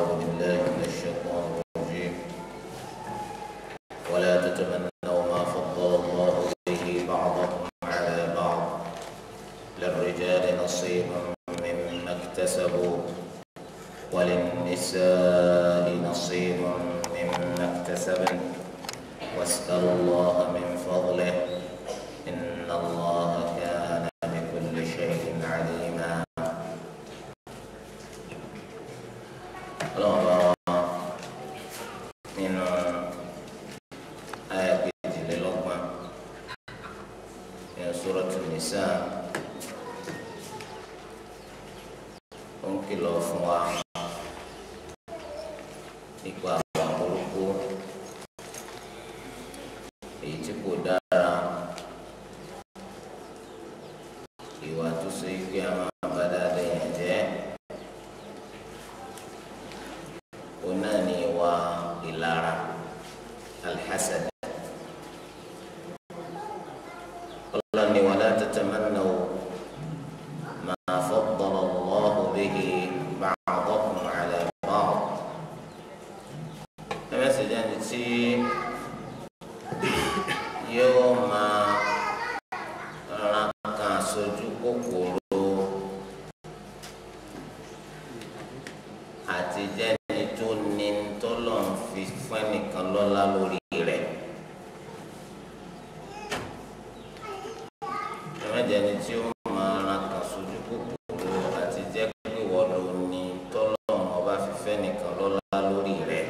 أعوذ بالله من الشيطان الرجيم ولا تتمنوا ما فضل الله به بعضكم على بعض للرجال نصيب مما اكتسبوا وللنساء نصيب مما اكتسبن واسألوا الله من فضله إن الله كان بكل شيء عليما. من آية للقمة من سورة النساء ممكن لو فوا nípa àwọn burúkú èyí tí kò dára ìwà tó so ike àwọn àbádáda yẹn jẹ́ òun náà ní ìwà ìlara alḥasad ọlọ́ni wala tatamannaw ma faddala Allahu bihi ba'dakum ala ba'd. Ẹ̀mẹ́sẹ̀jáde tí yóò máa ran kan sojú kòkòrò àti jẹ́ni tó ní tọ́lọ̀ ń fi fún ẹnìkan lọ́lá lórí rẹ̀. Ẹ̀mẹ́jáde tí ó máa ran kan sojú kòkòrò àti jẹ́ pé wọ́n ló ní tọ́lọ̀ ọba fi fún ẹnìkan lọ́lá lórí rẹ̀.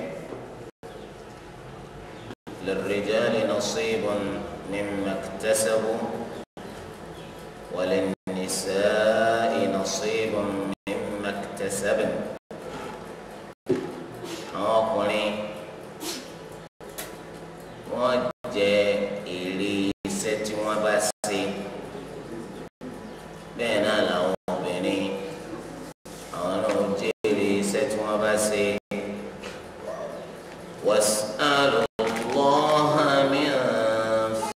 للرجال نصيب مما اكتسبوا وللنساء نصيب مما اكتسبن. ọkùnrin wọ́n jẹ èrè iṣẹ́ tí wọ́n bá ṣe, bẹ́ẹ̀ náà làwọn obìnrin àwọn náà jẹ èrè iṣẹ́ tí wọ́n bá ṣe. واسألوا الله من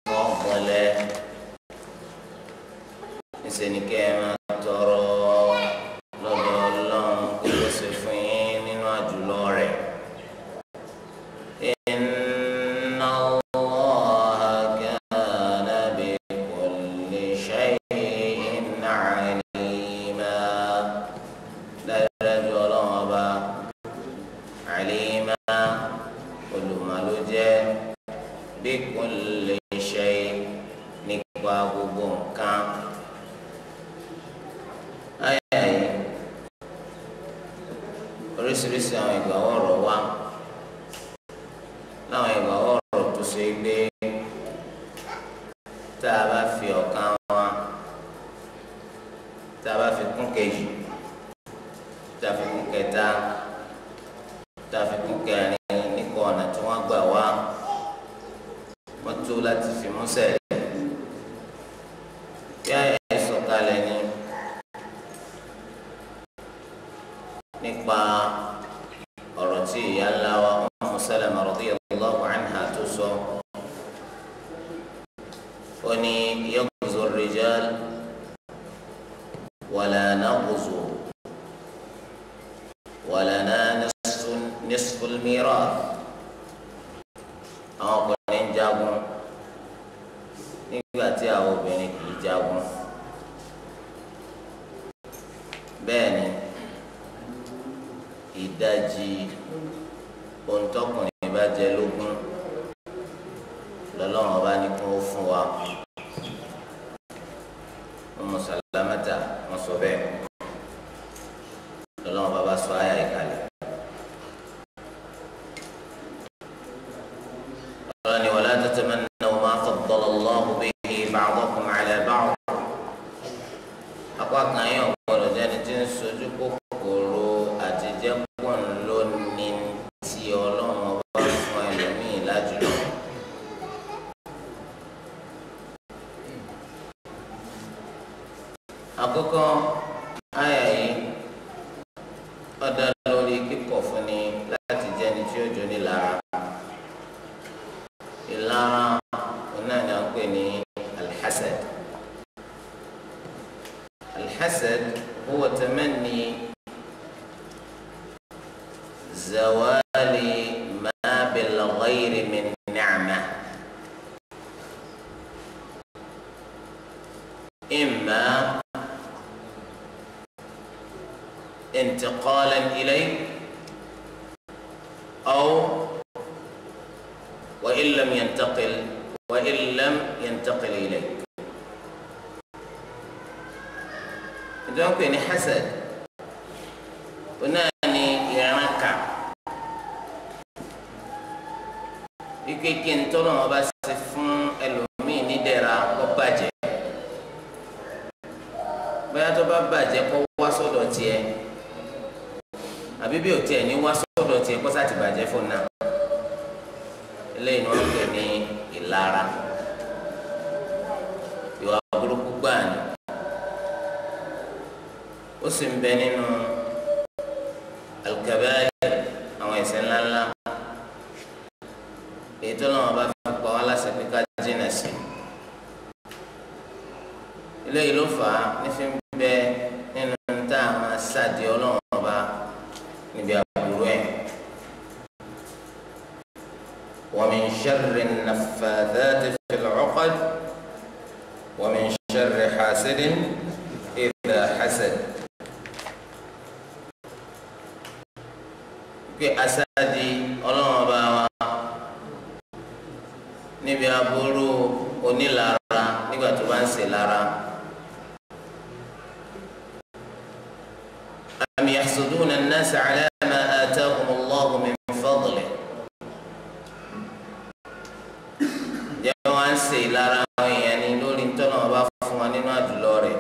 فضله. níṣẹ́ni kẹ́ ẹ máa tọrọ lọ́dọ̀ Ọlọ́run kó ló ṣe fún yín nínú àjùlọ rẹ̀. inna Allaha kana bikulli shay'in alima. dájúdájú Ọlọ́run ọba alima olùmọ̀ló jẹ́ bí kulli shay nípa gbogbo nǹkan. Àyá yìí oríṣiríṣi àwọn ìgbàwọ̀ ọ̀rọ̀ wá láwọn ìgbàwọ̀ ọ̀rọ̀ tó ṣe gbé tá a bá fi ọ̀kan wọn tá a bá fi kún kejì tá a fi kún kẹta tá a fi kún kẹrin nípa ọ̀nà tí wọ́n gbà wá wọ́n tó láti fi músẹ̀ bí àyà ìsọ̀kalẹ̀ ni nípa ọ̀rọ̀ tí ìyá ńlá wa Ummu Salama radiyallahu anha tó sọ. ó ní yaghzu ar-rijal wala naghzu walana nisful mirath. àwọn ọkùnrin ń jagun nígbà tí àwọn obìnrin kì í jagun. bẹ́ẹ̀ ni ìdajì ohun tọkùnrin bá jẹ lógún lọ́lọ́run ọba ní kó fún wa. Ummu Salamata wọ́n sọ bẹ́ẹ̀ lọ́lọ́run ọba bá sọ àyà ìkàlẹ̀. قال ولا تتمنوا ما فضل الله به بعضكم على بعض. apá kan yẹn ọ̀gbọ́dọ̀ jẹ́ni tí ń sojú kòkòrò àti jẹ́pọ̀ lónìí tí Ọlọ́run ọba fún ẹlòmíì lájùlọ. àkọ́kọ́ àyà yìí ó dá lórí kíkọ̀ fúnni láti jẹ́ni tí ó jóni lára. ìlara náà ni a ń pè ní alḥasad. الحسد هو تمني زوال ما بالغير من نعمة، إما انتقالا إليه أو وإن لم ينتقل إليك. إذا كان حسد وناني يرانكا ike ntọ́nà ọba ṣe fún ẹlòmíì ní dẹ̀ra kó bàjẹ́, bóyá tó bá bàjẹ́ kó wá sọ́dọ̀ tiẹ̀ àbí bí ò tiẹ̀ ní wá sọ́dọ̀ tiẹ̀ kó sáà ti bàjẹ́ fún náà. Eléyìí ni wọ́n pè ní ìlara, ìwà burúkú gbáà ni ó sì ń bẹ nínú al-kabā'ir, àwọn ẹ̀ṣẹ̀ ńláńlá èyí tó náà bá fi pa wá láṣẹ pé ká jìnà sí. Eléyìí ló fà á nífi ń bẹ nínú tá a máa ṣàdí Ọlọ́run ọba níbi àbúrò ẹ̀. wa min sharri an-naffāthāti fil-'uqad wa min sharri ḥāsidin idhā ḥasad. Pé aṣáàdì Ọlọ́run ọba wa níbi aburú onílara nígbà tó bá ń ṣe lára. am yahsuduna an-nasa 'ala ma atahum Allahu min fadlihi. Jẹ́ wọ́n ń ṣe lára àwọn èèyàn ní lórí ntọ́nà ọba fún wa nínú àdúlọ rẹ̀.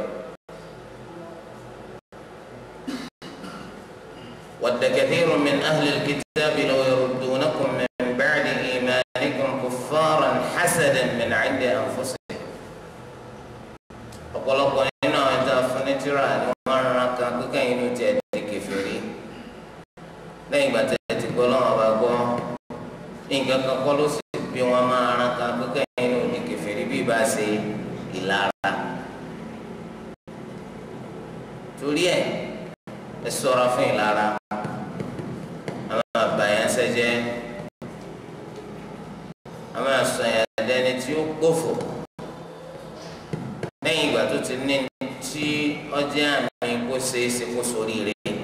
wadda kathirun min ahli al-kitabi law yaruddunakum min ba'di imanikum kuffaran hasadan min 'indi anfusihim. Ọ̀pọ̀lọpọ̀ nínú àwọn ẹ̀dá fúnitìrà ni wọ́n rán kan kíkà inú tiẹ̀ di kèfèrí lẹ́yìn ìgbà tẹ̀ ti gbọ́ lọ́wọ́ bá gbọ́. Nǹkan kan kọ́ ló sì bí wọ́n máa rán kan kíkà inú di kèfèrí bí bá ṣe ìlara. Torí ẹ̀ ẹ ṣọ́ra fún ìlara, àwọn àbàyàn ṣẹjẹ, àwọn àṣàyàn ẹni tí ó gbófò lẹ́yìn ìgbà tó ti ní tí ọjà àmì kó ṣe é ṣe kó sórí rẹ̀.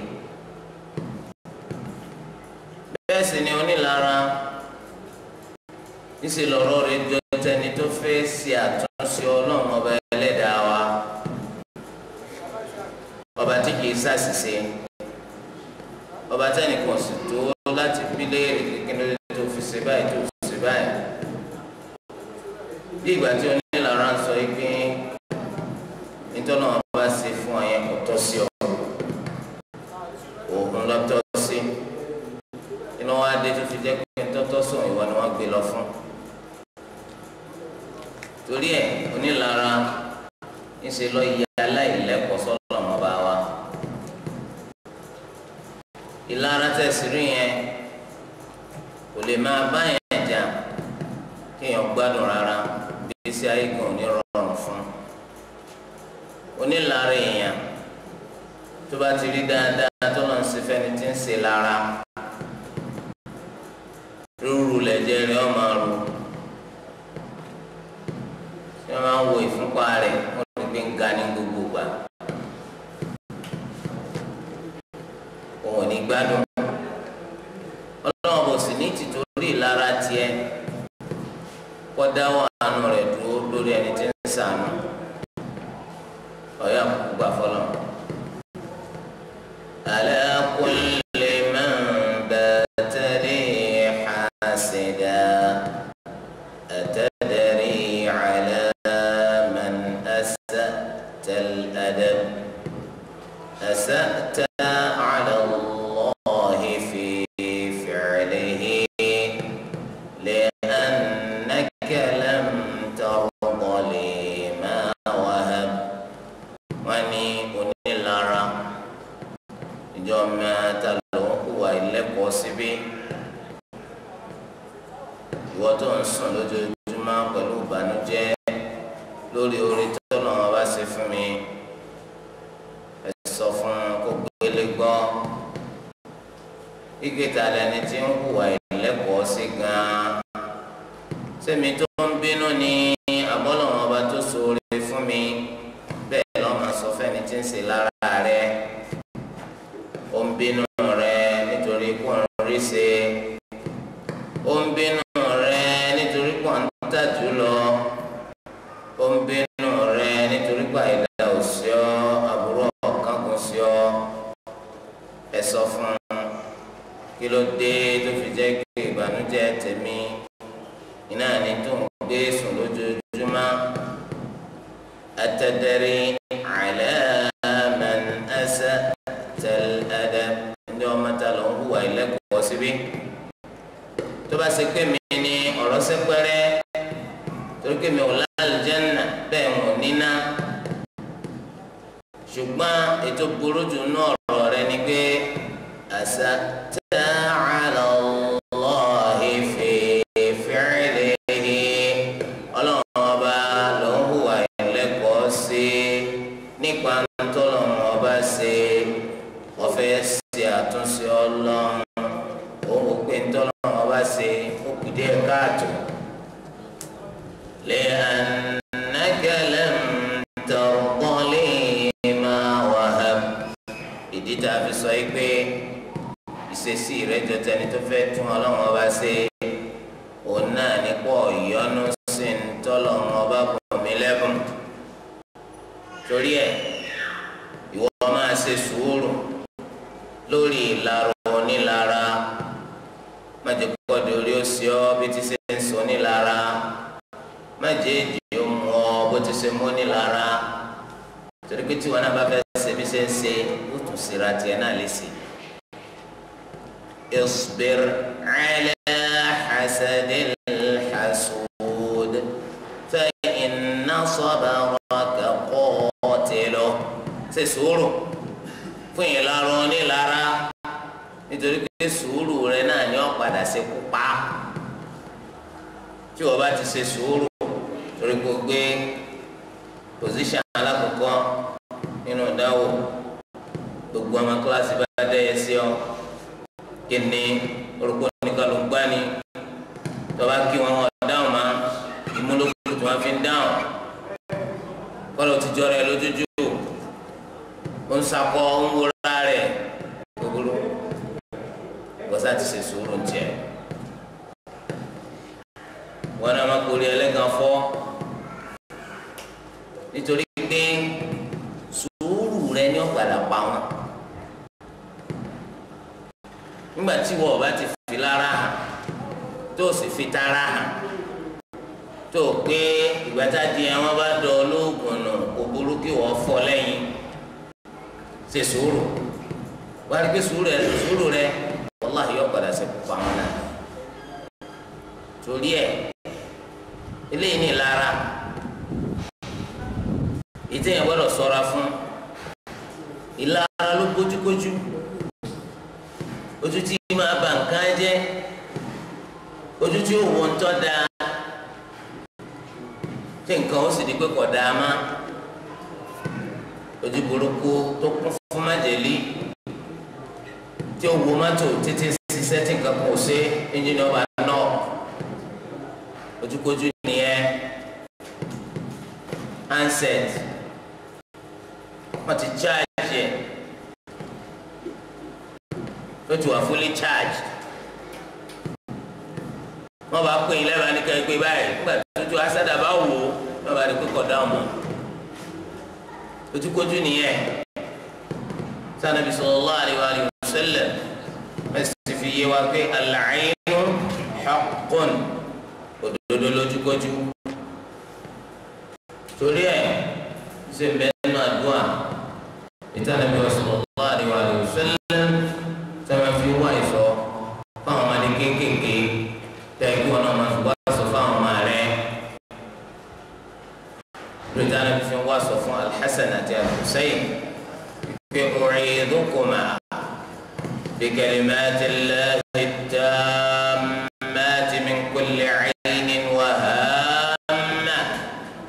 Bẹ́ẹ̀ sì ni onílara níṣẹ́ lọ́rọ̀ rẹ̀ jọ tẹni tó fẹ́ ṣe àtúnṣe Ọlọ́run ọba ẹlẹ́dàá wa, ọba tí kìí ṣàṣìṣe, ọba tẹ́nìkan sì tó láti bí léèrè kékeré tó fi ṣe báyìí tó fi ṣe báyìí. Bí ìgbà tí onílara ń sọ pé nítorí wọn bá ṣe fún ọ yẹn kò tọ́ sí ọ, òògùn lọ́tọ́ sí, inú wa dé tó fi jẹ́ pé tọ́tọ́ sùn ìwọ ni wọ́n gbé lọ fún. Torí ẹ̀ onílara ń ṣe lọ yẹ aláìlẹ́kọ̀ọ́ sọ́dọ̀ ọmọ bá wa. Ìlara tẹ̀sí rí yẹn kò lè máa bá yẹn jà kéèyàn gbádùn rárá, bí sí ayé kan ò ní rọrùn fún. Onílara èèyàn tó bá ti rí dáadáa tó lọ ń ṣe fẹ́ni tí ń ṣe lára, rúru lẹ̀jẹ̀ rẹ̀ ọ́ máa ru. Ṣé wọ́n máa ń wo ìfúnpá rẹ̀ wọ́n lè gbé ń ga ní gbogbo ìgbà. Òun ò ní gbádùn. Ọlọ́run kò sì ní tìtorí ìlara tiẹ̀ kọ́ dáwọ́ àánú rẹ̀ dúró lórí ẹni tí ń ṣàánú. Ọ̀yà kúkú gbà fọlọ́. Ala kulli man bata li hasida atadri ala man asa'ta al-adab asa'ta ala Allahi fi fi'lihi li'annaka lam tarda lima wahab. Wọ́n ní onílara ìjọ mẹ́ta ló ń hùwà ìlẹ́kọ̀ọ́ síbí. Ìwọ tó ń sùn lójoojúmọ́ pẹ̀lú ìbànújẹ́ lórí orí tọ́nà wọn bá ṣe fún mi, ẹ sọ fún kó gbélé gbọ́. ìgbésẹ̀ lẹni tí ń hùwà ìlẹ́kọ̀ọ́ sí gan-an sẹ́mi tó ń bínú ni àbọ́lọ́wọ́n ọba tó ṣoore fún mi bẹ́ẹ̀ lọ́mọ sọ fẹ́ni tí ń ṣe lára rẹ̀ ó ń bínú rẹ̀ nítorí kó ń rí ṣe ó ń bínú rẹ̀ nítorí kó ń tàjú lọ ó ń bínú rẹ̀ nítorí pé àìdá ò sí ọ àbúrò ọ̀kan kò sí ọ ẹ sọ fún un kí ló dé tó fi jẹ́ pé ìbànújẹ́ tèmi iná ni tó ń gbé sùn lójoojúmọ́ atadari ala man asa'ta al-adab ndé ọmọ ta ló ń hùwà ìlẹ́kọ̀ọ́ síbí tó bá ṣe pé mi ni ọ̀rọ̀ sẹ́pẹ́rẹ́ torí pé mi ò lálùjánnà bẹ́ẹ̀ mọ̀ níná ṣùgbọ́n ètò burú jù náà ọ̀rọ̀ rẹ ni pé asa'ta ala Allahi fi fi'lihi ọlọ́run ọba ló ń hùwà ìlẹ́kọ̀ọ́ sí nípa ntọ́lọ́run ọba ṣe ọ̀fẹ́ ṣe àtúnṣe ọlọ́run òun ò pé ntọ́lọ́run ọba ṣe ó kù díẹ̀ káàtó li'annaka lam tarḍa ma wahab ìdí tá a fi sọ yìí pé ìṣesí rẹ jọ tẹni tó fẹ́ tún ọlọ́run ọba ṣe òun náà ní pọ̀ ìyọnu sí ń tọ́lọ́run ọba bọ̀ mí lẹ́bùn torí ẹ̀ ìwọ máa ṣe sùúrù lórí ìlara onílara má jẹ́ kó di orí ó sí ọ bí ti ṣe ń sọ nílara má jẹ́ èdè ó mú ọ bó ti ṣe mú nílara torí pé tí wọn náà bá fẹ́ ṣe bí ṣe ń ṣe ó tún ṣera tiẹ̀ náà lè ṣe. اصبر على حسد الحسود فإن صبرك قاتله ṣe sùúrù fún ìlara onílara nítorí pé sùúrù rẹ náà ni ó padà ṣe kú pa tí o bá ti ṣe sùúrù torí kò gbé pòsíṣàn alákọ̀ọ́kọ́ nínú ìdánwò gbogbo ọmọ kíláàsì bá dẹ́yẹ sí ọ kini orúkọ nìkan ló ń gbá ni tọba kí wọn dáhùn máa ìmúlòkulù tí wọn fi ń dáhùn kọlọ ti jọrọ ẹ lójújú ó ń sakọ ó ń wúra rẹ gbogbo gbọ́sá ti ṣe sùúrù ń tiẹ̀ wọn náà má kórè ẹlẹ́gàn fọ́ nítorí pé sùúrù rẹ ní ọ̀gbàdà pa wọn nígbà tí wọ́n bá ti fi lára hàn tó sì fi tara hàn tó pé ìgbà tá a di ẹ wọn bá dọ̀ olóògùn nù kò burú kí wọ́n fọ́ lẹ́yìn ṣe sùúrù wọ́n á rí pé sùúrù rẹ wàláhì yóò padà ṣe pa wọn náà torí ẹ eléyìí ní lára ìtẹ̀yìn gbọ́dọ̀ ṣọ́ra fún ìlara ló kójúkójú ojú tí máa bà nǹkan jẹ́ ojú tí ó wọ ńtọ́ da tí nǹkan ó sì di pé kò dáa má ojú burúkú tó kún fún májèlé tí ó wo mọ́tò títí ṣiṣẹ́ tí nǹkan kò ṣe ẹ́ńjìnì ọba náà ojúkójú nìyẹn handset wọ́n ti charge ẹ̀ ó ti wà fully charged wọ́n bá pè é lẹ́bàá ní kẹ́gbẹ́ báyìí nígbà tó asádà bá wò ó wọ́n bá rí pé kọ̀ dáhùn mọ́ ojúkójú nìyẹn sanabi sallallahu alaihi wa sallam mẹsì fi yé wa pé al-aynu haqqun òdodo lójúkójú torí ẹ̀ ṣe ń bẹ nínú àdúrà ìtànàbí sallallahu alaihi wa sallam sẹ́mi fi wá ìsọ fáwọn ọmọdé kéékèèké tẹ́ kí wọn náà máa fi wá sọ fáwọn ọmọ rẹ̀ lóòótọ́ fi wá sọ fún al-Hasan àti al-Husayn pé u'idhukuma bi kalimati Allahi at-tammati min kulli 'aynin wa hamma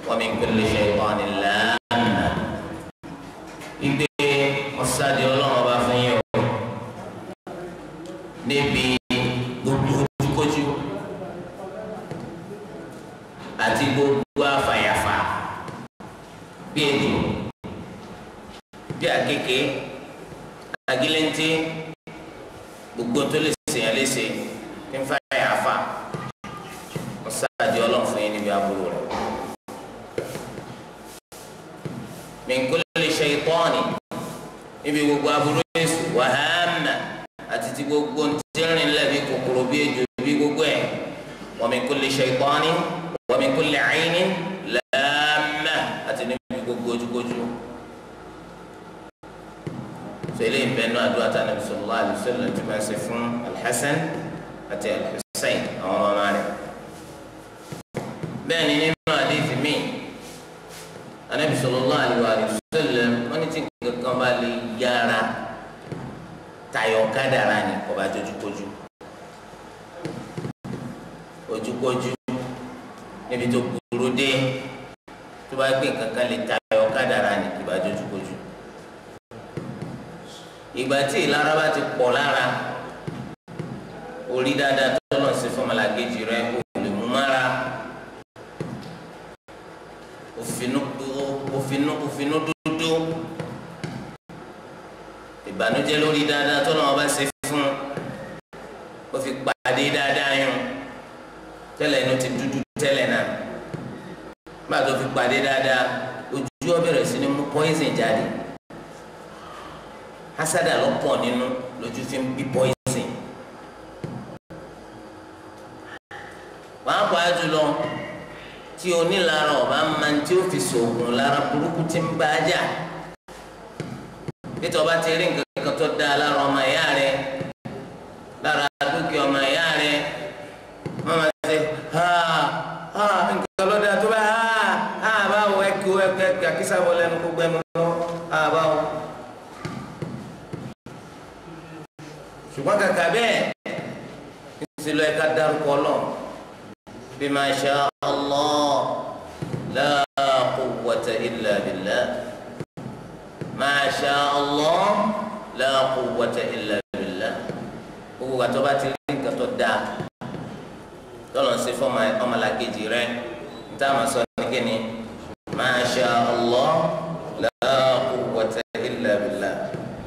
wa min kulli shaytanin lamma ìgbé ọ̀sádìí ọlọ́run ọba fún yín o níbi gbogbo ojúkójú àti gbogbo àfàyàfà bí èdè bí àkekèé agilẹ́ntì gbogbo tó lè ṣèyàn léṣe ní fàyàfà wọ́n sáàdì ọlọ́run fún yín níbi aburú rẹ̀. min kulli shaytani níbi gbogbo aburú èṣù wa hamma àti ti gbogbo ntẹ́rìn lẹ́bi kòkòrò bí ejò bí gbogbo ẹ̀ wa min kulli shaytani wa min kulli aynin lamma àti níbi gbogbo ojúkójú. sẹ́lẹ̀ ìbẹ́nu àdúrà tí Ànábì sallallahu alaihi wasallam tí wọ́n ṣe fún Al-Hasan àti Al-Husayn àwọn ọmọ rẹ̀. bẹ́ẹ̀ ni nínú àdéhìí mi Ànábì sallallahu alaihi wasallam wọ́n ní tí kankan bá lè yára tayọ kádàrá ni kò bá ojúkójú níbi tó burú dé tó bá gbé kankan lè tayọ kádàrá ni kò bá ojúkójú. ìgbà tí ìlara bá ti pọ̀ lára orí dáadáa tó lọ sí fọmọlàkejì rẹ kò lè mú mára òfinú dúdú ìbànújẹ́ lórí dáadáa tó lọ́wọ́ bá ṣe fún ó fi pàdé dáadáa yún tẹ́lẹ̀ inú ti dúdú tẹ́lẹ̀ náà bá tó fi pàdé dáadáa ojú ó bẹ̀rẹ̀ sí ní mú poison jáde hasada ló pọ̀ nínú lójú fi ń bí poison pàápàá jùlọ tí onílara ọba máa ń tí ó fi sòògùn lára burúkú tí ń bá jà nítorí ọba ti rí nǹkan kan tó dáa lára ọmọ ìyá rẹ lára dúkìá ọmọ ìyá rẹ wọn máa ṣe nǹkan lọ́dà tó bá báwo ẹkú àkísà wọlé ẹnu gbogbo ẹnu lọ báwo. ṣùgbọ́n kàkà bẹ́ẹ̀ ìṣèlú ẹ̀ka dárúkọ lọ bí masha Allah la quwwata illa billah masha Allah la quwwata illa billah gbogbo àti ọba ti rí nǹkan tó dáa tọ́lọ̀ ń ṣe fún ọmọlàkejì rẹ níta máa sọ ní kíni masha Allah la quwwata illa billah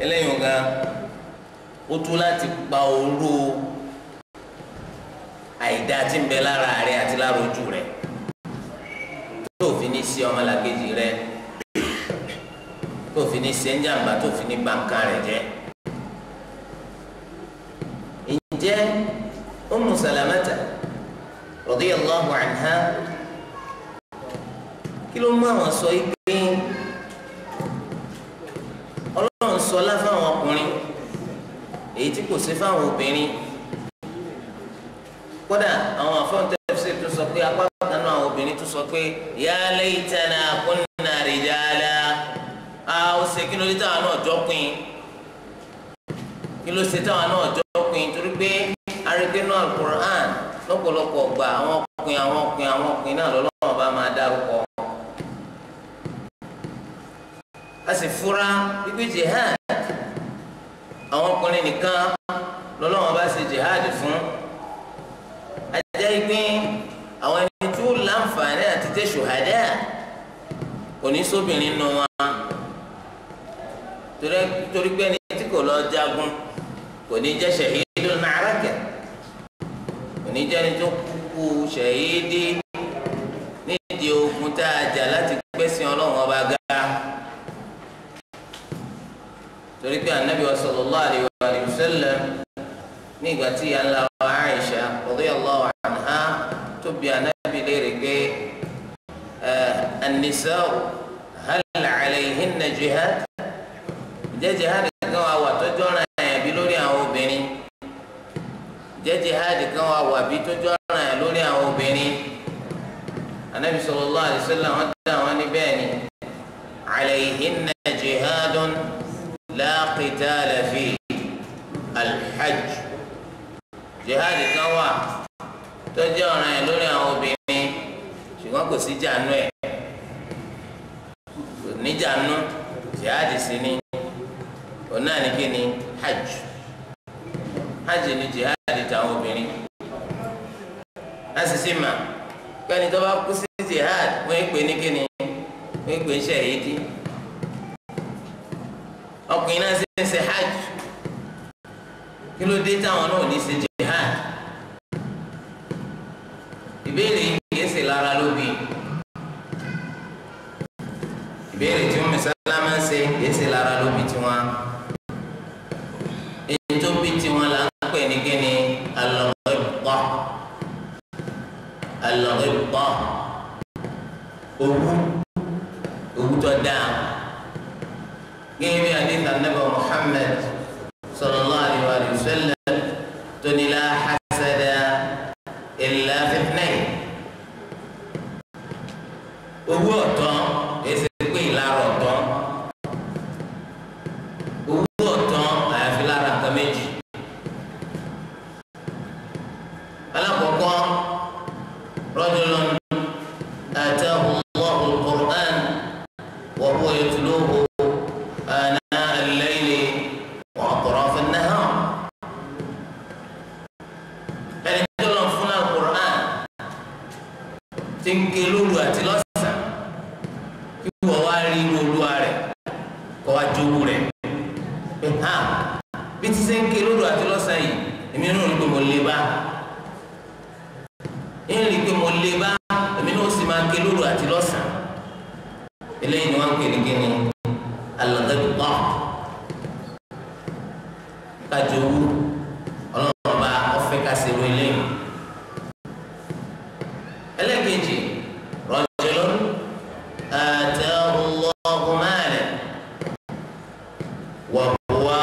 eléyìí ń gan ó tún láti pa oró àìdá tí ń bẹ lára rẹ àti lára ojú rẹ tó fi ní sí ọmọlàkejì rẹ tó fi ní sẹ́ńjàmbá tó fi ní bàǹkà rẹ jẹ́. ǹjẹ́ Ummu Salamata radiyallahu anha kí ló mú àwọn sọ yìí pé Ọlọ́run sọ láfáwọn ọkùnrin èyí tí kò sí fáwọn obìnrin kódà àwọn afọ́ntẹ́fẹ́sẹ̀ tó sọ pé apá kan náà àwọn obìnrin tó sọ pé ya laytana kunna rijala ó ṣe kí ló dé táwọn náà jọ́pin kí ló ṣe táwọn náà jọ́pin torí pé arígbénú Al-Qur'an lọ́pọ̀lọpọ̀ gba àwọn ọkùnrin náà lọ́lọ́wọ́ bá máa dárúkọ. a sì fura wípé jihad àwọn ọkùnrin nìkan lọ́lọ́wọ́ bá ṣe jihad fún. ajá ìpín àwọn ẹni tó láǹfààní àti tẹ ṣùhádà kò ní sóbìnrin nù wọn torí pé ẹni tí kò lọ jagun kò ní jẹ́ shahidul ma'araka kò ní jẹ́ ẹni tó kúkú shahidi nídìí ogun tá a jà láti gbẹ̀sìn Ọlọ́run ọba ga torí pé Ànábì sallallahu alaihi wa sallam ní ìgbà tí ìyá ńlá wa Aisha radiyallahu anha tó bi Ànábì léèrè pé an-nisa'u hal 'alayhinna jihad jẹ́ jihad kan wà tó jọ́ra yẹn bí lórí àwọn obìnrin jẹ́ jihad kan wà bí tó jọ́ra yẹn lórí àwọn obìnrin Ànábì sallallahu alaihi wasallam wọ́n dá wọn ní bẹ́ẹ̀ ni 'alayhinna jihadun la qitala fi al-hajj jihad kan wà tó jọ́ra yẹn lórí àwọn obìnrin ṣùgbọ́n kò sí jànú ẹ̀ kò ní jànú jihad sí ni ọ̀nà ni kí ni hajj hajj ni jihad táwọn obìnrin asisi ma kẹ́ni tó bá kú sí jihad wọ́n ń pè ní kíni wọ́n ń pè ní ṣahidi ọkùnrin náà ṣe ń ṣe hajj kí ló dé táwọn náà ní ṣe jihad ìbéèrè kìí ṣe lára ló bí ìbéèrè tí wọn mẹsàlá máa ń ṣe kìí ṣe lára ló bí tiwọn èyí tó bí tiwọn là ń pè ní kíni al-ghibta owó tó dáa gẹ́gẹ́ bí hadith Ànábì Muhammad sallallahu alaihi wa sallam tó ní la hasada illa fi ithnayn owó ọ̀tọ̀ èsì pé ìlara ọ̀tọ̀ owó ọ̀tọ̀ àyàfi lára nǹkan méjì alákọ̀ọ́kọ́ rajulun atahu Allahu al-Qur'an wa huwa yatluhu ana al-layli wa atraf an-nahar ẹni tó lọ fún al-Qur'an tí ń ké lóru àti lọ́sàn kí wọ́n wá rí olúwa rẹ̀ kọ́ wá jowó rẹ̀ bí ti ṣe ń ké lóru àti lọ́sàn yìí èmi náà rí pé mo lè bá èmi náà sì máa ké lóru àti lọ́sàn eléyìí ni wọ́n ń pè ní kíni al-ghibta kájowó ọlọ́run bá ọ̀fẹ́ ká ṣe wọlé yìí. ẹlẹ́kejì rajulun atahu Allahu malan wa huwa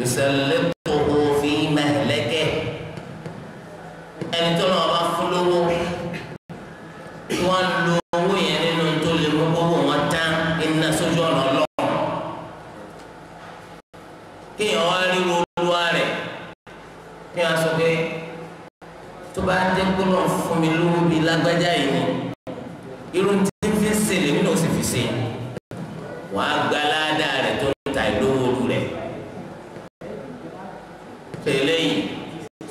yusallituhu fi mahlakihi ẹni tó náà bá fún lówó wọ́n lo owó yẹn nínú tó lè mú owó wọn tán iná sójú ọ̀nà ọlọ́run kéèyàn wá rí olúwa rẹ̀ kéèyàn sọ pé tó bá dé gbọ́dọ̀ fún mi lówó bíi lágbájá yìí ni irun tí ń fi ṣe lèmi náà sì fi ṣe wàá gba ládàá rẹ̀ tó ń ta ìlówó olú rẹ̀ tẹ̀lé yìí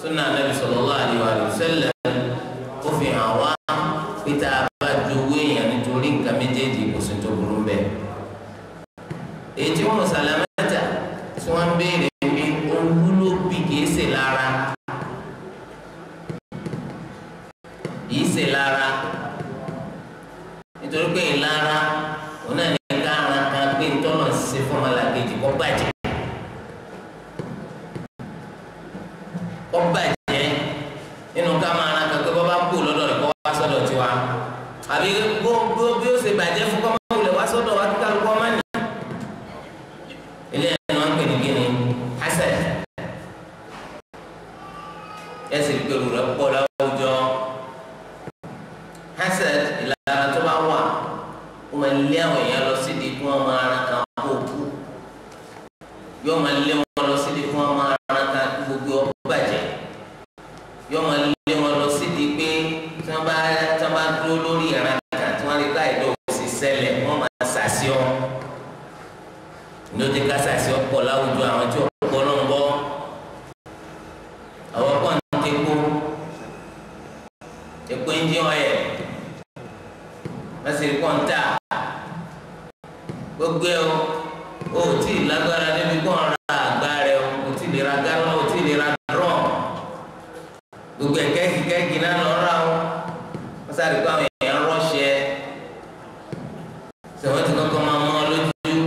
sunna Nabi sallallahu alaihi wa sallam ó fi hàn wá pété abájowó èèyàn nítorí nǹkan méjèèjì kò sí tó burú bẹ́ẹ̀ èyí tí wọn sàlámẹ́ta tí wọ́n ń béèrè bí owúlò bí kìí ṣe lára nítorí pé ìlara òun náà ní káàrán kan gbé ntọ́nà ṣe fún ọmọlàkejì kó bàjẹ́ nínú ká máa ran kan pé bọ́ bá kú lọ́dọ̀ rẹ̀ kó wá sọ́dọ̀ tiwa àbí bí ó ṣe bàjẹ́ fún kọ́mọ́ wulẹ̀ wá sọ́dọ̀ wá kíkà lóko ọmọ nì. ilé ẹni wọn ń pè ní kíni hasad ẹsẹ̀ ìpèrú rẹ̀ pọ̀ láwùjọ hasad ìlànà tó bá wà ó máa lé àwọn èèyàn lọ sídìí kí wọ́n máa ran kan kó kú yóò máa lé wọn lọ sídìí kí wọ́n máa ran kan gbogbo ọkọ̀ bàjẹ́ yóò máa lé wọn lọ sídìí pé tí wọ́n bá dúró lórí ìran kan tí wọ́n rí ká ìdó òsì ṣẹlẹ̀ wọ́n máa ṣàṣì ọ́ ní ó ti ká ṣàṣì ọ́ pọ̀ láwùjọ àwọn tí ọ̀pọ̀ náà ń bọ́ àwọn ọ̀pọ̀ ń epo engine oil wọ́n sì rí kọ́ńtà gbogbo ẹ̀ o tí ì lágbára níbi kó ń ra àgbá rẹ̀ o tí ì lè ra gánà o tí ì lè ra drum gbogbo ẹ̀ kẹ́kì náà lọ ra o wọ́n sáré kó àwọn èèyàn rọ́ṣẹ́ sọ̀rọ̀ tí kọ́kọ́ máa mọ́ lójú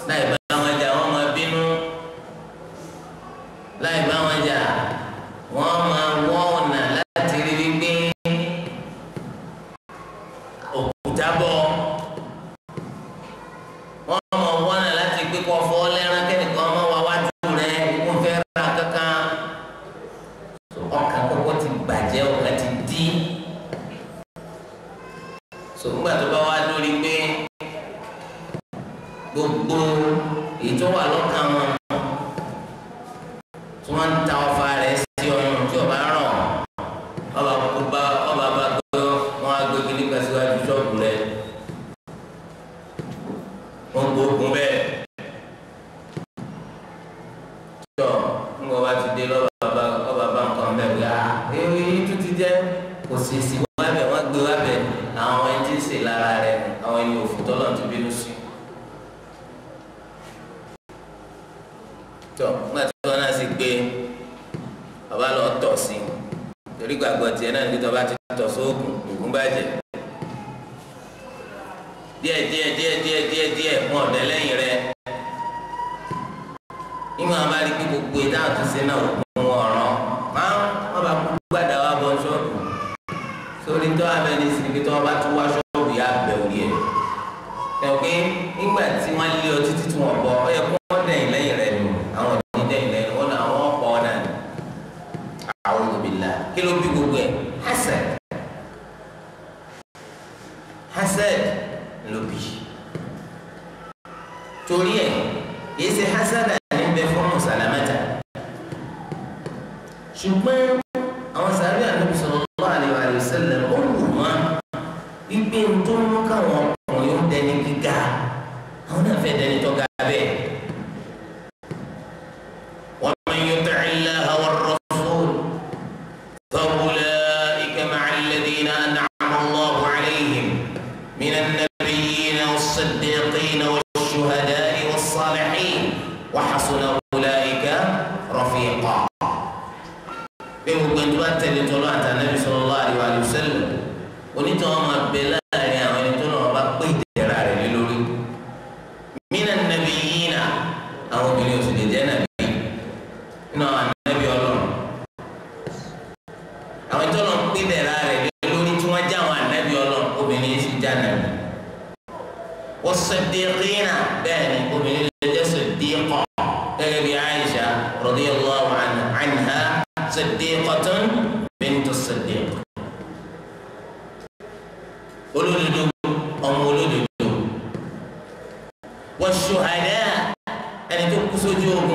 láì bá wọn jà wọ́n máa bínú láì bá wọn jà wọ́n máa wọ́ ọ̀nà láti rí wípé òkúta bọ̀ wọ́n máa wọ́ ọ̀nà láti gbé kọ́ fọ́ lẹ́rán kẹ́nìkan máa wá wájú rẹ̀ kó fẹ́ ra kankan ọkàn kọ́kọ́ ti bàjẹ́ ọkàn ti dí nígbà tó bá wá lórí pé gbogbo ètò wà lọ́kàn wọn tí wọ́n ń ta ọfà rẹ̀ sí ọyàn tí ọba rọ̀ ọba bá gbé wọn á gbé kiri kan síwájú ṣọ́ọ̀bù rẹ̀ wọ́n gbógun bẹ́ẹ̀ sì sí wá bẹ̀ wọ́n gbé wá bẹ̀ àwọn ẹni tí ń ṣe lára rẹ̀ àwọn ẹni òfin tọ́lọ̀ ti bínú sí. tọ́ nígbà tí wọ́n náà sì gbé bàbá lọ tọ̀ sí torí gbàgbọ́ tiẹ̀ náà níbi tó bá ti tọ̀ sóògùn ògùn bàjẹ́ díẹ̀ mú ọ̀dẹ́ lẹ́yìn rẹ̀ nígbà wọn bá rí pé gbogbo ìdá àtúnṣe náà òkun ọ̀ràn wọn bá gbàdá wa bọ ṣọ́ọ̀bù sórí tó abẹ́ni sí ibi tó wọn bá tún wá ṣọ́ọ̀bù yá bẹ̀ òní ẹ̀ ẹ̀ pé nígbà tí wọ́n lé ọ títí tí wọ́n bọ̀ ọ yẹ kó wọ́n dẹ̀yìn lẹ́yìn rẹ̀ nù àwọn òní dẹ̀yìn lẹ́yìn wọn àwọn ọ̀pọ̀ náà ni àwọn òbílà kí ló bí gbogbo ẹ̀ hasad ló bí torí ẹ̀ kìí ṣe hasada ní bẹ fún Salamata ṣùgbọ́n àwọn sàbí Ànábì sallallahu alaihi wa sallam ó wù wọ́n wípé tó mú káwọn ọkùnrin ó dẹni gíga àwọn náà fẹ́ dẹni tó ga bẹ́ẹ̀. wa man yuti'i Allaha war-rasul fa ulaika ma'a alladhina an'ama Allahu alayhim minan nabiyyina was-siddiqina wash-shuhada'i was-salihin wa hasuna ulaika rafiqa. bí gbogbo ẹni tó bá tẹ̀lé tọ́lọ́ àti Ànábì sallallahu alaihi wa sallam onítọ̀ ọmọ abẹ láàrin àwọn ẹni tó náà bá pé ìdẹ̀ra rẹ̀ lé lórí. minan nabiyyina àwọn obìnrin oṣù lè jẹ́ nàbí nínú àwọn ànábì Ọlọ́run àwọn tó náà pé ìdẹ̀ra rẹ̀ lé lórí tí wọ́n já àwọn ànábì Ọlọ́run obìnrin yìí sì já nàbí. was-siddiqina bẹ́ẹ̀ ni obìnrin lè jẹ́ siddiqa gẹ́gẹ́ bí Aisha radiyallahu anha siddiqatun bintu siddiq olódodo ọmọ olódodo wash-shuhada ẹni tó kú sójú ogun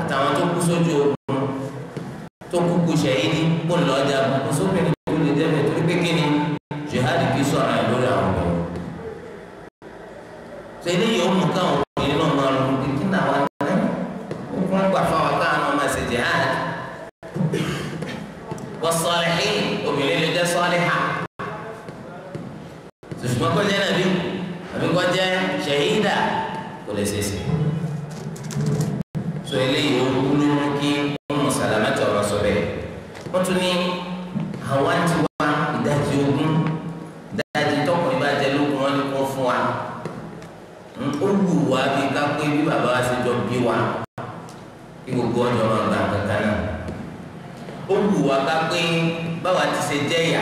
àtàwọn tó kú sójú ogun tó kúkú ṣẹ̀yìdì kó lọ ọjà kó sóbìnrin tó lè dẹ́bẹ̀ torí pé kí ni jihad kì í sọ̀rọ̀ ẹ̀ lórí àwọn ọmọ ṣe eléyìí ó mú káwọn obìnrin náà máa lọ kí náà wá ní wọn gbà fáwọn káwọn náà máa ṣe jihad was-salihin obìnrin lè jẹ́ saliha ṣùgbọ́n kó jẹ́ nàbí àbí kó jẹ́ ṣahida kò lè ṣe é ṣe. sọ eléyìí ó wúlò kí Ummu Salamata ọ̀rọ̀ sọ bẹ́ẹ̀. wọ́n tún ní àwa ti wá ìdajì ogún ìdajì tọkùnrin bá jẹ lógún wọn ni kò fún wa. ó wù wá bí ká pé bí bàbá wa ṣe jọ bí wa kí gbogbo ọjọ́ máa gbà kankan náà. ó wù wá ká pé báwa ti ṣe jẹ́ ìyá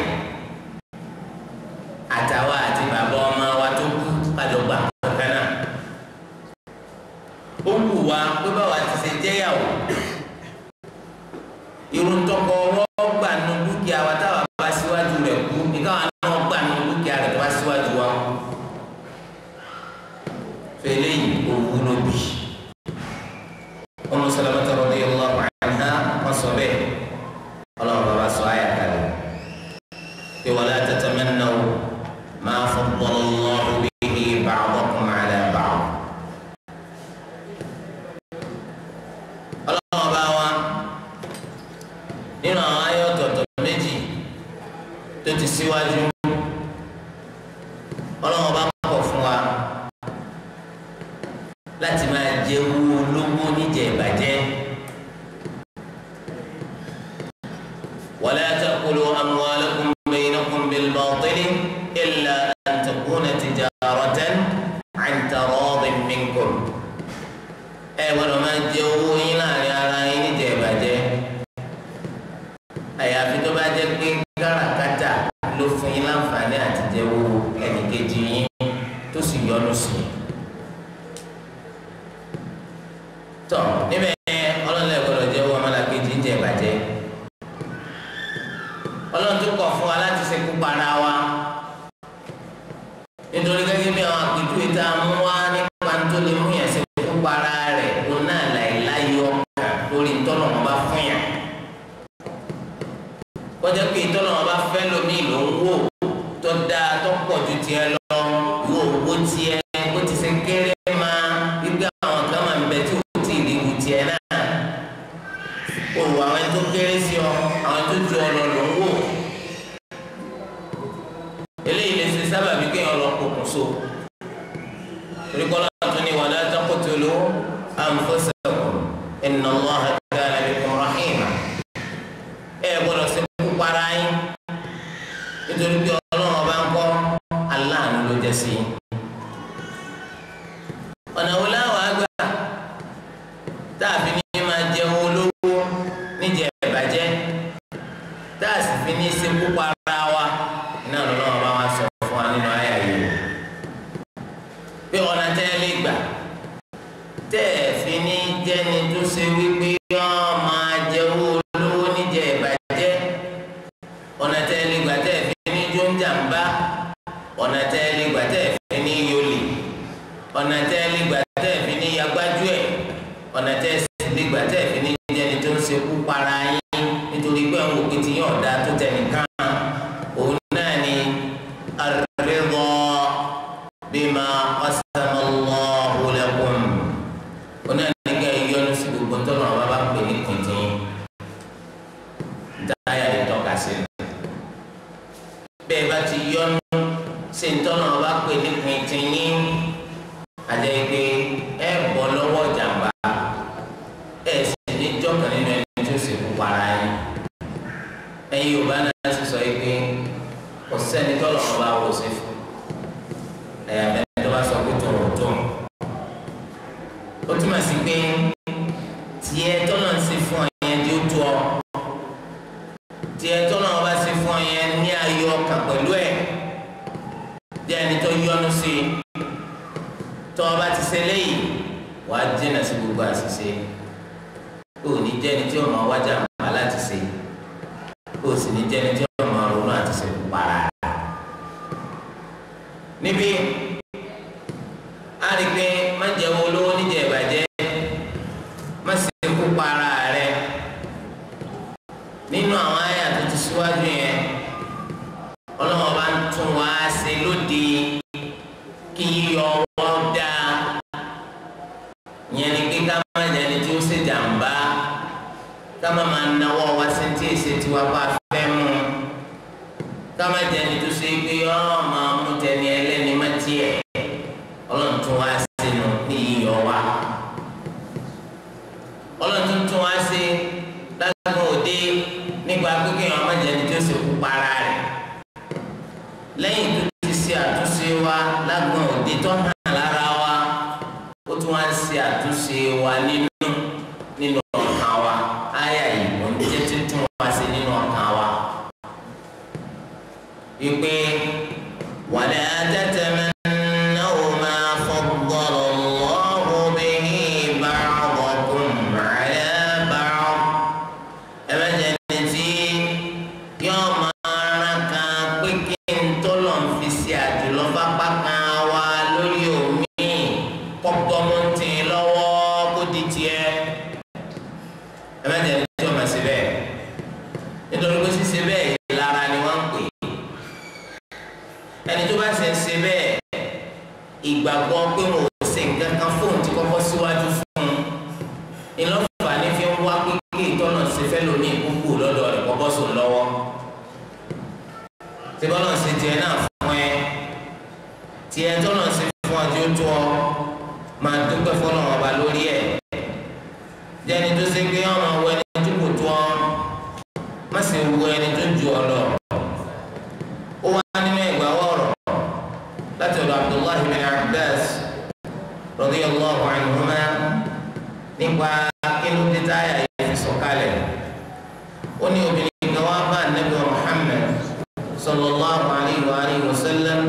àtàwa àti bàbá ọmọ wa tó kú kájọ gbà kankan náà. ó wù wá pé báwa ti ṣe jẹ́yàwó irun tọkọ ọwọ́ gbà nù dúkìá wa táwa bá síwájú rẹ̀ kú ní káwọn náà gbà nù dúkìá rẹ̀ tó bá síwájú wa kú. fẹlẹ́ yìí òwú ló bì. Ummu Salamata radiyallahu anha wọ́n sọ bẹ́ẹ̀ ọlọ́run bàbá sọ àyà kalẹ̀ pé wala tatamannaw ma faddala Allahu bihi ba'dakum ala ba'd. ọlọ́run bá wa nínú àwọn ayé ọ̀tọ̀ọ̀tọ̀ méjì tó ti síwájú ọlọ́run bá kọ̀ fún wa láti máa jẹ owó olówó níjẹ ìbàjẹ́. ولا تأكلوا أموالكم بينكم بالباطل إلا أن تكون تجارة عن تراض منكم. ولا ما جاءوا إلى على جبهة أي في تبادل كراكتا لفين لفنا تجاو يعني كجين تسيونسي. تو نبى الله لا يقول جاو ما لا كجين جبهة ọlọ́run tó kọ̀ fún wa láti ṣekú para wa nítorí gẹ́gẹ́ bí àwọn àpèjúwe tá a mú wá nípa tó lè mú yẹn ṣekú para rẹ̀ òun náà láìláyé ọkàn lórí ìtọ́nà wọn bá fún yàn. kọjá pé ìtọ́nà wọn bá fẹ́ lómi ló ń wò tó dáa tó pọ̀ ju tiẹ̀ lọ ìwọ owó tiẹ̀ bó ti ṣe kéré máa gbígbé àwọn kan máa ń bẹ tí ò tí ì rí ibu tiẹ̀ náà. òwò àwọn tó kéré sí ọ àwọn tó ju ọ lọ ló ń wò. sábàbí kéèyàn lọ pokùnso torí kọ́lá tó ní wala taqtulu anfusakum inna Allaha kana bikum rahima ẹ gbọ́dọ̀ ṣe kú para yín nítorí pé Ọlọ́run ọba ń kọ́ aláàánú ló jẹ́ sí i. ọ̀nà wo láwọn àgbà táàfin ní máa jẹun olówó níjẹ̀ ìbàjẹ́ táàsì fi ní ṣe kú para wa iná Ọlọ́run ọba wa sọ fún wa nínú àyà yìí pé ọ̀nà tẹ́lẹ̀ gbà tẹ́ẹ̀fì ní jẹ́ni tó ṣe wípé yọ́ máa jẹ́wọ́ olówó níjẹ̀ ìbàjẹ́ ọ̀nà tẹ́lẹ̀ gbà tẹ́ẹ̀fì ní jóńjàmbá ọ̀nà tẹ́lẹ̀ gbà tẹ́ẹ̀fì ní yọlì ọ̀nà tẹ́lẹ̀ gbà tẹ́ẹ̀fì ní yagbájú ẹ̀ ọ̀nà tẹ́lẹ̀ gbà tẹ́ẹ̀fì ní jẹ́ni tó ń ṣekú para yín nítorí pé àwọn òkè tí yàn dá tó tẹ̀ nìkan òun náà ni ar-ridha bima qasama Allahu lakum ọ̀nà nígbà yíyọnu sí gbogbo tó náà wọ́n bá pè ní kùntìn dáyà lè tọ́ka sí i bẹ́ẹ̀ bá ti yọnu sí ní tọ́nà wọ́n bá pè ní kùntìn yín àjẹgbé ẹ bọ́ lọ́wọ́ jàmbá ẹ sì ní jọ́kàn nínú ẹni tó sì kú para yín ẹ̀yin Yorùbá náà sì sọ pé kò sẹ́ni tọ́lọ̀ wọn bá wò sí fún ẹ̀yà bẹ́ẹ̀ tó bá sọ pé tó rò tó ó túmọ̀ sí pé tiẹ̀ tọ́lọ̀ ń ṣe fún ọ yẹn di ó tó ọ tiẹ̀ tọ́lọ̀ wọn bá ṣe fún ọ yẹn ní ayọ̀ ọkàn pẹ̀lú ẹ̀ jẹ́ ẹni tó yọ́nú sí i tọ́ ọ bá ti ṣe léyìí wàá dènà sí gbogbo àṣìṣe kó o ní jẹ́ni tí ó máa wájà máa láti ṣe kó o sì ní jẹ́ni tí ó máa ronú àti ṣe para rẹ̀. níbi a rí pé má jẹ́wọ́ olówó níjẹ̀ ìbàjẹ́ má sì kú para rẹ̀ nínú àwọn àyà tó ti síwájú yẹn Ọlọ́run bá ń tún wá ṣe lóde kí yíyọ ọwọ́ dáa ìyẹn ni pé ká má jẹ́ni tí ó ṣe jàǹbá ká má máa náwó wá sí tí èsì tiwa bá fẹ́ mú ká má jẹ́ni tó ṣe pé ọ́ máa mú tẹni ẹlẹ́ni má tiẹ̀ Ọlọ́run tún wá sínú ní yíyọ wá Ọlọ́run tún wá sí lágbọn òde nípa pé kéèyàn má jẹ́ni tó ṣe kú para rẹ̀ lẹ́yìn tó ti ṣe àtúnṣe wa lágbọn òde tó hàn lára wa ó tún wá ń ṣe àtúnṣe wa nínú ọkàn wa àyà yìí ó ń jẹ́ tuntun wá sí nínú ọkàn wa. wípé wala tatamannaw ma faddala Allahu bihi ba'dakum 'ala ba'd ẹ má jẹ́ ẹni tí yóò máa rán kan pé kí n tó lọ́n fi ṣe àjùlọ pápá kan wá lórí omi kọ́kọ́mọ́tì lọ́wọ́ kó di tiẹ̀ ẹ má jẹ́ ẹni tí ó máa ṣe bẹ́ẹ̀ nítorí pé ṣíṣe bẹ́ẹ̀ ìlara ni wọ́n ń pè ẹni tó bá ṣe ń ṣe bẹ́ẹ̀ ìgbàgbọ́ pé wọn ò ṣe nǹkan kan fóun ti kọ́kọ́ síwájú fún un ìlọ́fà ní fi ń wá pé kí ìtọ́nà ṣe fẹ́ lómi ìkúkú lọ́dọ̀ rẹ̀ kọ́kọ́ sùn lọ́wọ́ tí bọ́lá ṣe tiẹ̀ náà fún ẹ tiẹ̀ tọ́nà ṣe fún ọjọ́ tó ọ máa dúpẹ́ fọlọ́ ọba lórí ẹ̀ jẹ́ni tó ṣe pé ọmọ wọ ẹni tó kò tó ọ má sì wọ ẹni tó ju ọ lọ. ó wá nínú ìgbà wọ̀rọ̀ láti ọ̀dọ̀ Abdullahi bin Abbas radiyallahu anhuma nípa kínú títà àyà yìí sọ̀kalẹ̀ ó ní obìnrin kan wá bá Ànábì Muhammad sallallahu alayhi wa sallam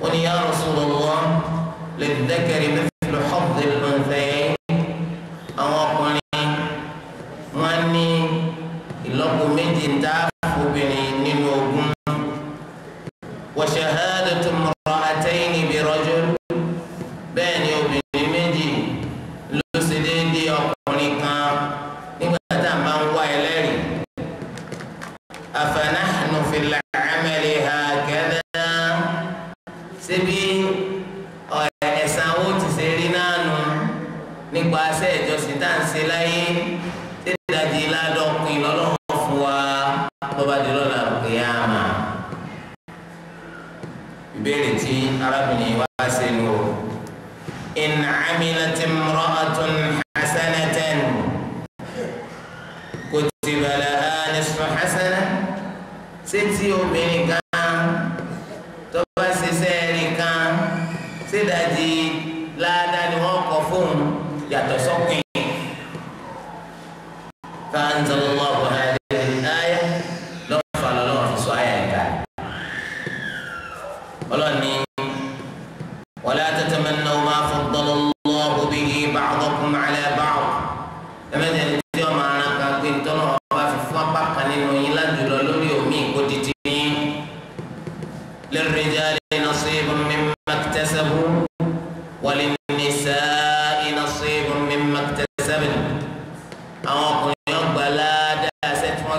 ó ní ya Rasulullah lidhakari mithlu hadhi al-unthayayn àwọn ọkùnrin wọn ní ìlọ́po méjì ń dá obìnrin nínú ogún wa shahadatu imra'atayni bi rajul bẹ́ẹ̀ ni obìnrin méjì ló ṣe déédéé ọkùnrin kan nígbà tá a máa ń wá ẹlẹ́rìí afanahnu fil 'amali hakadha síbi ẹ̀sán owó ti ṣe rí náà nù nípa aṣẹ́ ìjọsìn tá à ń ṣe láyé tẹ́tàdí ládọ́kùn lọ́lọ́wọ́ fún wa bọ́bá di lọ́la qiyama ìbéèrè tí arábìnrin wa ṣe nù o. in amilat imra'atun hasanatan kutiba laha nisfu hasana. ṣé tí obìnrin kan tó bá ṣiṣẹ́ rí kan ṣé ìdajì ládàá ni wọ́n kọ fóun yàtọ̀ sọ́kùn. فأنزل الله هذه الآية لفظ الله في سؤالك ولني ولا تتمنوا ما فضل الله به بعضكم على بعض لما تنتهي معنا كنت نرى في فقط كنين إلى جلال يومي قدتين للرجال نصيب مما اكتسبوا وللنساء نصيب مما اكتسبن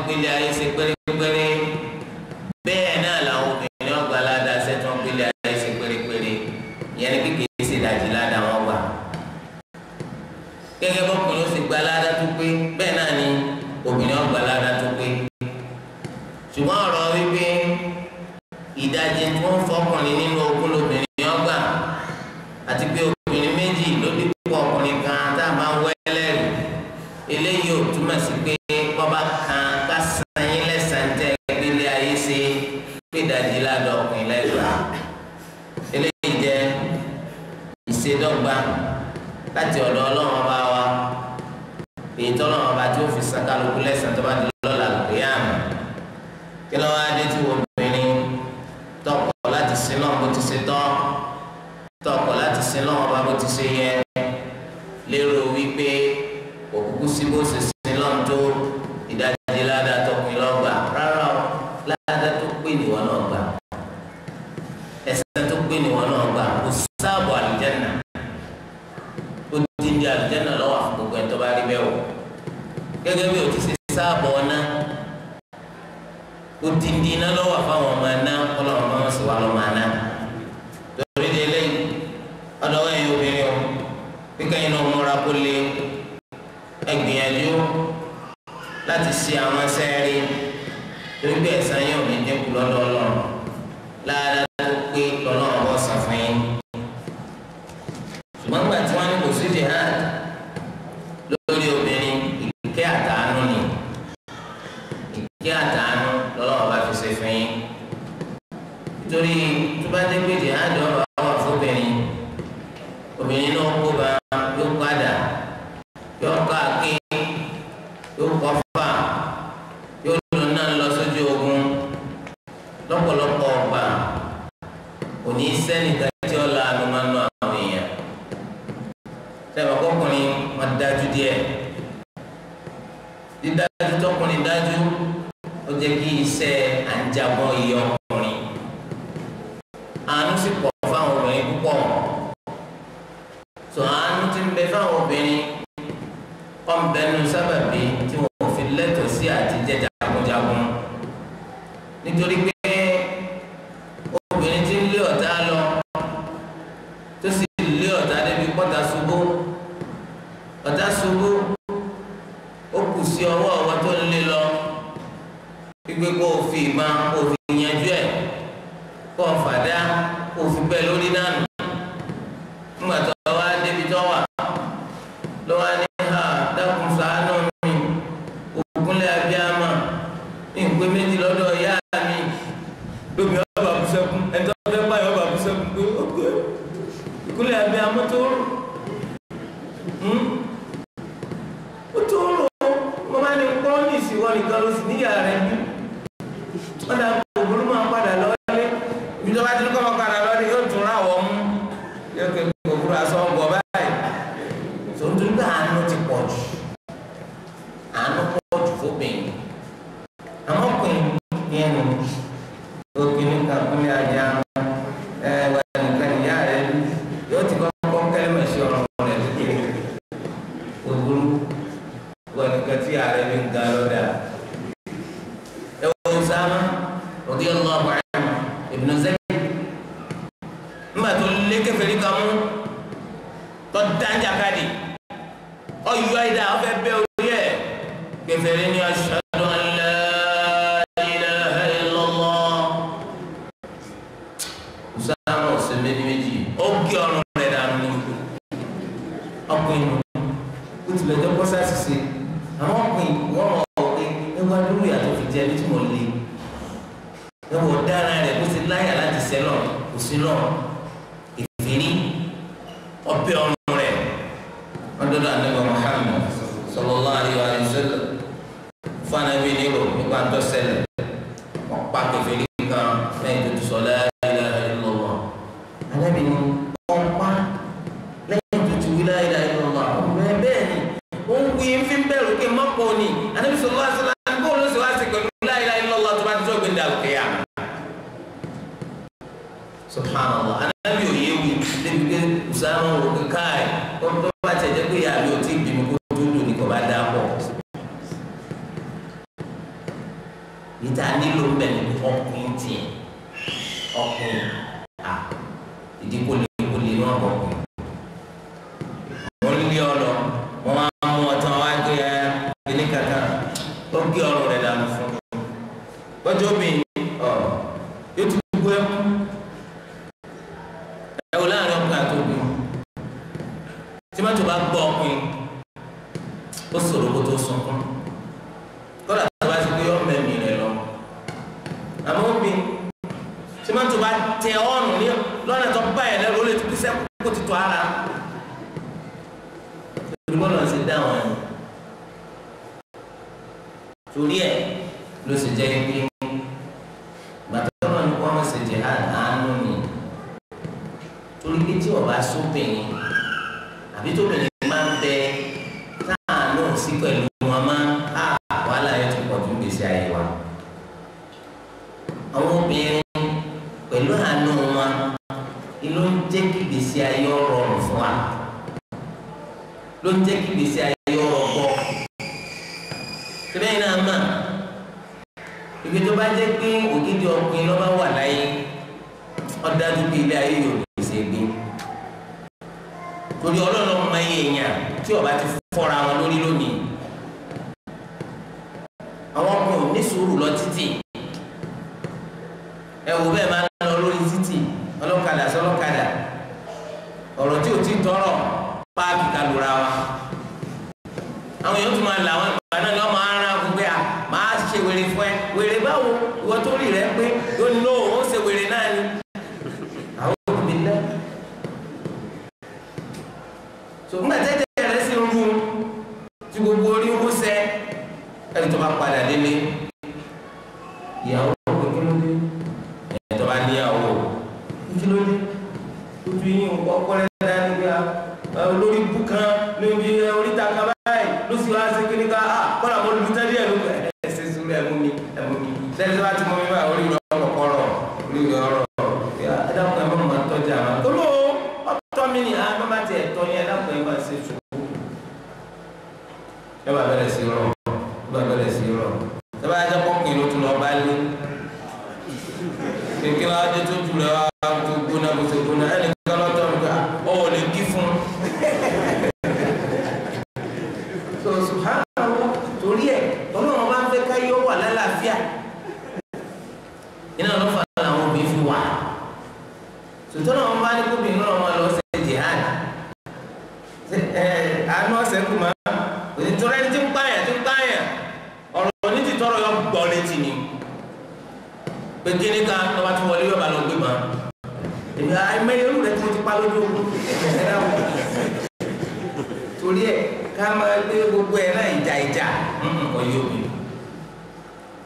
gbélé ayé ṣe pérépéré bẹ́ẹ̀ náà làwọn obìnrin ọgbà ládàá ṣe tí wọ́n gbélé ayé ṣe pérépéré ìyẹn ní kékeré ṣe dájú ládàá wọn gbà. gẹ́gẹ́ bọ́kùnrin ó sì gba ládàá tó pé bẹ́ẹ̀ náà ni obìnrin ọgbà ládàá tó pé. ṣùgbọ́n ọ̀rọ̀ wípé ìdajì tí wọ́n fọkùnrin nínú ogún lóbìnrin ọgbà àti pé obìnrin méjì ló dípò ọkùnrin kan tá a máa ń wẹ́lẹ́rì eléyìí ò túmọ̀ sí pé bọ́bá kan sanyin lẹ́sàntẹ́ gbélé ayé ṣe gbédàjì ládọ́kùn lẹ́gbàá. eléyìí jẹ́ ìṣèdọ́gba láti ọ̀dọ̀ ọlọ́run ọba wa èyí tọ́lọ́run ọba tí ó fi san kálukú lẹ́sàn tó bá di lọ́la lóyàmù. kí ló wá dé tí obìnrin tọkọ̀ láti sin náà bó ti ṣe tọ́ tọkọ̀ láti sin náà ọba bó ti ṣe yẹ lérò wípé òkúkú sí bó ṣe sin náà tó ìdájí ládàá tó pin lọ́gbà rárá o ládàá tó pé níwọ̀n náà gbà ẹ̀san tó pé níwọ̀n náà gbà kò sáàbọ̀ àlùjánnà ó ti di àlùjánnà lọ́wọ́ fún gbogbo ẹ̀ tó bá rí bẹ́ẹ̀ wò gẹ́gẹ́ bí o ti ṣe sáàbọ̀ ọ̀nà ó ti di iná lọ́wọ́ fáwọn ọmọ ẹ̀ná ọlọ́run bá wọn sì wà lọ́mọ àná lórí de lẹ́yìn ọ̀dọ̀ ẹ̀yin obìnrin o bí kẹ́yìn náà múra kó lé ẹgbìyànjú láti ṣe àwọn sẹ́ẹ̀rì torí pé ẹ̀san yóò ní dínkù lọ́dọ̀ ọlọ́run láàdá tó pé lọ́nà ọ̀bọ̀ sàn fún yín. ṣùgbọ́n nígbà tí wọ́n ní kò sí jihad lórí obìnrin ìkẹ́ àtàánú ni ìkẹ́ àtàánú lọ́nà ọba fi ṣe fún yín. nítorí tó bá dé pé jihad ọba wà fóbìnrin obìnrin náà kó bá yóò padà yóò ká ké yóò kọ́ fà yóò lò náà lọ sójú ogun lọ́pọ̀lọpọ̀ ọgbà kò ní í sẹ́nìkan tí ó la àánú máa ń nọ àwọn èèyàn. sẹ́wọ̀n ọkùnrin wọn dájú díẹ̀ dídájú tọkùnrin dájú ó jẹ́ kí iṣẹ́ àǹjàbọ̀ iye ọkùnrin àánú sì pọ̀ fáwọn obìnrin púpọ̀ tó àánú ti ń bẹ fáwọn obìnrin ọ̀nbẹ́nu sábàbí tí wọ́n fi lẹ́tọ̀ọ́ sí àti jẹ́ jagunjagun nítorí pé obìnrin tí ń lé ọ̀tá lọ tó sì lé ọ̀tá débi pọ́tà ṣubú ọ̀tá ṣubú ó kù sí ọwọ́ ọwọ́ tó ń lé lọ gbígbé kó o fi ìbọn kó o fi yanjú ẹ̀ kó o fàdá kó o fi bẹ́ẹ̀ lórí dànù nígbà tó wá débi tó wà ló wá ní dákun ṣàánú mi ògúnlẹ̀ abiyamọ ní ìpè méjì lọ́dọ̀ ìyá mi lóbi ọba bùsẹ̀kùn ẹ̀tọ́ fẹ́ báyọ̀ ọba bùsẹ̀kùn pé ó gbé ìkúnlẹ̀ abiyamọ tó ó tó rò mo máa ní kọ́ ní ìsìnwọ́n nìkan ló sì níyà rẹ̀ bí wọ́n dà òbúrú máa padà lọ́lé ìjọba tí kọ́ máa padà lọ́lé yóò tún ráwọ̀ mú yóò kẹ́ òbúrú aṣọ ọgbọ̀ báyìí sọ̀tún gbà àánú ti pọ̀ jù àánú pọ̀ jù fóbìnrin àmọ́ ọkùnrin yẹn nù obìnrin kan fún mi àyà wà nìkan ìyá rẹ̀ yóò ti kọ́kọ́ kẹ́lẹ́mẹ̀ sí ọ̀rọ̀ rẹ̀ títí òbúrú wà nìkan tí ààrẹ mi ń ga lọ́dà. ẹ wọ Usama radiyallahu anhu ibn Zayd nígbà tó lé kèfèrí kan mú tó dáńjà káàdì ọyọ ìdá ọfẹ bẹ orí ẹ kèfèrí ni ashhadu an la ilaha illallah wá dúró yàtọ̀ fi jẹ́ bí tí mo lè ẹ̀wọ̀n dára rẹ̀ kó ti láyà láti sẹ́lọ̀ kò sí lọ ìfìrí ọbẹ̀ ọ̀run rẹ̀ ọdọ́dọ̀ àdébọ̀ Muhammad sallallahu alaihi wa sallam fún Ànábì nílò nípa tó ṣẹlẹ̀ wọ́n pa kèfèrí kan lẹ́yìn tó ti sọ la ilaha illallah Ànábì ní wọ́n pa lẹ́yìn tó ti wí la ilaha illallah ọ̀rẹ́ bẹ́ẹ̀ ni wọ́n wí ń fi bẹ̀rù kí n má pọ̀ ni Ànábì sallallahu alaihi wa sallam kó ló sì wá sí pẹ̀lú la ilaha illallah tó bá ti tó gbẹ̀ndà òkèèyà subhanallah Ànábì òye wí débi pé Usama wò ó káì tó bá tẹ̀ jẹ́ pé yàrá ò tí ì bímọ kó tó dùn ní kò bá dá pọ̀. Kita nílò bẹ́ẹ̀ ni ọkùnrin tiẹ̀ ọkùnrin à ìdí kò lè wọn ọkùnrin wọn lé ọlọ wọn máa mú ọtán wá gbé ẹ kíní kankan ó gé ọrùn rẹ̀ dànù fún ọjọ́ mi ọ yóò ti gbogbo ẹ wò láàrin ọkùnrin àti obìnrin tí mọ́tò bá gbọ́ ọkùnrin ó ṣòro kó tó sunkún kódà tó bá ti gbé ọmọ ẹ̀mí rẹ̀ lọ àmọ́ obìnrin tí mọ́tò bá tẹ ọ́nù ní lọ́nà tó bá yẹn lẹ́rù ó lè ti fi sẹ́kù kó ti tó ara ìdúgbò náà ti dá wọn ni torí ẹ̀ ló sì jẹ́ pé bàtà náà ní wọ́n ṣe jẹ́ àánú ni torí pé tí ọba sóbìnrin àbí tóbìnrin máa ń bẹ táàánú sí pẹ̀lú wọn máa wàhálà yẹn tó pọ̀ ju gbèsè ayé wa àwọn obìnrin pẹ̀lú àánú wọn ló ń jẹ́ kí gbèsè ayé rọrùn fún wa ló ń jẹ́ kí gbèsè ayé rọrùn bọ̀ síbẹ̀ náà mà ibi tó bá jẹ́ pé ògidì ọkùnrin ló bá wà láyé ọ̀dájú bí ilé ayé yóò lè ṣe gbé torí ọlọ́run ọmọ èèyàn tí ọba ti fọ́ra wọn lórí lónìí àwọn ọkùnrin ní sùúrù lọ títì ẹ wò bẹ́ẹ̀ máa ń lọ lórí títì ọlọ́kadà sọlọ́kadà ọ̀rọ̀ tí ò ti tọrọ páàkì kalura wa àwọn èèyàn tún máa là wọn ìgbà náà ni wọn máa ń rán gbogbo à máa ṣe wèrè fún ẹ wèrè báwo ìwọ tó rí rẹ pé yóò ní lóò ó ṣe wèrè náà ni àwọn òbí lẹ ṣùgbọ́n àtẹ́tẹ́ rẹ sì ń rú tí gbogbo orí ń sẹ ẹni tó bá padà délé ìyàwó ọ̀gbẹ́ kí ló dé ẹni tó bá níyàwó kí ló dé ojú yín ọkọ rẹ dání bí a olórí bùkán níbi oríta kan báyìí ló sì wá sí kíní ká kọ́nà mo lu tẹ́lẹ̀ ẹ̀ ló ẹsẹ̀ sùúrù ẹ̀mú mi lẹ́yìn tó bá ti mọ mi báyìí orí ìrọ̀ ọ̀rọ̀ orí ìrọ̀ ọ̀rọ̀ ẹ dákun ẹ̀ mọ́ mọ́ tọ́jú àwọn tó ló ọ̀tọ́ mi ni àwọn bá ti ẹ̀tọ́ yẹn dákun ẹ̀ bá ṣe sùúrù ẹ bá bẹ̀rẹ̀ sí rọ̀ ẹ bá jẹ́ pọ́ǹkì ló tún lọ bá lé kékeré wá dé tó jù lọ wá tó gbóná bó ṣe gbóná ẹnì kan lọ́tọ̀ nígbà ó lè kí fún so subhanallah torí ẹ ọlọ́run bá ń fẹ́ ká yọ wà lálàáfíà iná ló fà láwọn obìnrin fi wà sòtọ́ náà wọ́n bá ní kóbìnrin náà wọ́n lọ ṣe jihad àánú ọ̀sẹ̀ kù máa òtítọ́ ẹni tí ń pààyàn ọ̀rọ̀ ní ti tọrọ yọ gbọ́ létí ni pé kíní ká lọ́wọ́ tí wọlé yọba lọ gbé ma èmi àìmọye olú rẹ tí mo ti pa lójú ogun torí ẹ ká máa gbé gbogbo ẹ náà ìjà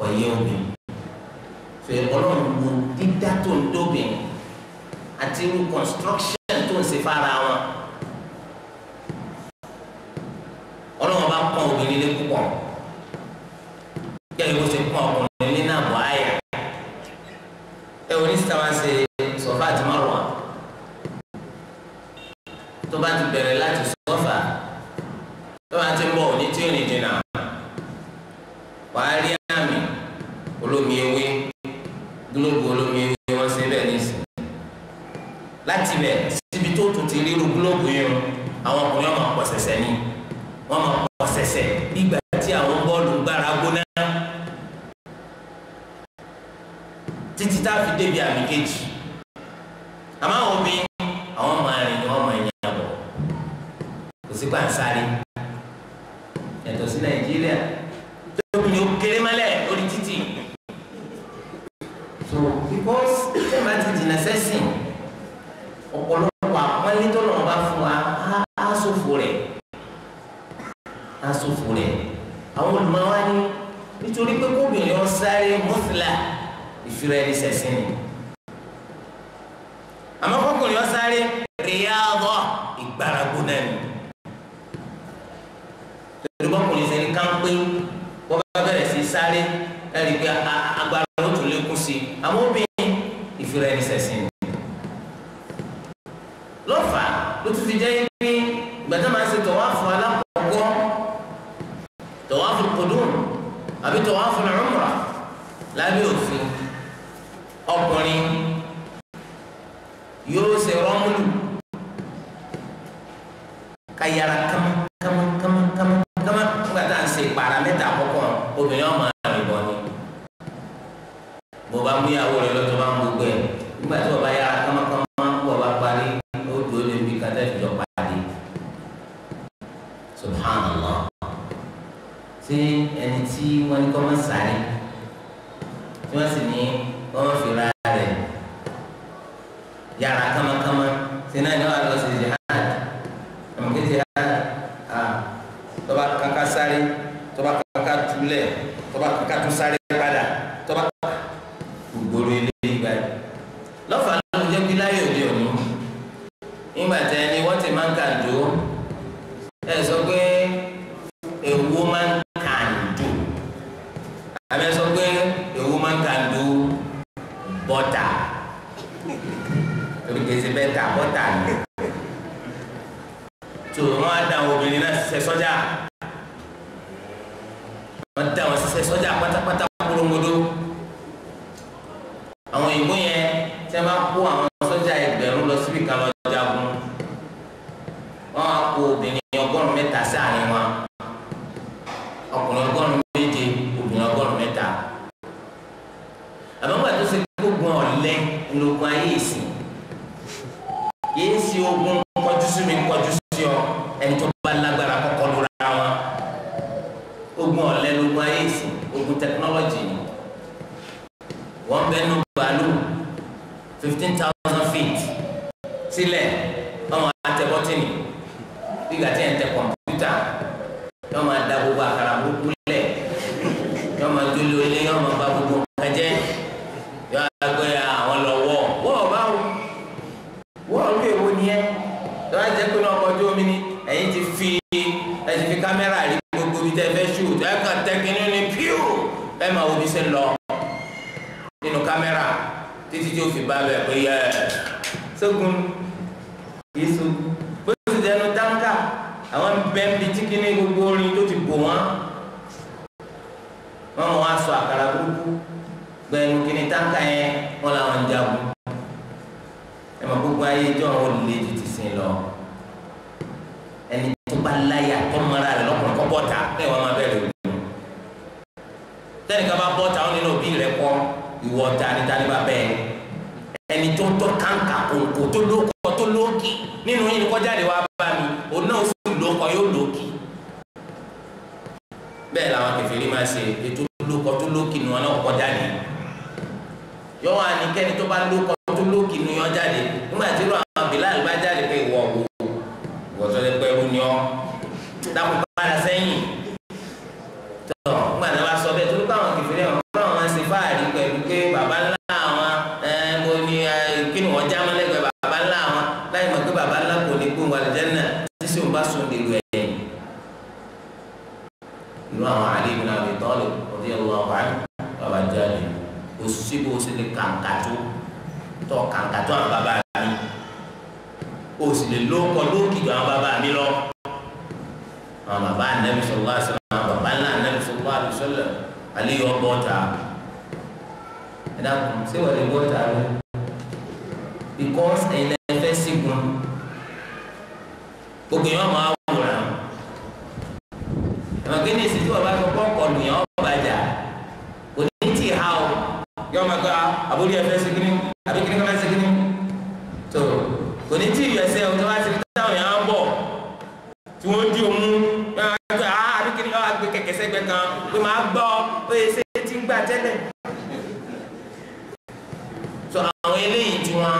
ọ̀yẹ́ omi fẹ ọlọ́run wo dídá tó ń dóbìn àti irú construction tó ń ṣe fara wọn ọlọ́run bá pọ́n obìnrin lé púpọ̀ kí ẹ bó ṣe pọ́n ọkùnrin lé náà bọ́ àyà ẹ wò ní sítáwá ṣe Sọ̀fà àti Márùwà tó bá ti bẹ̀rẹ̀ láti Sọ̀fà tó bá ti ń bọ̀ ní tí ò ní jìnnà wàá rí àmì olómi ewé gílóòbù olómi ewé wọn ṣe bẹ́ẹ̀ nísìn láti bẹ̀ síbi tó tún ti ríru gílóòbù yẹn àwọn ọkùnrin ọmọ pọ̀ sẹ̀sẹ̀ ni wọ́n máa pọ̀ sẹ̀sẹ̀ nígbà tí àwọn bọ́ọ̀lù gbára gbóná títí tá a fi débi àmì kejì àmọ́ àwọn obìnrin àwọn máa rìn ní wọ́n máa yàn bọ̀ kò sí pàǹsárì yàtọ̀ sí Nàìjíríà tóbi ni ó kéré mọ́lẹ̀ sẹ́sìn ọ̀pọ̀lọpọ̀ àpọ́nlé tó lọ́wọ́ bá fún wa á ṣòfò rẹ̀ àwọn olùmọ̀wá ní nítorí pé kóbìnrin ó sáré mọ́sílà ìfira ẹni sẹ̀sìn ni àmọ́ kókùnrin ó sáré rìyáàdọ̀ ìgbàràgbọ́nà ni torí kókùnrin sẹ́ni kánpé wọ́n bá bẹ̀rẹ̀ sí sáré ẹ̀rí pé agbára ó tún lékún sí i àmọ́ obìnrin ìfira ẹni sẹ̀sìn ni lọ́fà ló tún fi jẹ́ pé gbàdá máa ń ṣe tọ̀wáfù alákọ̀ọ́kọ́ tọ̀wáfù kudum àbí tọ̀wáfù umrah lábẹ́ òfin ọkùnrin yóò ṣe rọ́múlù káyàrá kama nígbà tá à ń ṣe ìpara mẹ́ta àkọ́kọ́ obìnrin ọmọ rẹ̀ bọ̀ ni bó bá mú ìyàwó rẹ̀ lọ́tọ̀ bá ń gbogbo ẹ̀ nígbà tí wọ́n bá yára kama bọ̀ bá parí ó dúró lé bí kátà ìjọ pàdé subhanallah ṣé ẹni tí wọ́n ní kọ́ máa sáré tí wọ́n sì ní wọ́n fi ra rẹ̀ yàrá kama ṣe náà ní wàá lọ sí jihad àmọ́ kí jihad tọba kankan sáré tọba kankan túlẹ̀ tọba kankan tún sáré padà tọba gbogbo eléyìí báyìí lọ́fà ló ń jẹ́ kí láyé òde òní nígbà tí ẹni wọ́n ti máa ń kà dó ẹ sọ pé ewu máa ń kà dó àbẹ sọ pé ewu máa ń kà dó bọ́tà torí kìí ṣe bẹ́ẹ̀ ta bọ́tà ni tó wọn á dá àwọn obìnrin náà ṣiṣẹ́ sọ́jà wọn dá wọn ṣiṣẹ́ sọ́jà pátápátá kúròmọdó àwọn òyìnbó yẹn tí wọn bá kó àwọn sọ́jà ẹgbẹ̀rún lọ síbi kan lọ jagun wọn á kó obìnrin 100 sí àárín wọn ọkùnrin 7 obìnrin 7 àmọ́ wọn tó ṣe gbogbo ọ̀lẹ́ ńlọgbọn ayé ìsìn yìí sí ogun kọjú sí mi kọjú sí ọ ẹni tó bá lágbára kọ́kọ́ lóra wọn ogun ọ̀lẹ́ lógun ayé ìsìn ogun tẹkinọ́lọ́jì ni wọ́n bẹ nù bàálù 15,000 feet sílẹ̀ wọ́n máa tẹ bọ́tìnì bíga tí ẹ̀ ń tẹ kọ̀mpútà wọ́n máa da gbogbo àkàrà burúkú lẹ̀ wọ́n máa dúró ilé wọ́n máa bá gbogbo nǹkan jẹ́ yọ àgbẹ̀ àwọn lọ wọ́ọ̀ báwo wọ́ọ̀ ló èwo ni ẹ́ lọ́wọ́ jẹ́ pé náà ọkọ̀ omi ni ẹ̀yin ti fi kámẹ́rà rí gbogbo ibi tẹ́ fẹ́ ṣù ẹ̀ kàn tẹ́kínní ní píù ẹ̀ máa wo bí ṣe ń lọ nínú kámẹ́rà títí tí ó fi bá bẹ̀ pé yẹ sógun yìí sógun bó ti dẹnu táǹkà àwọn bẹ́ẹ̀ni tí kíní gbogbo orin tó ti bò wọ́n wọ́n wá sọ àkàrà burúkú gbẹ̀nu kíní táǹkà yẹn wọ́n làwọn ń jagun ẹ̀ mọ̀ gbogbo ayé jọ àwọn olè ju ti sìn lọ ẹni tó bá láyà tó mọ́ra rẹ̀ lọ́kùnrin kọ́ bọ́ta ẹ̀ wọ́n máa bẹ̀rẹ̀ òkú tẹ́nìkan bá bọ́ta ó nínú òbí rẹ̀ kọ́ ìwọ tani bá bẹ́ẹ̀ ẹni tó tọ́ kàǹkà òǹkò tó lóko tó lókì nínú yìí kọjáde wá bá mi òun náà sì lóko yóò lókì bẹ́ẹ̀ làwọn kèfèrí máa ṣe ètò lóko tó lókì nù wọn náà kọjáde yọ wá ní kẹ́ni tó bá lóko tó lókì nù yọ jáde nígbà tí irú àwọn Bilal bá jáde pé ìwọ tó lè pẹ́ ẹrú ni ọ́ dákun padà sẹ́yìn tó nígbà tí wọ́n bá sọ bẹ́ẹ̀ tó lóko àwọn kèfèrí àwọn ọ̀rọ̀ wọn ṣe fáàrí pẹ̀lú pé bàbá ńlá àwọn mo ní kí ni wọ́n já mọ́ lẹ́gbẹ̀ẹ́ bàbá ńlá àwọn láì mọ̀ pé bàbá ńlá kò ní gbóhùn àlùjánnà tí sì ń bá sùn dèrò ẹ̀yìn. irú àwọn Ali ibn Abi Talib radiyallahu anhu bàbá jáde kò sí bó ṣe lè kàǹkàtó àwọn bàbá mi kò sì lè lóko lókì ju àwọn bàbá mi lọ. àwọn bàbá Ànábì sallallahu alaihi wasallam àwọn bàbá ńlá Ànábì sallallahu alaihi wasallam Ali yọ bọ́ta ẹ̀dàkùn ṣé wọ́n lè bọ́ta rẹ̀ because ẹ̀yin lẹ́yìn fẹ́ sígun gbogbo yẹn wọ́n máa wòrán ẹ̀mọ̀ kí ni ìsìtú ọba tó kọ́kọ́ lù yẹn ọba jà kò ní tì ha o yọ ọmọ gba àbúrò ẹ̀fẹ́ sígínì àbí kíní kan fẹ́ sígínì tó kò ní tì ẹsẹ̀ o tó bá ti táwọn yẹn á bọ̀ tí wọ́n di òun àbí kíní kan á gbé kẹ̀kẹ́ sẹ́gbẹ́ kan pé máa gbọ́ pé ṣé ti ń gbà tẹ́lẹ̀ so àwọn eléyìí tí wọn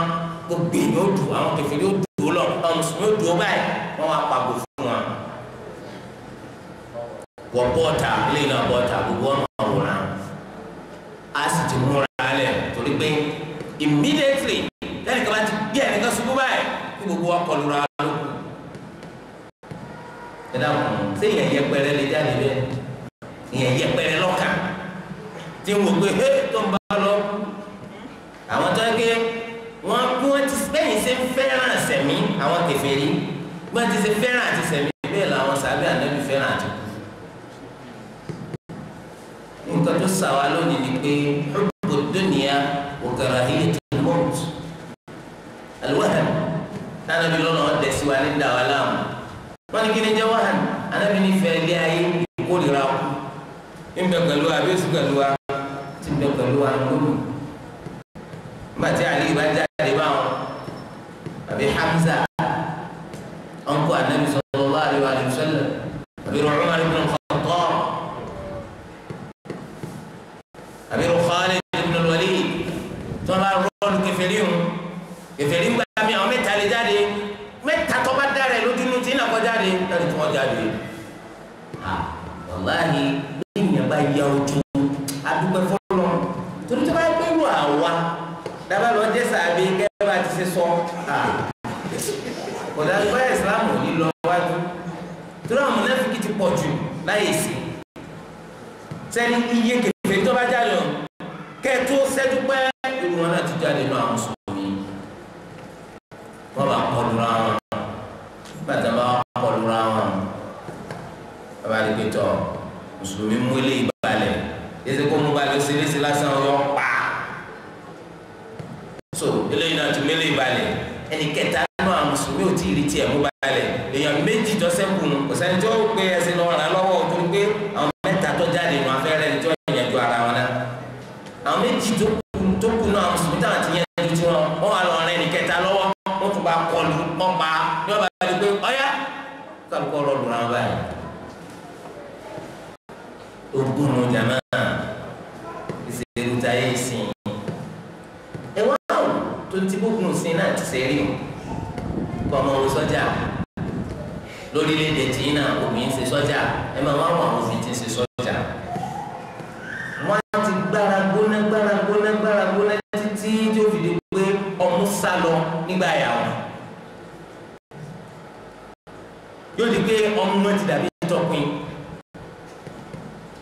gbìn yóò dùn àwọn kèfèrí yóò dùn lọ àwọn mùsùlùmí yóò dùn báyìí wọ́n wá pàgò fún wa wọ́n bọ́ọ̀tà ilé náà bọ́ọ̀tà gbogbo ọmọ àwòrán a sì ti múra lẹ̀ torí pé immediately lẹ́yìn kan bá ti gbé ẹnìkan ṣubú báyìí kí gbogbo wa kọlu ra lóko ẹ dáhùn ṣé ìyẹn yẹpẹrẹ lè jáde bẹ́ẹ̀ ìyẹn yẹpẹrẹ lọ́kàn tí wọ́n gbé tó ń bá lọ àwọn tó ń gé wọn bí wọ́n ti bẹ́yìn ṣe fẹ́ràn sẹ̀mí àwọn kèfèrí bí wọ́n ti ṣe fẹ́ràn àti sẹ̀mí bẹ́ẹ̀ làwọn sàbẹ̀ ànábì fẹ́ràn àti kú nǹkan tó sàwá lónìí ni pé hubbu dunya wa karahiyatul maut alwahan ànábì lọ́nà ọ̀dẹ̀ sí wa ní dàwa láàmú wọ́n ní kí ni jẹ́ wahan ànábì nífẹ̀ẹ́ ilé ayé ìkórìíra kú ń bẹ pẹ̀lú wa bí ó sì pẹ̀lú wa ti bẹ pẹ̀lú wa lónìí mati Ali bá jáde báwọn àbí Hamza ọ̀nkú anabi sallallahu alaihi wa sallam àbí Umar ibn al-Khattab àbí Khalid ibn al-Walid tó bá rọ́ọ̀lù kèfèrí ń gbà mí àwọn mẹ́ta lè jáde mẹ́ta tó bá dára ẹ̀ lójú tí iná kọ́ jáde láti tó wọ́n jáde wàláhì lẹ́yìn bá yá ojú adúgbò fọlọ́ torí tó bá gbẹ́rù àwa dábàá lọ jẹ́ sàbí gẹ́gẹ́ bá ti ṣe sọ kódà gba ìsìlámù yìí lọ wájú torí àwọn mùnáfíkì ti pọ̀ jù láyé sí sẹ́ni iye kẹfẹ́ tó bá jáde o kẹ́ẹ̀tó sẹ́jú pẹ́ irun wọn náà ti jáde lọ àwọn mùsùlùmí wọ́n bá kọlu ra wọn bàtà bá kọlu ra wọn bàbá àdìgbò tọ mùsùlùmí mú ilé ìbàlẹ̀ yẹ́sẹ̀ kó mú balẹ̀ ó ṣe léṣe lásán ọyọ́ pa so eléyìí náà tún mélé balẹ̀ ẹni kẹta náà mùsùlùmí ò tí ì rí tiẹ̀ mú balẹ̀ èèyàn méjì tó sẹ́kù kò sẹ́ni tó gbé ẹsẹ̀ lọ ràn lọ́wọ́ torí pé àwọn mẹ́ta tó jáde nù afẹ́rẹ́ ni tó yẹn ju ara wọn náà àwọn méjì tó kù náà mùsùlùmí táwọn ti yẹn ju tiwọn wọn wà lọ rẹ ẹni kẹta lọ́wọ́ wọn tún bá kọlu wọn pa ní wọn bá di pé ọyá kálukọ rọlù ra wọn báyìí ogun nù jàmá ìṣèlú táyé ìsìn ẹwà tó ti bókun sí náà ti sẹ́rí kọ́ ọmọ wo sọ́jà lórílẹ̀‐èdè tí náà obìnrin ṣe sọ́jà ẹ máa wá wọn àwọn obìnrin ti ṣe sọ́jà wọ́n ti gbára gbóná títí tí ó fi di pé ọmú sá lọ nígbà yàwó yóò di pé ọmú wọn ti dàbí tọpin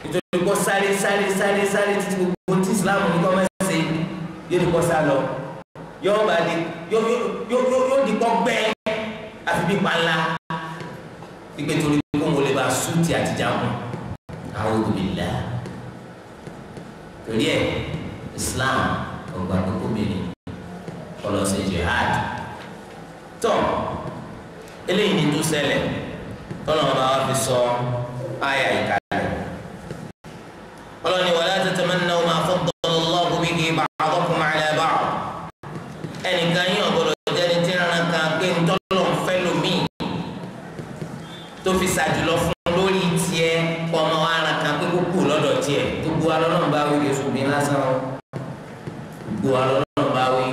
nítorí kó sáré títí gbogbo tí Islam ní kọ́ mẹ́sẹ̀ yóò di kó sá lọ yóò bá di yóò di kọ́ gbẹ́ àfi bí panla ìgbé torí kó mo lè ba súùtì àti jàmù a'udhu billah torí ẹ Islam ọgbà gbogbo bìnrin ọlọsẹ jihad tó eléyìí ni tó ṣẹlẹ̀ tọ́lọ́ ọba wa fi sọ àyà ìkàlẹ̀ ọlọ́ni wala tatamannaw ma faddala Allahu bihi ba'dakum 'ala ba'd ẹnìkan yín ọ̀gbọ́dọ̀ jẹ́ni tí rárá kan pé ntọ́lọ́ ń fẹ́ lómi tó fi ṣàjùlọ fún lórí tiẹ̀ ọmọ ara kan pé kó kù lọ́dọ̀ tiẹ̀ gbogbo alọ́nà bá wí Yéṣu bí lásán gbogbo alọ́nà bá wí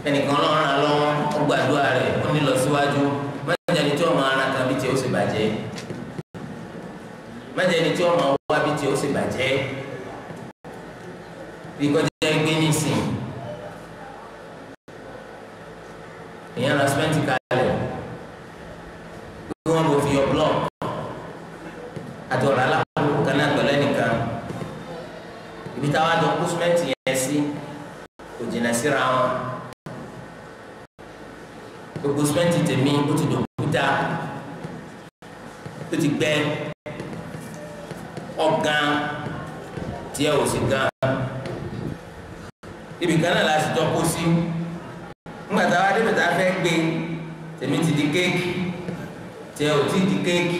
ẹnìkan náà ràn lọ́wọ́ ó gbàdúrà rẹ̀ ó ní lọ síwájú mẹ́jẹ̀ni tí ọmọ ara kan bí tiẹ̀ ó sì bàjẹ́ mẹ́jẹ̀ni tí ọmọ wá bí tiẹ̀ ó sì bàjẹ́ bí kọjá gbé nísìn èèyàn ra sìmẹ́ǹtì kalẹ̀ bí wọ́n bò fi yọ blọọkì àti ọ̀rọ̀ alákòókò kan náà pẹ̀lú ẹnìkan ibi táwa jọ kó sìmẹ́ǹtì yẹn sí kò jìnnà síra wọn gbogbo sìmẹ́ǹtì tèmi ó ti dòkúta ó ti gbẹ ọ̀gán tiẹ̀ ò sì gan ibi kan náà la sì jọ kó sí ńgbà táwa débẹ̀ tá a fẹ́ gbé tèmi ti di kéèkì tiẹ̀ ò tí di kéèkì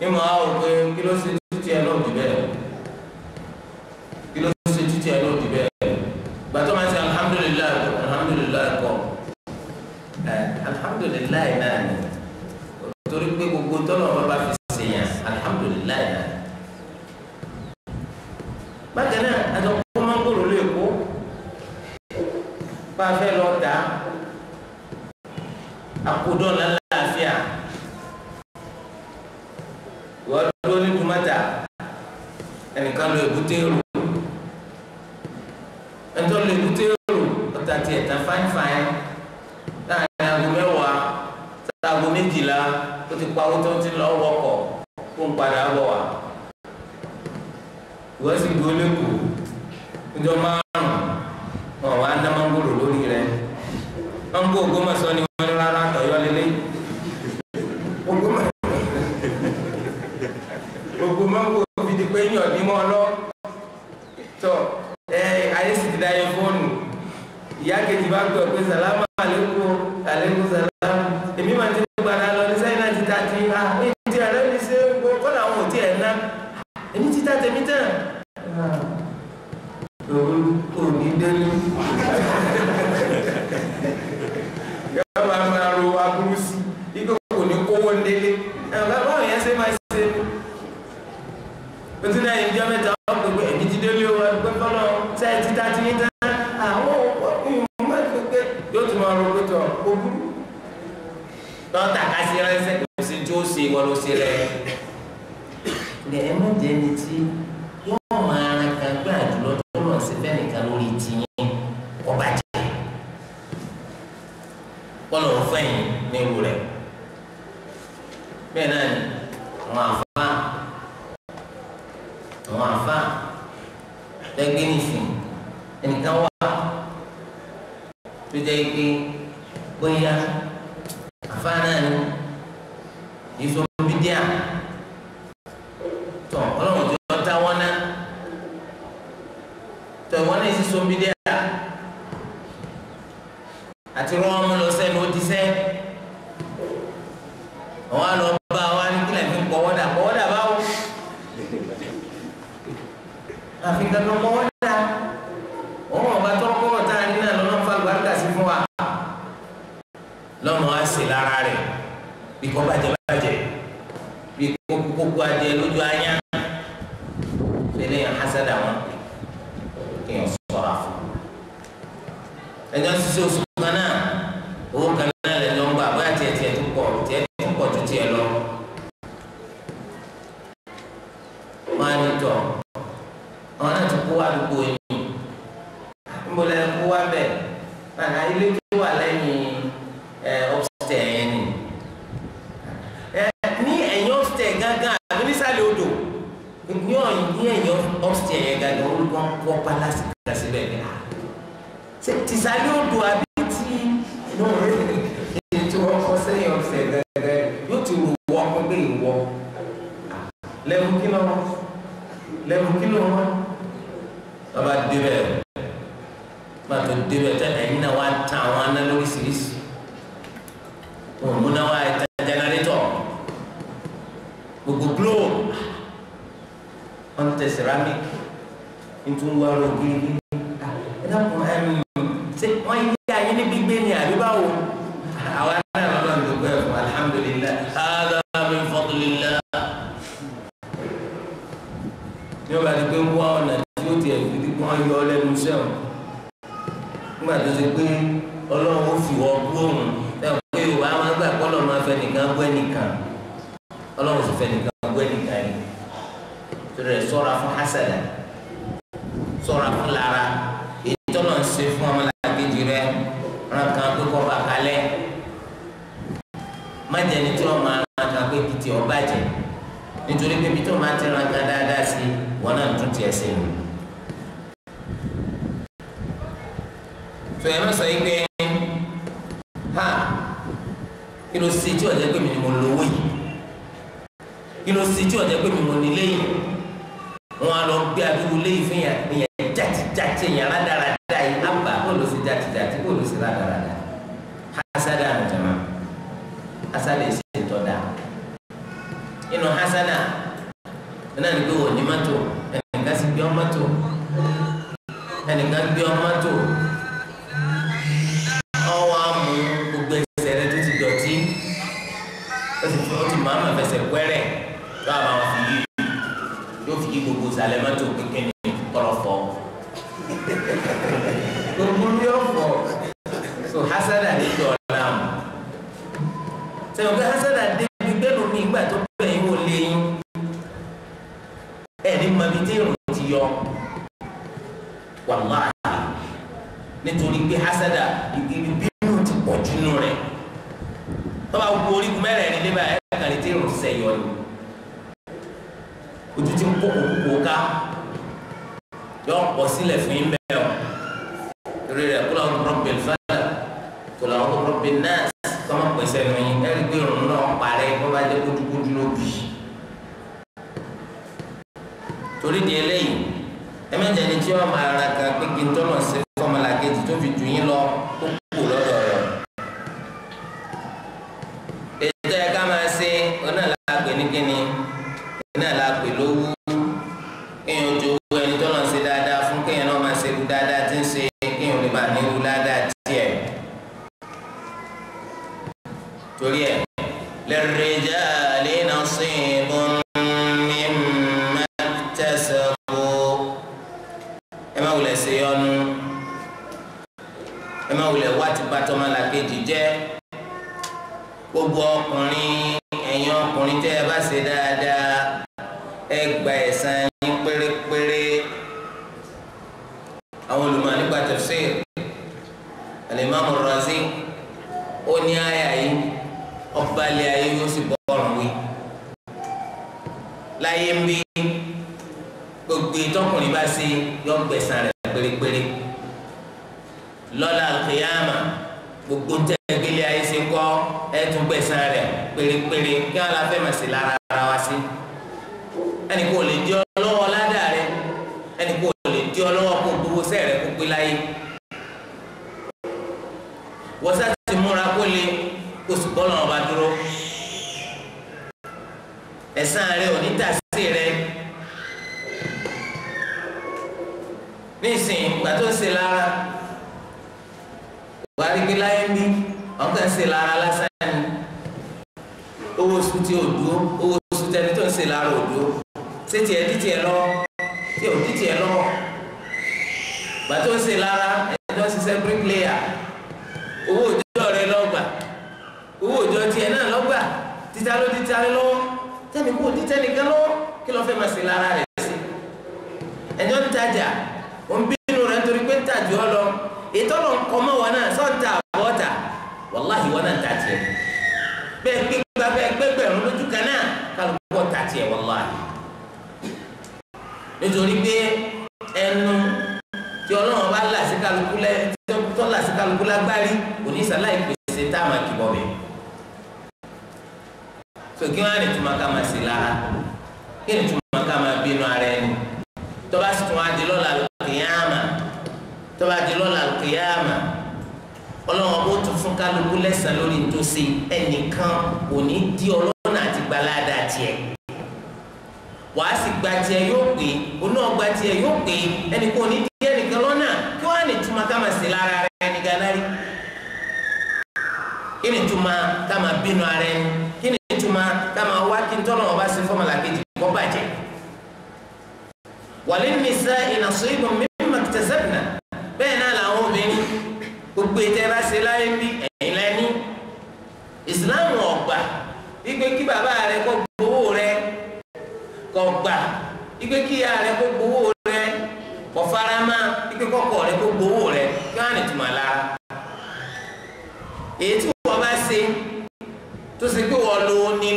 ìmọ̀ àwọn òpè kí ló ṣe títí ẹ̀ náà dì bẹ́ẹ̀ kí ló ṣe títí ẹ̀ náà dì bẹ́ẹ̀ gbàtọ́ máa ń ṣe alhamdulilayi kọ́ alhamdulilayi náà ni torí pé gbogbo tọ́lọ̀ wọn bá fi ṣe yàn alhamdulilayi náà bákan náà àjọ kó máa ń gbòòrò lé kó bá fẹ́ lọ dá àkódọ́ lálàáfíà wọ́n dúró ní tòmátà ẹnìkan lọ èbúté rò ẹnìkan lọ èbúté rò ọ̀tá tiẹ̀ tán fáínfáín láàrin aago mẹ́wàá sáago méjìlá ó ti pa owó tó ti lọ wọkọ̀ kó ń padà bọ̀ wá wọ́n sì dúró lẹ́kọ̀ọ́ níjọ́ márùn-ún wọn wá ná mángòrò lórí rẹ̀ mángò Ògbómọ̀ṣọ́ ni wọ́n ní rárá tọ̀yọ́ lélẹ́ gbogbo mángò fi di pé yàn ní mọ́ lọ tọ́ ayé sì ti dáyé fóònù ìyá kejì bá gbọ́ pé sàlámà àlékún sàlámà èmi máa ti gbàdá lọ ní sẹ́yìn náà ti ta ti ha ní ti àlẹ́ mi ṣe kọ́ làwọn ò tí ẹ̀ ná èmi ti ta tèmi tán òní délé yọọ máa ro aburú sí ikú kò ní kówó délé báwo yẹn ṣe máa ṣe o ti náà yẹn jẹ́ mẹ́ta ọ̀pọ̀ pé èmi ti délé o ẹgbẹ́ fọlọ́ sẹ́yìn ti ta ti ní tán àwọn ìwọ̀n máa ń pè yóò tún máa ro pé tọ̀ ogún lọ́tà ká sí rẹ́sẹ̀ kò sí tí ó ṣe wọ́n ló ṣe rẹ̀ ẹ̀ mọ̀ jẹ́ ni tí yóò máa ran kan gbé àdúrà tó lọ sí fẹ́nìkan lórí tìyín ọba jẹ́ kọ́nà òfẹ́yìn ní irú rẹ̀ bẹ́ẹ̀ náà ni àwọn àfa lẹ́gbẹ́ nìsín ẹnìkan wà tó jẹ́ pé bóyá àfa náà ni ìṣòro bídíà tọ̀ ọlọ́run tó yọ ta wọn náà tọ̀ ìwọ́n náà sì so bídíà àti rán ọmọ lọ sẹ́nu ó ti sẹ́ àwọn àlọ́ bá wa ní kílẹ̀ fi ń pọ̀wọ́dà báwo àfi kankan pọ̀wọ́dà òun ọba tó ń kọ́ tá a ní náà lọ́nà fún àgbàdà sí fún wa lọ́mọ á sì lára rẹ̀ bí kò bàjẹ́ bí kókó adìẹ lójú anya fẹlẹ́ yẹn hasada wọn kéèyàn sọ̀rọ̀ àfọ̀ ẹjọ́ sísè oṣù kan náà owó kan náà lè lọ ń gbà bóyá tiẹ̀ tó pọ̀ tó tiẹ̀ lọ. wọ́n á ní tọ̀ àwọn náà ti kó àdúgbò yìí níbo lẹ́nu kó wá bẹ̀ bàtà ilé tó wà lẹ́yìn upstairs yẹn ni ní ẹ̀yìn upstairs gángan àbí nísàlẹ̀ odò ní ẹ̀yìn upstairs yẹn gángan olùkọ́ wọ́n pálásì kan síbẹ̀ ní tìsàlẹ̀ odò àbí inú rẹ̀ èyí tí wọ́n kọ́ sẹ́yìn ọ̀sẹ̀ gẹ́gẹ́ yóò ti rò wọ́ pé ìwọ lẹ́mú kí ló wọ́n bàbá débẹ̀ bàtò débẹ̀ tẹ́ ẹ̀yin náà wá tán àwọn aná lóríṣiríṣi òun múná wá ẹ̀ta jẹnẹrétọ̀ gbogbo glo wọ́n tẹ ceramic nítorí wọ́n rọ gírí ẹ̀dá kan ṣe wọ́n yí ayé ní gbígbé ni àbí báwo àwọn náà lọ́nà gbogbo ẹ̀fọ́ alhamdulillah hadha min fadlillah ní ọba ti pé ń wá ọ̀nà tí ó ti ẹ̀fí tí wọ́n yọ lẹ́nu sẹ́wọ̀n nígbà tó ṣe pé ọlọ́run ó fi wọ́n gbóhùn ẹ̀wọ̀n pé yorùbá máa gbà pé ọlọ́run máa fẹ́ nìkan gbẹ́ nìkan ọlọ́run sì fẹ́ nìkan gbẹ́ nìkan yìí tó rẹ̀ sọ́ra fún hasada sọ́ra fún lára èyí tó lọ́n ṣe fún ọmọlàkejì rẹ̀ ràn kan pé kọ́ bá kalẹ̀ má jẹ́ ní tí wọ́n máa ràn kan pé kìtì ọba jẹ́ nítorí pé bí tó máa ti ràn kan dáadáa sí wọn náà tún tiẹ̀ sí i. tó yẹ lọ́sọ̀ yìí pé ha kí ló ṣe tí ọ̀jẹ̀ pé mi ni mo lówó yìí kí ló ṣe tí ọ̀jẹ̀ pé mi mo nílé yìí wọn á lọ gbé àdúgbò léyìí fún yàn jàtìjàtì yàn rádaràdà yìí àbá kó ló ṣe jàtìjàtì kó ló ṣe rádaràdà hasada àjàmá hasada èsì ìtọ́da inú hasada náà ní pé wò ní mọ́tò ẹnìkan sì gbé ọ mọ́tò ẹnìkan gbé ọ mọ́tò ọwọ́ amú gbogbo ẹsẹ̀ rẹ tó ti dọ̀tí ó ti máa ma fẹsẹ̀ pẹ́rẹ́ tó a máa fi yí yóò fi yí gbogbo sàlẹ̀ mọ́tò kékeré kọ́lọ́ fọ́ gbogbo yóò fọ́ sẹ́wọ̀n pé hasada débi gbẹ́nu mi ìgbà tó bẹ̀yìn wò léyìn ẹni mọbi tí irun ti yọ wàláhì nítorí pé hasada ìbínú ti pọ̀ jù nù rẹ̀ tọ́ba wo orígun mẹ́rẹ̀ẹ̀rin lébà ẹ̀ka ní tí irun ti sẹ́yọ ni ojú ti ń kó kókó ká yọ pọ̀ sílẹ̀ fún yín bẹ́ẹ̀ o torí rẹ̀ kó làwọn rabbil falaq kó làwọn rabbin nas kọ́mọ pèsè ẹnu yín ẹ̀rí pé irun náà parẹ́ kó bá jẹ́ kójúkójú ló bì í. torí di eléyìí ẹ̀mẹ́jẹ ni tí wọ́n máa ra kan pé kí n tọ́nà sí fọ́mọlá kejì tó fi jù yín lọ kó kú lọ́dọ̀ rẹ̀. ètò ẹ̀ka máa ṣe ọ̀nà làágbé ní kíni ọ̀nà làágbé lówó kéèyàn ojú owó ẹni tọ́nà ṣe dáadáa fún kéèyàn náà máa ṣe irú dáadáa tí ń ṣe kéèyàn lè máa ní irú dáadáa tiẹ̀. torí ẹ̀ lirrijali nasibun mimma iktasabu ẹ má wulẹ̀ ṣe yọnu ẹ má wulẹ̀ wá ti bá tọ́mọlá kejì jẹ́ gbogbo ọkùnrin ẹ̀yin ọkùnrin tẹ́ ẹ bá ṣe dáadáa ẹ gba ẹ̀san yín pérépéré. àwọn olùmọ̀ nípa tafsir al-Imam ar-Razi ó ní àyà yìí ọba ilé ayé yóò sì bọ́ọ̀rùn wí láyé ń bí gbogbo ìtọ́kùnrin bá ṣe yọ gbẹ̀san rẹ̀ pérépéré lọ́la al-qiyama gbogbo tẹ́gbélé ayé ṣe ń kọ́ ẹ̀ tún gbẹ̀san rẹ̀ pérépéré kí wọ́n la fẹ́ mọ̀ sí lára ara wa sí ẹnì kò lè di ọ lọ́wọ́ ládàá rẹ ẹnì kò lè di ọ lọ́wọ́ kó gbowó sẹ́ẹ̀ rẹ kó pé láyé wọ́n sá ti múra kó lè kó sì bọ́ lọ́wọ́ bá dúró ẹ̀san rẹ ò ní tàsí rẹ nísìnyí ìgbà tó ń ṣe lára wàá rí pé láyé ń bí wọn kàn ń ṣe lára lásán ni owó oṣù tí ò dúró owó oṣù tẹni tó ń ṣe lára ò dúró ṣé tiẹ̀ dí tiẹ̀ lọ tí ò dí tiẹ̀ lọ ìgbà tó ń ṣe lára ẹni tó ń ṣiṣẹ́ bricklayer owó òjò rẹ lọ́gbà owó òjò tiẹ̀ náà lọ́gbà títa ló di títa lọ́wọ́ tẹ́mi kò di tẹ́nìkan lọ́wọ́ kí ló fẹ́ máa ṣe lára rẹ̀ sí ẹjọ́ ń tajà ó ń bínú rẹ̀ nítorí pé ń tàjú ọ lọ ètò ọ̀nà ọmọ wọn náà sọ́ọ̀tà àbọ̀ọ̀tà wàláhì wọn náà ń ta tiẹ̀ bẹ́ẹ̀ gbégbá bẹ́ẹ̀ gbégbẹ̀rún lójú kan náà kálukú ta tiẹ̀ wàláhì nítorí pé ẹnu tí ọlọ́run bá là sí kálukú tó là sí kálukú lágbárí oníṣàlá ìpèsè tá a máa kìbọ̀ bẹ̀ so kí wọ́n á ní túmọ̀ ká máa sí lára kí ní túmọ̀ ká máa bínú ara ẹni tó bá sì tún á di lọ́la kìyàmà tó bá di lọ́la kìyàmà ọlọ́run bó tún fún kálukú lẹ́sàn lórí nítòsí ẹnìkan kò ní di ọlọ́run àti gbalada tiẹ̀ wàá sì gba tiẹ̀ yóò pé onú ọgbà tiẹ̀ yóò pé ẹnì kò ní di ẹnìkan lọ́nà kí wọ́n á ní túmọ̀ ká máa sí lára rẹ̀ ẹni gánà rí kí ni túmọ̀ ká máa bínú ara ẹni kí ni túmọ̀ ká máa wá kí n tọ́lọ̀ ọba sí fọ́mọ̀lá kejì kọ́ bàjẹ́ walin-nisa'i nasibun mimma iktasabna bẹ́ẹ̀ náà làwọn obìnrin gbogbo ètò ẹ bá ṣe láyé bí ẹ̀yin lẹ́ni ìsìláàmù ọ̀gbà wípé kí bàbá rẹ kó gbowó rẹ kó gbà wípé kí ìyá rẹ kó gbowó rẹ kó farama wípé kọ́kọ́ rẹ kó gbowó rẹ kí wọ́n á ní tùmọ̀ lára èyí tí wọ́n bá ṣe tó ṣe pé wọ́n lo ní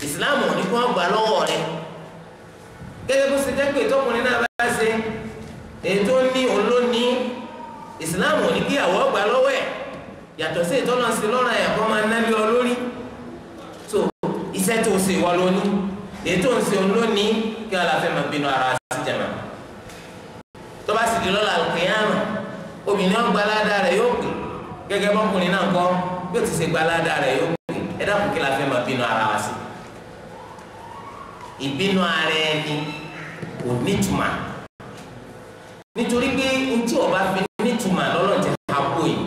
ìsìláàmù ní kí wọ́n gbà lọ́wọ́ rẹ gẹ́gẹ́ bó ṣe jẹ́ pé tọkùnrin náà bá ṣe ètò ní olóní ìsìláàmù ní kí àwọ̀ gbà lọ́wọ́ ẹ̀ yàtọ̀ sí ìtọ́nà sí lọ́rùn àyàkọ́ máa ná lé ọ lórí so iṣẹ́ tó ṣe wọ́n lóní ètò ń ṣe olóní kí wọ́n láfẹ́ máa bínú ara sí jẹ̀mọ́ tó bá sì di lọ́la al-qiyāmah obìnrin ọgbà aládàá rẹ̀ yóò pè gẹ́gẹ́ bọ́kùnrin náà kọ́ bí ó ti ṣe gba aládàá rẹ̀ yóò pè ẹ dákun kí láfẹ́ máa bínú ara wa sí ìbínú ara ẹni kò nítumọ̀ nítorí pé ntí ọba fi nítumọ̀ lọ́lọ́ ti ha kó yìí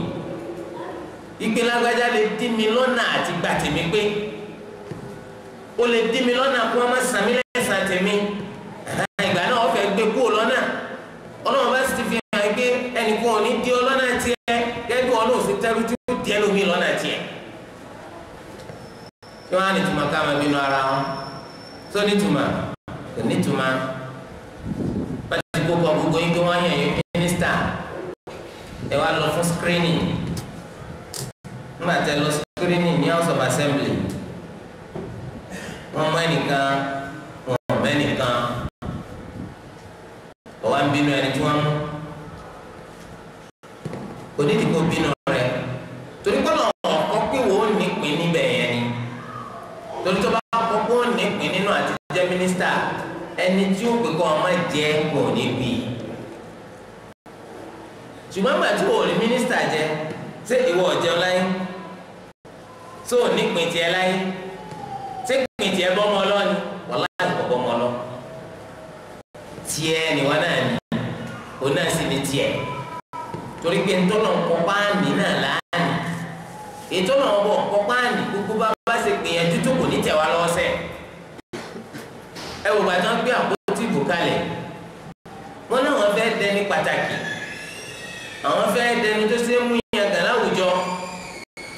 ìgbé lágbájá lè dí mi lọ́nà àti gbà tèmi pé ó lè dí mi lọ́nà kó wọ́n má sàn mí lẹ́sàn tèmi ìgbà náà wọ́n fẹ́ gbé kúrò lọ́nà ọlọ́run bá sì ti fi hàn pé ẹnì kan ò ní di ọ lọ́nà tiẹ̀ gẹ́gẹ́ bí ọlọ́run sì tẹ́rù tí ó di ẹlòmíì lọ́nà tiẹ̀ sónítùmá kò nítùmá wọ́n ti kó kọ gbogbo yín kí wọ́n yàn yín mínísítà ẹ wá lọ fún screening nígbà tẹ lọ screening ní House of Assembly wọ́n mọ ẹnìkan wọ́n mọ ẹnìkan ọwọ́ ń bínú ẹni tí wọ́n mú onídìí kò bínú rẹ̀ torí pé ọ̀kọ́ pé wò ó nípìn níbẹ̀ yẹn ni torí tó bá kọ́ pé ó nípìn nínú àti jẹ́ mínísítà ẹni tí ó gbé kọ́ ọmọ jẹ́ kò ní bí ṣùgbọ́n gbà tí wò rí mínísítà jẹ́ ṣé ìwọ ọ̀jẹun láyé tó ò nípìn tiẹ̀ láyé ṣé pìn tiẹ̀ bọ́ ọmọ lọ́ni wọ́n láì kọ́ bọ́ ọmọ lọ tiẹ̀ ni wọ́n náà ní òun náà sì ní tiẹ̀ torí pé ntọ́nà ńkọ́ páàní náà láàánì ìtọ́nà ọ̀bọ̀ ńkọ́ páàní gbogbo bá ṣe gbìyànjú tó kò ní tẹ̀ wá lọ́sẹ̀ ẹ wò bàtà gbé àpótí ìbò kalẹ̀ wọn náà wọn fẹ́ dẹni pàtàkì àwọn fẹ́ dẹni tó ṣe é mú yàn gàn láwùjọ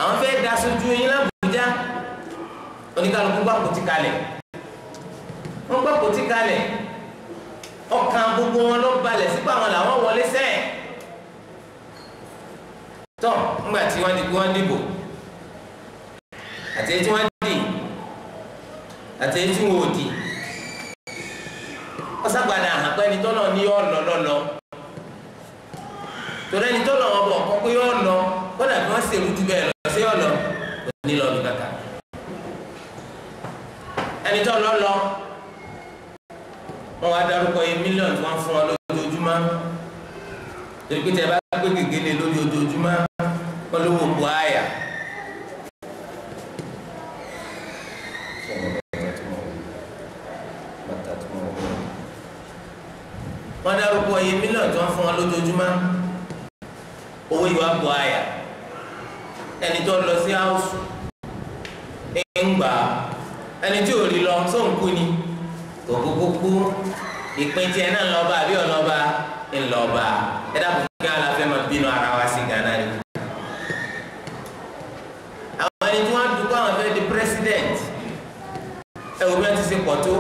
àwọn fẹ́ da sojú yín lábùjá oníkàlùkù gbà àpótí kalẹ̀ wọn gbà àpótí kalẹ̀ ọkàn gbogbo wọn ló balẹ̀ sípò àwọn làwọn wọlé sẹ́ẹ̀ tọ́ ńgbà tí wọ́n di kí wọ́n dìbò àti èyí tí wọ́n dì àti èyí tí wọ́n ò dì ọ̀sàgbàdà àpẹ́ ẹni tọ́lọ̀ ní yọ̀ lọ́lọ́lọ́ torí ẹni tọ́lọ̀ wọn bọ̀ kọ́ pé yọ̀ lọ kọ́dà bí wọ́n ṣèrú ju bẹ́ẹ̀ lọ sí yọ̀ lọ ní lọ́ọ̀lù kàkà ẹni tọ́lọ̀ lọ wọn wá dárúkọ yìí mílíọ̀nù tí wọ́n fún ọ lójoojúmọ́ torí pé tẹ bá gbé gègéle lórí ojoojúmọ́ wọn ló wò bu àyà. wọ́n dárúkọ yìí mílíọ̀nù tí wọ́n fún ọ lójoojúmọ́ owó yìí wá bu àyà ẹni tó lọ sí áwùsù ń gbà ẹni tí ò rí lọ sóńkú ni kò kúkú ìpín tiẹ̀ náà lọ́ba àbí ọlọ́ba ńlọba ẹ dàpọ̀ kí aláfẹ́ máa bínú ara wa sí Ghana rí. àwọn ẹni tí wọ́n dúpọ̀ àwọn fẹ́ di president ẹ wò bí wọ́n ti ṣe pọ̀ tó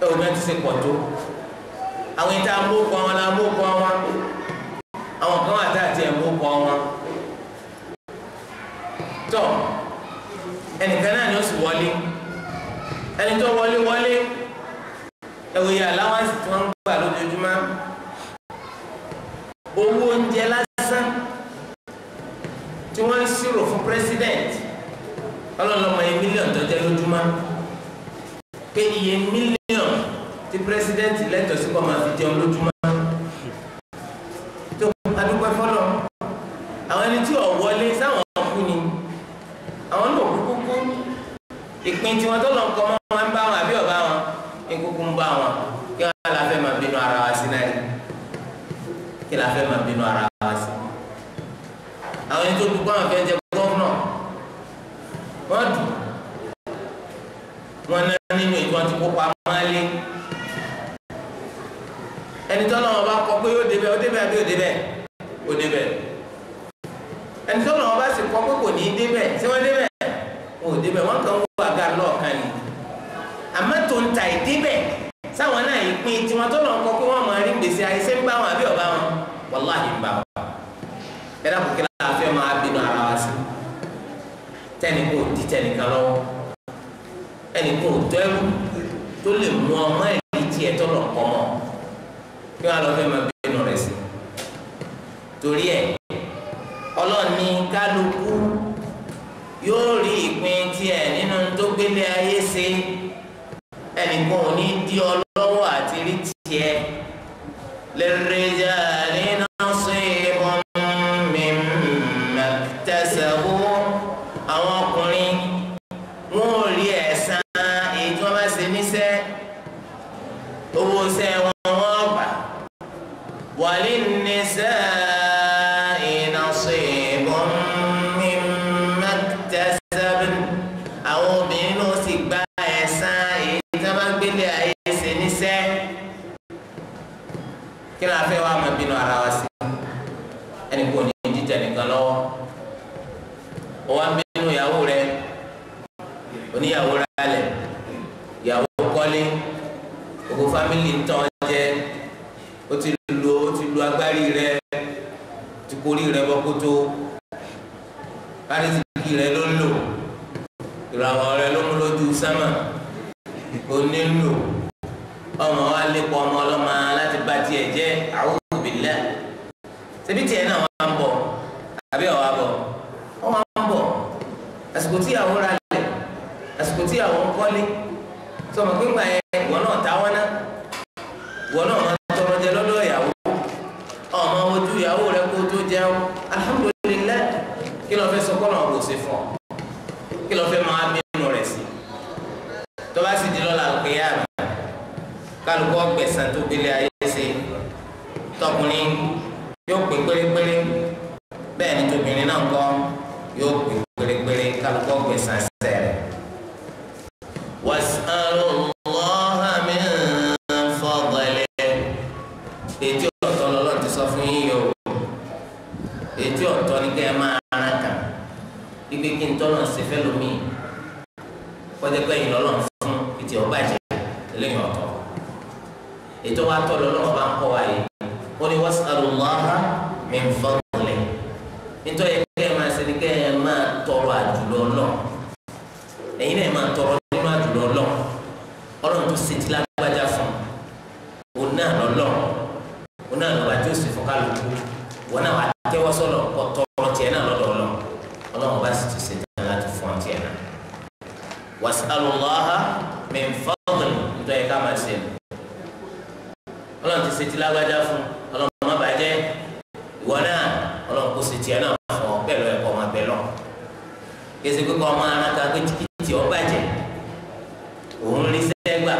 ẹ wò bí wọ́n ti ṣe pọ̀ tó àwọn ìta amókọ wọn la amókọ wọn àwọn kan wà tá àti ẹ̀ amókọ wọn tọ ẹnìkan náà ni ó sì wọlé ẹni tó wọlé ẹwòye aláwáǹsì tí wọ́n ń gbà lójoojúmọ́ owó oúnjẹ lásán tí wọ́n ń ṣírò fún president ọlọ́lọ́mọ iye mílíọ̀nù tó jẹ́ lójúmọ́ pé iye mílíọ̀nù tí president lẹ́tọ̀ọ́ sí kọ́ máa fi jẹun lójúmọ́ tó adúpẹ́ fọlọ́ àwọn ẹni tí ò wọlé sáwọn kú ni àwọn náà kúkú ìpín tiwọn tó lọ ń kọ́ mọ́ wọn ń bá wọn àbí ọ̀bá wọn ikuku ń bá wọn kí wọn la fẹ́ máa bínú ara wa sí náà kí la fẹ́ máa bínú ara wa sí. àwọn ẹni tó dùkú àwọn fẹ́ jẹ gọ́vnọ̀ wọ́n dùn wọn náà nínú ìtọ́ ti kópa máàlí ẹni tó lọ́wọ́ bá kọ pé ó débẹ̀ àbí ó débẹ̀ ẹni tó lọ́wọ́ bá sì kọ pé kò ní í débẹ̀ sí wọ́n débẹ̀ ò débẹ̀ wọ́n kàn ń wọ àga lọ́ọ̀kan ni àmọ́ tó ń ta ìdíbẹ̀ sáwọn náà ìpín tí wọ́n tó lọ kọ́ pé wọ́n máa rí gbèsè àìsè ń bá wọn àbí ọ̀bá wọn wàláhì ń bá wọn. ẹ dákun kí lára fẹ́ máa bínú ara wa sí tẹ́ni kò di tẹnìkan lọ́wọ́ ẹnì kò tọ́ ẹrú tó lè mú ọmọ ẹ̀rí tiẹ̀ tó lọ kọ́ mọ́ kí wọ́n lọ fẹ́ máa bínú rẹ̀ sí. torí ẹ̀ ọlọ́ọ̀ni kálukú yóò rí ìpín tiẹ̀ nínú tó gbélé ayé ṣe ẹnìkan ò ní di ọlọ́wọ́ àti rí tiẹ̀ lirrijali nasibun mimma iktasabu àwọn ọkùnrin wọn ò rí ẹ̀san èyí tí wọ́n bá ṣe níṣẹ́ owó ṣẹ́ wọn wọ́n gbà walinnisa'i nasibun mimma iktasabn àwọn obìnrin náà sì gba ẹ̀san èyí kí ni a fẹ́ wá máa bínú ara wa sí ẹnì kò ní jíjẹ nìkan lọ́wọ́ ó wá bínú ìyàwó rẹ oníyàwó rẹ alẹ̀ kọ́lé gbogbo fámìlì ń tàn jẹ ó ti lu agbárí rẹ̀ ti kórì rẹ̀ bọ́ kótó kárísìkì rẹ̀ ló ń lò ìràwọ̀ rẹ̀ ló mú lójú sámà onílò ọmọ wa lépa ọmọ ọlọ́mọ láti bá tiẹ̀ jẹ́ a'udhu billah ṣebí tiẹ̀ náà wọ́n á ń bọ̀ àbí ọ̀wá bọ̀ wọ́n máa ń bọ̀ àsìkò tí àwọn ra lẹ̀ àsìkò tí àwọn ń kọ́lé sọmọ gbígbà yẹn ìwọ náà táwọn náà ìwọ náà máa tọrọ jẹ lọ́dọ̀ ìyàwó ọmọ ojú ìyàwó rẹ kó tó jẹun alhamdulillah kí ló fẹ́ sọ kọ́ náà kò sí fún ọ kí ló fẹ́ máa bínú rẹ̀ sí tó bá sì di lọ́la al-qiyāmah kálukọ́ gbẹ̀san tó gbélé ayé ṣe tọkùnrin yóò pè pérépéré bẹ́ẹ̀ ni tóbìnrin náà kọ́ yóò pè pérépéré kálukọ́ gbẹ̀san sẹ́rẹ̀. was'alullaha min fadlihi ètí ọ̀tọ̀ lọ́lọ́ ti sọ fún yín yòó ètí ọ̀tọ̀ ni kẹ́ ẹ máa rán kàn ibi kí n tọ́nà ṣe fẹ́ lómi kọjá pé ẹ̀yin lọ́lọ́ fún ìtì ọba jẹ lẹ́yìn ọ̀tọ̀ ètò wa tọ́ lọ́lọ́ bá ń kọ́ wa yìí ó ní was'alullaha min fadlihi nítorí kẹ́ ẹ máa ṣe ni kẹ́ ẹ máa tọrọ àjùlọ lọ ẹ̀yin náà máa tọrọ nínú àjùlọ lọ ọlọ́run tó ṣètì lágbájá fún òun náà lọ́lọ́ òun náà lọ́wọ́ àti òsì fún kálukú wọn náà wà á tẹ́wọ́ sọ́lọ̀ kọ́ tọrọ tiẹ̀ náà lọ́dọ̀ ọlọ́run bá sì ti ṣètì láti fún ọ tiẹ̀ náà was'alullaha min fadlihi nítorí ká máa ṣe ọlọ́run ti ṣètì lágbájá fún ọlọ́run má bàjẹ́ ìwọ náà ọlọ́run kò ṣètì ẹ̀ náà fún ọ bẹ́ẹ̀ lọ ẹ̀kọ́ máa bẹ̀ lọ kése pé kọ́ máa rán ká pé tìkìtì ọ bàjẹ́ òun rí sẹ́gbà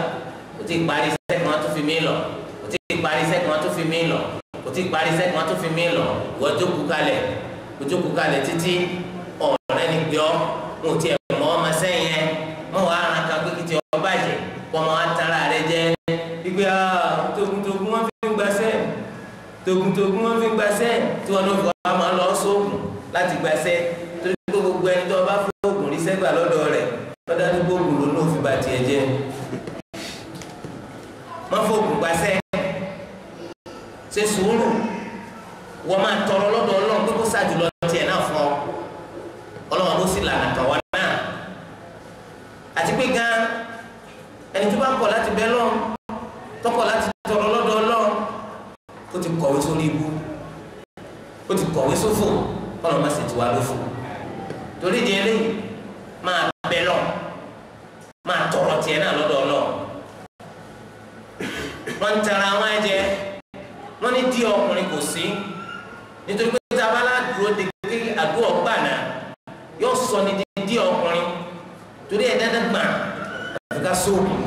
kò tí ì parí sẹ́kùn wọn tó fi mí lọ kò tí ì parí sẹ́kùn wọn tó fi mí lọ kò tí ì parí sẹ́kùn wọn tó fi mí lọ ìwọ jókòó kalẹ̀ títí ọ̀rẹ́ ni gbé ọ mo tiẹ̀ mọ́ ọmọ sẹ́yìn ẹ mọ́ wàá rán ká pé kìtì ọ bàjẹ́ kọ́ máa tara rẹ jẹ́ ìgbé togun wọn fi ń gbasẹ́ togun wọn fi ń gbasẹ́ tí wọn ló fi wá máa lọ sóògùn láti gbasẹ́ torí pé gbogbo ẹni tó bá fóògùn rí sẹ́gbà lọ́dọ̀ rẹ̀ lọ́dọ̀ àdúgbò ògùn ló ní òfin bàtì ẹ̀ jẹ́ wọ́n fóògùn gbasẹ́ ṣe sùúrù wọ́n máa tọrọ lọ́dọ̀ ọlọ́run pé kó ṣàjùlọ tiẹ̀ náà fún ọ ọlọ́run ló sì lànà kàn wá náà àti pé gan ẹni tó bá kọ̀ láti bẹ́ lọ́run tọkọ̀ láti tọrọ lọ́dọ̀ ọlọ́run ó ti kọ̀wé sórí ibú ó ti kọ̀wé sófò kọ́nà má sì ti wá lófò torí di eléyìí máa bẹ́ lọ máa tọrọ tiẹ̀ náà lọ́dọ̀ ọlọ́run wọ́n ń tara wọn jẹ wọ́n ní dí ọkùnrin kò sí nítorí pé tí a bá ládùúró de kékeré àdúrà gbà náà yóò sọ ní dí ọkùnrin torí ẹ̀ dáadáa gbà àfi ká sóògùn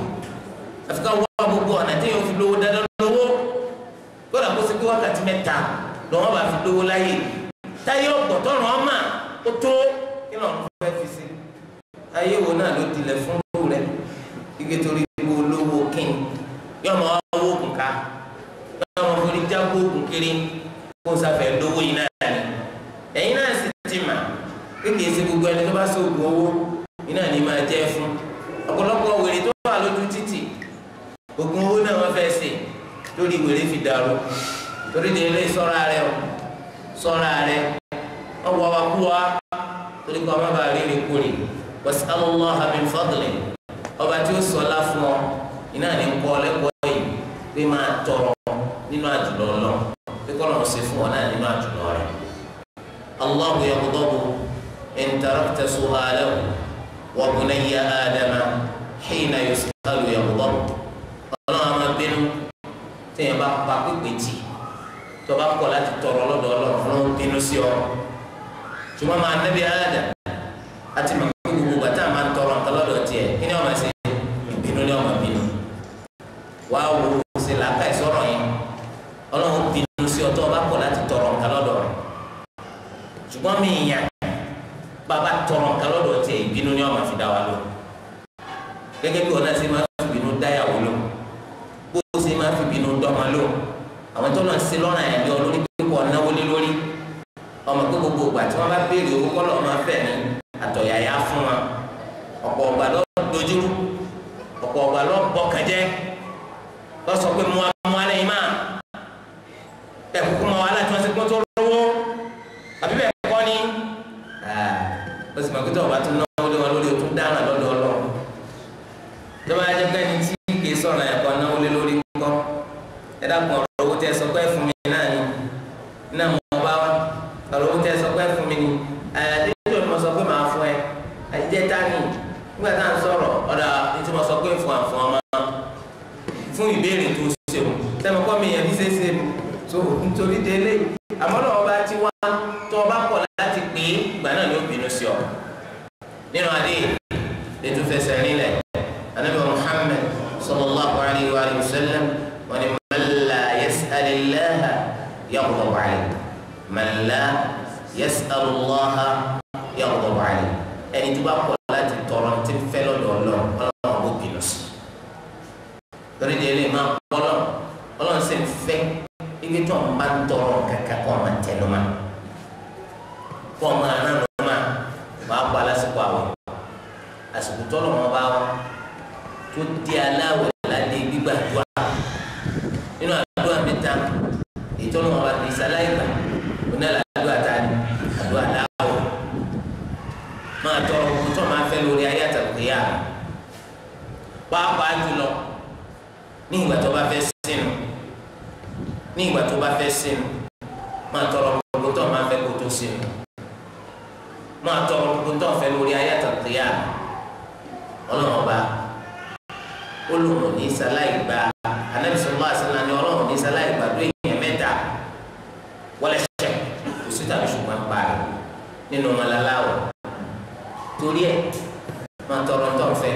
àfi ká wá gbogbo ọ̀nà tí yóò fi lówó dáadáa lówó gbọ́dọ̀ kó sí pé wákàtí mẹ́ta lọ́wọ́ bá fi lówó láyé táyé ọ̀pọ̀tọ́ ràn án mà ó tó kí lọ́n fẹ́ fi sí ayé wo náà ló dilẹ̀ fún lówó rẹ̀ ike torí gbogbo olówó kíni yóò máa wá owó ògùn ká yóò máa forí jágbó ògùn kiri kó sáfẹ́ lówó yìí náà ni ẹ̀yin náà sì ti mà kéèké sí gbogbo ẹni tó bá sóògùn owó iná ni máa jẹ́ fún ọ̀pọ̀lọpọ̀ wèrè tó wà lójú títì ògùn owó náà wọ́n fẹ́ ṣe lórí wèrè fi dàrú torí de ilé sọ́ra rẹ o sọ́ra rẹ ọwọ́ wa kú wa torí kọ́ ọmọ bá rí rí kúrì was'alullaha min fadlihi ọba tí ó sọ láfún ọ iná ní kọ́ lẹ́kọ̀ọ́ yìí pé máa tọrọ nínú àjùlọ lọ pé kọ́ lọ́n ṣe fún ọ náà nínú àjùlọ rẹ. Allahu yaghdabu in tarakta su'alahu wa bunayya Adama hina yus'alu yaghdabu ọlọ́run a máa bínú téèyàn bá pa pípé tì tó bá kọ̀ láti tọrọ lọ́dọ̀ ọlọ́run bínú sí ọ ṣùgbọ́n máa nẹ́bí Adam àti màá pé gbogbo bàtà máa ń tọrọ nǹkan lọ́dọ̀ tiẹ̀ kí ni ọmọ ṣe ìbínú ni ọmọ bínú wàá wo ṣe làákà ìsọ̀rọ̀ yẹn ọlọ́run bínú sí ọ tó bá kọ̀ láti tọrọ nǹkan lọ́dọ̀ rẹ̀ ṣùgbọ́n mi ìyàn bàbá tọrọ nǹkan lọ́dọ̀ tiẹ̀ ìbínú ni ọmọ fi dá wa lọ gẹ́gẹ́ bí ọ̀nà ṣe máa fi bínú dáyàwó lọ bó ṣe máa fi bínú dọ́mọ lọ àwọn tó lọ sí lọ́rùn àyànjọ lórí pípọ̀ náwó lé lórí ọmọ pé gbogbo ìgbà tí wọ́n bá béèrè owó kọ́ lọ́ọ́ máa fẹ́ ní àtọ̀yàyà fún wọn ọ̀pọ̀ ọgbà lọ́ọ́ dojúrú ọ̀pọ̀ ọgbà wà lọ́bọ̀ kẹjẹ́ lọ sọ pé mu alẹ́ yìí máa ẹ̀ kúkú mọ́ wàhálà tí wọ́n ti kún tó lọ́wọ́ àbí bẹ́ẹ̀ kọ́ ni ó sì máa kí tó ọba tó náwó lé wọn lórí o tún dáhùn lọ́dọ̀ ọlọ́run tó bá jẹ́ pé ní tí kì í sọ̀rọ̀ ẹ̀kọ́ náwó lé lórí ńkọ́ ẹ dákun ọ̀rọ̀ owó tẹ sọ pé fún mi náà ni náà mo bá wá ọ̀rọ̀ owó tẹ sọ pé fún mi ni àyàdéjọ́ ni mo sọ pé màá fún ẹ àyíjẹ́ tání nígbà tá à ń sọ̀rọ̀ ọ̀dà tí mo sọ pé fún àfọ̀n ọmọ fún ìbéèrè tó ṣe o sẹ́mi kọ́ mi yẹn bí ṣeéṣe so nítorí délé àmọ́ náà ọba tí wá tó ọba pọ̀ láti pè é ìgbà náà ni ó bínú sí ọ nínú adé ètò fẹsẹ̀ nílẹ̀ anabi Muhammad sallallahu alayhi wa sallam wọn ni man la yas'alillaha yaghdab alayhi man la yas'alullaha yaghdab alayhi ẹni tó bá pọ̀ láti tọrọ tí ń fẹ́ lọ́dọ̀ ọlọ́run ọlọ́run ó bínú sí torí délé máa bọ́lọ̀ ọlọ́run sì ń fẹ́ ibi tó ń bá ń tọrọ kàkà kọ́ ọmọ tẹnu ma kọ́ ọmọ anánu ma wàá gba lásìkò àwẹ̀ àsìkò tọ́lọ̀ wọn bá wọn tó di aláwẹ̀ ládé gbígbàdúrà nínú àdúrà mẹ́ta èyí tọ́lọ̀ wọn bá di sáláìgbà oní àdúrà tá a ní àdúrà láwọ̀ máa tọrọ ohun tó máa fẹ́ lórí ayé àtàkùnyà pàápàá jùlọ ní ìgbà tó bá fẹ́ sínú ní ìgbà tó bá fẹ́ sínú máa tọrọ gbogbo tó máa fẹ́ kó tó sínú máa tọrọ gbogbo tó fẹ́ lórí ayé àtàkùnyà ọlọ́run ọba olùmọ̀ ní sáláì gba Ànábì sallallahu alaihi wasallam ní ọlọ́run ní sáláì gba tó èèyàn mẹ́ta wọlé ṣẹ kò sí tàbí ṣùgbọ́n parí nínú ọmọláláwọ̀ torí ẹ̀ máa tọrọ tó ń fẹ́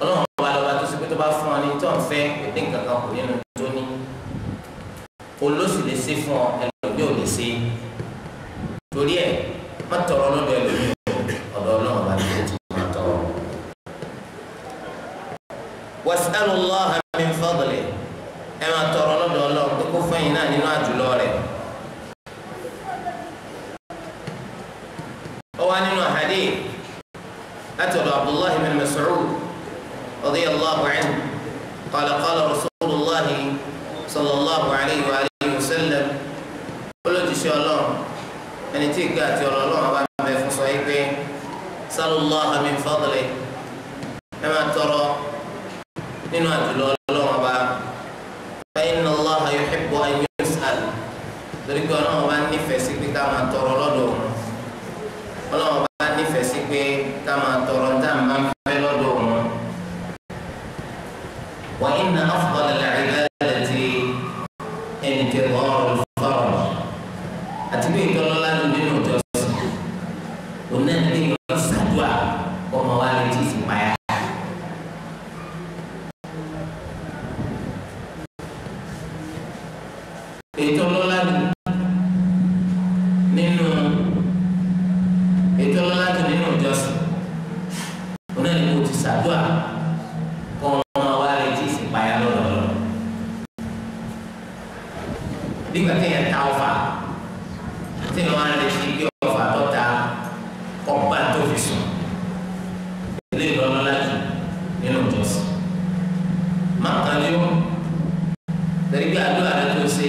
ọlọ́run ọba lọ́ba tó sì pé tó bá fún ọ ní tó ń fẹ́ ètè nǹkan kan kò nínú tó ní olóṣù lè ṣe fún ọ ẹlòmíì ò lè ṣe torí ẹ̀ má tọrọ lọ́dọ̀ ẹlòmíì ọ̀dọ̀ ọlọ́run ọba ní kó tó máa tọrọ. was'alullaha min fadlihi ẹ máa tọrọ lọ́dọ̀ ọlọ́run pé kó fẹ́yìn náà nínú àjùlọ rẹ̀. ó wà nínú hadith láti ọ̀dọ̀ Abdullahi bin Mas'ud radiyallahu anhu qala qala rasulullahi sallallahu alayhi wa alihi wa sallam olójúṣe ọlọ́run ẹni tí ìgbà àti ọlọ́run bá ń bẹ fún sọ yìí pé sallallahu min fadlihi ẹ máa tọrọ nínú àjùlọ ọlọ́run ọba fa inna Allaha yuhibbu an yus'al torí pé ọlọ́run bá nífẹ̀ẹ́ sí pé ká máa tọrọ lọ́dọ̀ òun ọlọ́run bá nífẹ̀ẹ́ sí pé ká máa tọrọ tá a máa ń fẹ́ lọ́dọ̀ òun wa inna afdala al-ibadati intidharu al-faraj àti pé ìtọ́lọ́lá ló nínú ìjọsìn òun náà ní ìyọ̀ ṣàdúrà ọmọ wa lè ti sì páyà. ìtọ́lọ́lá nínú ìjọsìn òun náà ní kò ti ṣàdúrà ọmọ wa lè ti sì páyà lọ́dọọlọ́ nígbà téèyàn ta ọfà téèyàn wá lè fi gbé ọfà tó ta ọgbà tó fi sùn ilé ìlọ́lọ́lá jù nínú ìjọsìn máa kàn lé o torí pé àdúrà rẹ tó ṣe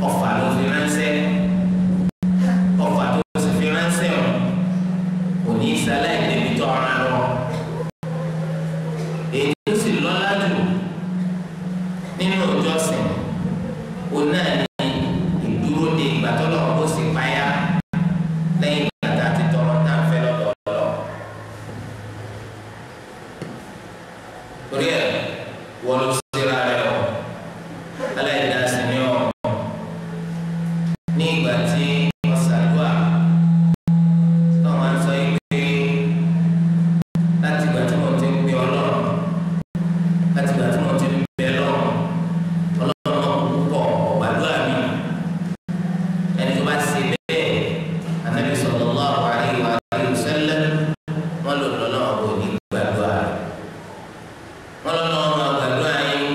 ọfà ló fi ránṣẹ́ ọfà tó sì fi ránṣẹ́ o kò ní ìsàlẹ̀ ìdẹ́bi tó ọ̀ràn lọ èyí tó sì lọ́lá jù nínú ìjọsìn òun náà ní ìdúró de ìgbà tó lọ́wọ́ kó sì páyà lẹ́yìn ìgbà tá a ti tọrọ tá a fẹ́ lọ́dọ̀ ọ̀lọ́. torí ẹ̀ wọ́n ló ṣera rẹ̀ ọ́ aláìdásí ni ọ́ ní ìgbà tí wọ́n ṣàdúrà náà wọ́n sọ pé láti ìgbà tí wọ́n ti ń pè Ọlọ́run láti ìgbà tí wọ́n ti ń bẹ lọ́run Ọlọ́run púpọ̀ ọ̀gbàdúrà mi ẹni tó bá ṣe bẹ́ẹ̀ Ànábì sallallahu alaihi wa sallam wọ́n lò lọ́nà ọ̀bọ̀ ní gbàdúrà wọ́n lọ́nà ọmọ gbàdúrà yín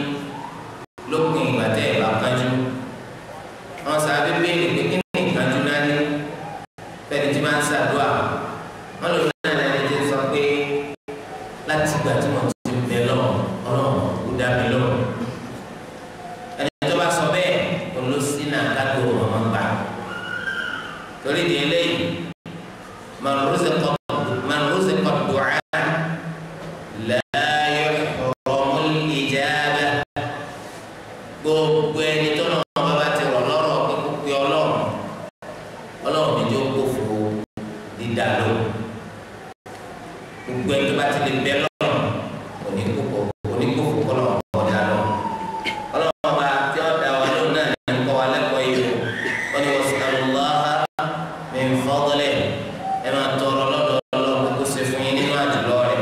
gbogbo ẹni tó náà wọn bá ti rọ̀ lọ́rọ̀ pé kó pe Ọlọ́run Ọlọ́run ní yóò kó fún dídá lọ gbogbo ẹni tó bá ti lè bẹ lọ́rùn oníkókò kọlọ ọdà lọ Ọlọ́run bá tí ó dá wa lóhùn náà ní kọ́ wa lẹ́kọ̀ọ́ yìí wọn ni was'alullaha min fadlihi ẹ máa tọrọ lọ́dọ̀ Ọlọ́run kó ṣe fún yín nínú àjùlọ rẹ̀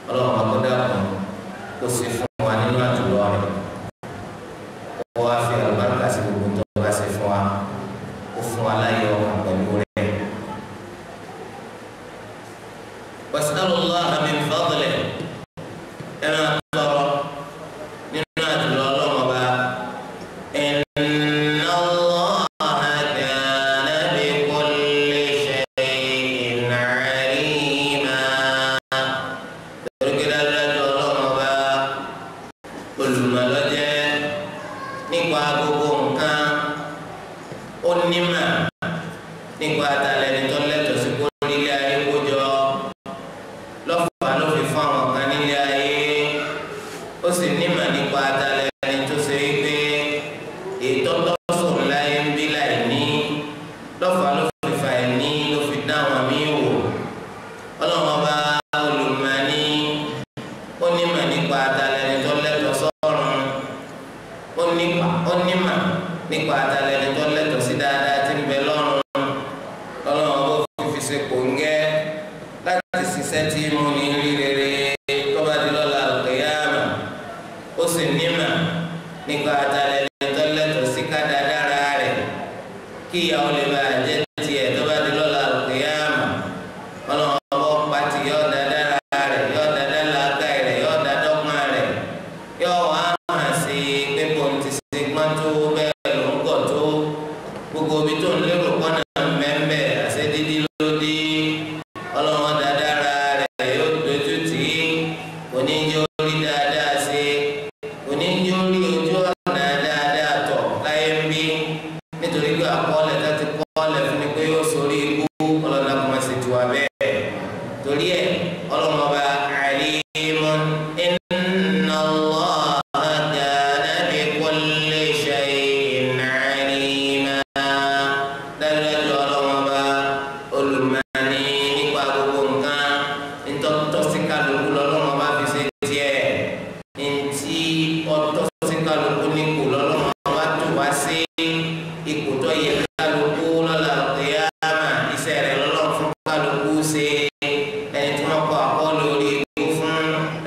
Ọlọ́run bá kó dákun kó ṣe fún wa nínú àjùlọ rẹ̀ kó wá fi àlùbáríkà sí gbogbo tó bá ṣe fún wa kó fún wa láyé ọkàn pẹ̀lú rẹ̀. was'alullaha min fadlihi ẹ máa tọrọ nínú àjùlọ Ọlọ́run ọba inna Allaha kana bi kulli shay'in alima torí dájú Ọlọ́run ọba olùmọ̀lọ́jẹ́ nípa gbogbo nǹkan ó nímọ̀ nípa àtàlẹ́ni tó lẹ́tọ̀ọ́ sí kó nílé ayé kó jọ lọ́fà ló fi fún àwọn kan nílé ayé ó sì nímọ̀ nípa àtàlẹ́ni tó ṣe é pé ètò tọ́sùn láyé ń bí láì ní lọ́fà ló fi fà ẹ̀ ní ló fi dá àwọn míì wò Ọlọ́run ọba olùmọ̀ni ó nímọ̀ nípa àtàlẹ́ni tó lẹ́tọ̀ọ́ sọ́run ó nímọ̀ nípa àtàlẹ́ni tó lẹ́tọ̀ọ́ sí dáadáa tí ń bẹ lọ́run Ọlọ́run ọba ó fi ṣe kòńgẹ́ láti ṣiṣẹ́ tí mo ní rí rere tó bá di lọ́la al-qiyama ó sì nímọ̀ nípa àtàlẹ́ni tó lẹ́tọ̀ọ́ sí kádàdára rẹ̀ kí ìyàwó lè bá jẹ́ tiẹ̀ tó bá di lọ́la al-qiyama Ọlọ́run ọba pàtì yọ dáadára rẹ̀ yọ dáadáa làákà rẹ̀ yọ dáadọ́gbọ́n rẹ̀ yọ wá hàn sí pé kò ti ṣe gbọ́n tó bẹ́ẹ̀ ló ń gọ̀ tó gbogbo ibi tó ń lérò pọ́nà mẹ́mbẹ́ àṣẹ dídí lódì Ọlọ́run dáadáa rẹ̀ yóò dojú tì í kò ní jẹ́ orí dáadáa ṣe kò ní jẹ́ orí ojú ọ̀nà dáadáa tọ̀ láyé ń bí nítorí pé àkọọ́lẹ̀ tó ti kọ́ọ́lẹ̀ fún mi pé yóò sórí ikú Ọlọ́run kò má ṣe tù wá bẹ́ẹ̀ torí ẹ̀ Ọlọ́run ọba alimun inna Allaha kana bi kulli shay'in alima dájúdájú Ọlọ́run ọba olùmọ̀ni nípa gbogbo nǹkan ntọ́tọ́sí kálukú lọ́lọ́run ọba fi ṣe tiẹ̀ ntí ọtọ́sí kálukú nípò lọ́lọ́run ọba tó wá sí ipò tó yẹ kálukú lọ́la al-qiyama iṣẹ́ rẹ̀ lọ́lọ́run fún kálukú ṣe ẹni tí wọ́n kọ́ àkọọ́lẹ̀ orí ikú fún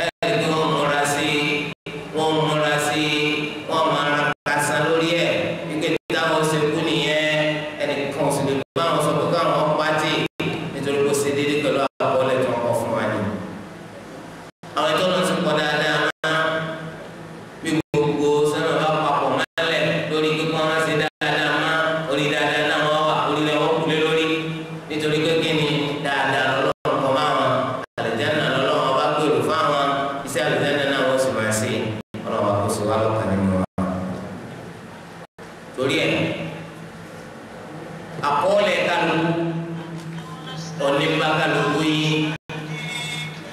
ẹni tí wọ́n múra sí wọ́n máa ra kásá lórí ẹ̀ wípé táwọn ṣe kú nìyẹn ẹnì kan sì lè bá wọn sọ pé káwọn pàtì nítorí kó ṣe déédéé pẹ̀lú àkọọ́lẹ̀ tí wọ́n kọ́ fún wa ni. àwọn ètò náà ti pọ̀ dáadáa máa bí gbogbo sẹ́nu bá papọ̀ mọ́lẹ̀ lórí kíkọ́ wọn ṣe dáadáa máa orí dáadáa náà wọ́n wà orí rẹ̀ wọ́n kúlé lórí nítorí pé kí ni dáadáa lọ́lọ́run kọ́ máa wọn àlùjánnà lọ́lọ́run bá gbèrò fáwọn iṣẹ́ àlùjánnà náà wọ́n sì máa ṣe Ọlọ́run bá kó sí wa lọ́kàn nínú wa. torí ẹ̀ àkọọ́lẹ̀ kálukú onígbà kálukú yìí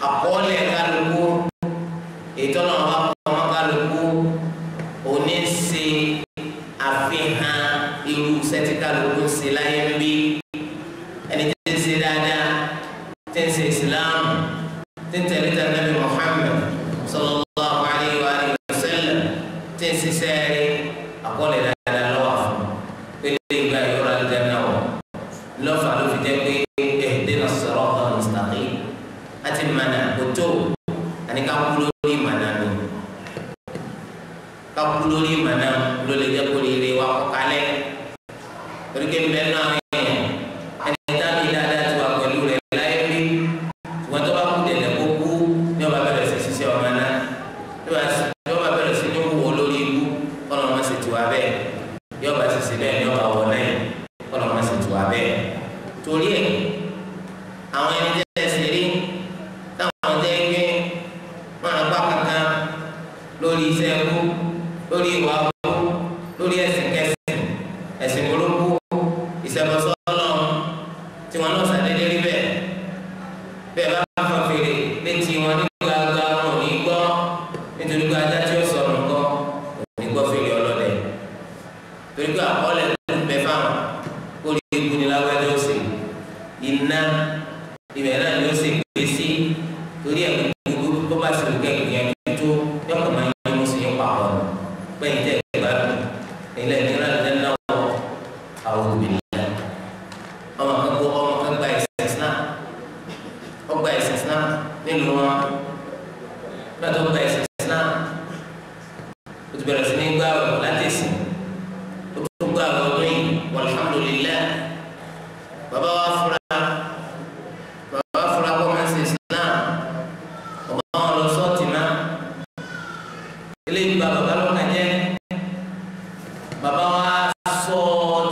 àkọọ́lẹ̀ kálukú ètò náà bá kọ́ ọmọ kálukú òní ṣe àfihàn irú sẹ́tí kálukú ń ṣe láyé ń bí ẹni tí ń ṣe dáadáa tí ń ṣe Islam tí ń tẹ̀lé tẹ̀lé Nabi Muhammad sallallahu alayhi wa sallam tí ń ṣiṣẹ́ rí àkọọ́lẹ̀ dáadáa lọ́wọ́ fún pélé ìgbà yọrọ aljanna wọ̀ lọ́fà ló fi jẹ́ pé ihdina sirata al-mustaqim àti mànà kòtó àní ká kú lórí mànà mi ká kú lórí mànà ló lè jẹ́ kó rere wa kọ́ kálẹ̀ torí pé bẹ́ẹ̀ náà ẹni tá mi dáadáa ti wà pẹ̀lú rẹ̀ láyé bí wọ́n tó bá kú dẹ̀dẹ̀ kó kú ní ọba bẹ̀rẹ̀ sí ṣiṣẹ́ ọmọ náà ní ọba bẹ̀rẹ̀ sí ní wò lórí ikú kọ́nà wọn sì ti wà bẹ́ẹ̀ ní ọba sì sí bẹ́ẹ̀ ní ọba wọ̀ náà kọ́nà wọn sì ti wà bẹ́ẹ̀ torí ẹ̀ àwọn ẹni tẹ́ ṣe rí táwọn jẹ́ pé wọ́n á gbá kankan lórí iṣẹ́ ẹkú lórí ìwà ọkú lórí ẹ̀sìn kẹsìn ẹ̀sìn burúkú ìṣẹ̀bọ̀sọ́lọ́ tí wọ́n náà ṣàdédé rí bẹ́ẹ̀ bá fà fèrè létí wọn ní gbàgbà wọn ò ní gbọ́ nítorí pé ajá tí ó sọ̀rọ̀ nǹkan ò ní gbọ́ fèrè sì lè che ìyẹn tó yọ kàn máa yẹ mo sì ń pa ọ̀ pé ìtẹ́ ìgbàlù ilẹ̀ ìnira lè náà wọ àwọn obìnrin ọmọ kan gba ẹ̀sìn Islam ọgbà ẹ̀sìn Islam nílùú wọn nígbà tó gba ẹ̀sìn Islam ó ti bẹ̀rẹ̀ sí ní gbà ọ̀ láti ẹ̀sìn ó tún gbà ọ̀ ọdún yìí walhamdulillah bàbá wa fura kọ́ máa ń ṣe Islam ọba wọn lọ sọ́ọ̀tì náà eléyìí gba bàbá lọ́kà jẹ́ bàbá wa sọ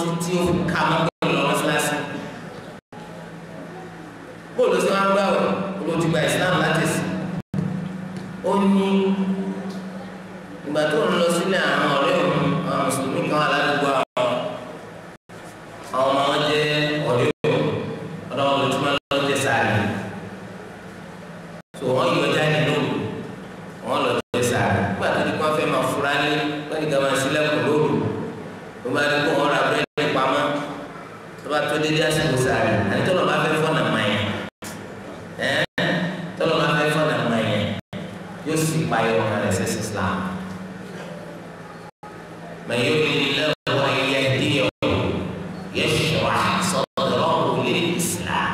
títí ó ká máa gbé lọ mọ́ṣáláṣí bóòlù sí wọn gbà wẹ̀ olóòtú gba Islam láti ẹ̀sìn ó ní ìgbà tó ń lọ sílé àwọn ọ̀rẹ́ òun àwọn mùsùlùmí kan wà ládùúgbò àwọn ọmọ wọn jẹ́ ọ̀rẹ́ òun ọ̀dọ́ wọn lójúmọ́ lọ́wọ́ jẹ́ sáré so wọ́n yọ jáde lóru wọ́n lọ jẹ́ sáré nígbà tó ní kí wọ́n fẹ́ máa fura ní wọ́n ní ká máa sílẹ̀kùn lóru wọ́n bá ní kó wọ́n ra búrẹ́dì pamọ́ tó bá tó dédé àsìkò sáré àti tó lọ́ọ́ bá fẹ́ fọ́nà máa yẹn tó lọ́ọ́ bá fẹ́ fọ́nà máa yẹn yóò sì payọ̀ ọ̀nà rẹ̀ sẹ́sì Islam. من يريد الله أن يهديه يشرح صدره للإسلام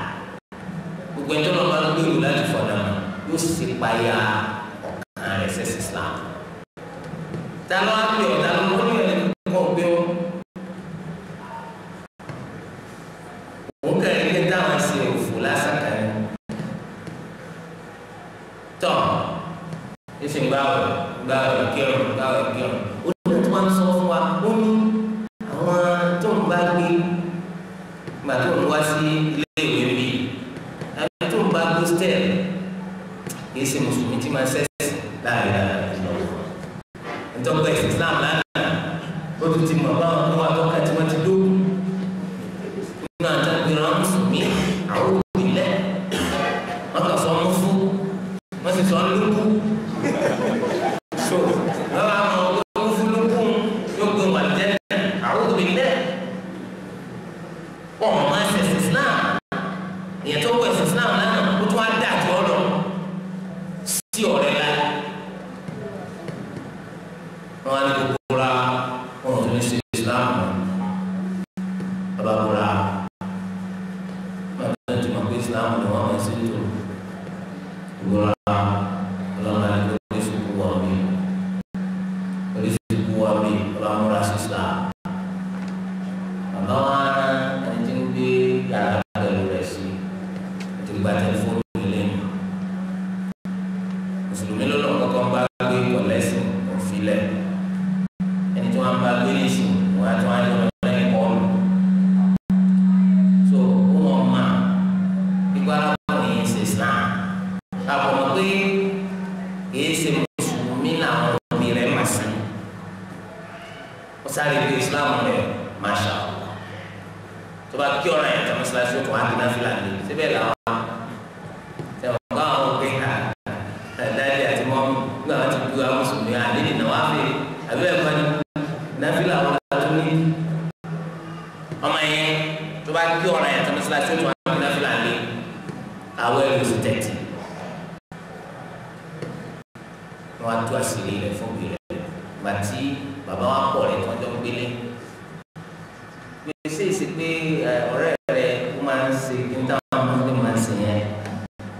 gbogbo ẹjọ́ náà máa ń gbèrú láti fọ̀nà yóò sì payà ọ̀kan rẹ̀ sẹ́sì Islam. ta ló wá pè ọ́ ta ló ní ẹni kọ́ pé ó òun kẹ́rin ilé táwọn ṣe òfò lásán kan ní. tọ́ ẹ̀sìn gbáwẹ̀ kírun wọ́n sọ fún wa ó ní àwọn tó ń bá gbé gbà tó ń wá sí ilé ìwé bí ẹni tó ń bá gbé stẹ́ẹ̀ kìí ṣe mùsùlùmí tí máa ṣẹ́sì láàrin lọ́wọ́ ìjọba ẹ̀sìn Islam lánàá ó ti ti mọ̀ báwọn tó wà tọ́ka tí wọ́n ti dókun nínú àtàgbèrè àwọn mùsùlùmí àwọn òbí lẹ̀ wọ́n kàn sọ ọmọ fún wọ́n sì sọ ọ́ lókù so lọ́wọ́ àwọn ọmọ máa ń ṣẹ̀sìn Islam ìyẹn tó wọ ẹ̀sìn Islam lánàá ó tún wá dà jù ọ́ lọ sí ọ̀rẹ́ la wọn á ní gbogbo ra wọn ò tún ní ṣe Islam bàbá búra wọn á tún máa gbé Islam ni wọn máa ń ṣe tó gbogbo ra ọlọ́run á ní kó lè fi kú wọn bí ọlọ́run múra sí Islam bàbá wa yàrá pẹ̀lú rẹ̀ sí àti gba tẹlifóònù lẹ́yìn mùsùlùmí ló lọ́n kọ́kọ́ ń bá gbé kọ̀lẹ́sìn òfìlẹ̀ ẹni tí wọ́n bá gbé nìsín wọ́n á tún á yọ lẹ́yìn kọ́ọ̀lù so wọ́n mọ̀ nígbà arákùnrin yìí ṣe Islam àbọ̀mọ̀ pé kìí ṣe mùsùlùmí làwọn òbí rẹ̀ mà sí ó sáré bí Islam rẹ̀ máṣá tó bá kí ọ̀ràn yẹn tó mọ́sálásí tó wá dín fìlà ní síbẹ̀ làwọn ẹ̀wọ̀n káwọn òkè dáadé àti mọ́mí nígbà wọn ti du àwọn mùsùlùmí àdéhìí náà wá fèrè àbí ẹ̀kọ́ ni náfìlà wọn la tó ní ọmọ yẹn tó bá kí ọ̀ràn yẹn tó mọ́sálásí tó wá dín fìlà ní àwọn ẹ̀rọ sì tẹ̀tì wọn á tú àṣírí rẹ̀ fún òbí rẹ̀ gbàtí bàbá wa pọ̀ rẹ̀ tó ń jọ gbélé gbèsè sí pé ọ̀rẹ́ rẹ̀ ó máa ń ṣe kí n táwọn ọmọdé máa ń ṣe yẹn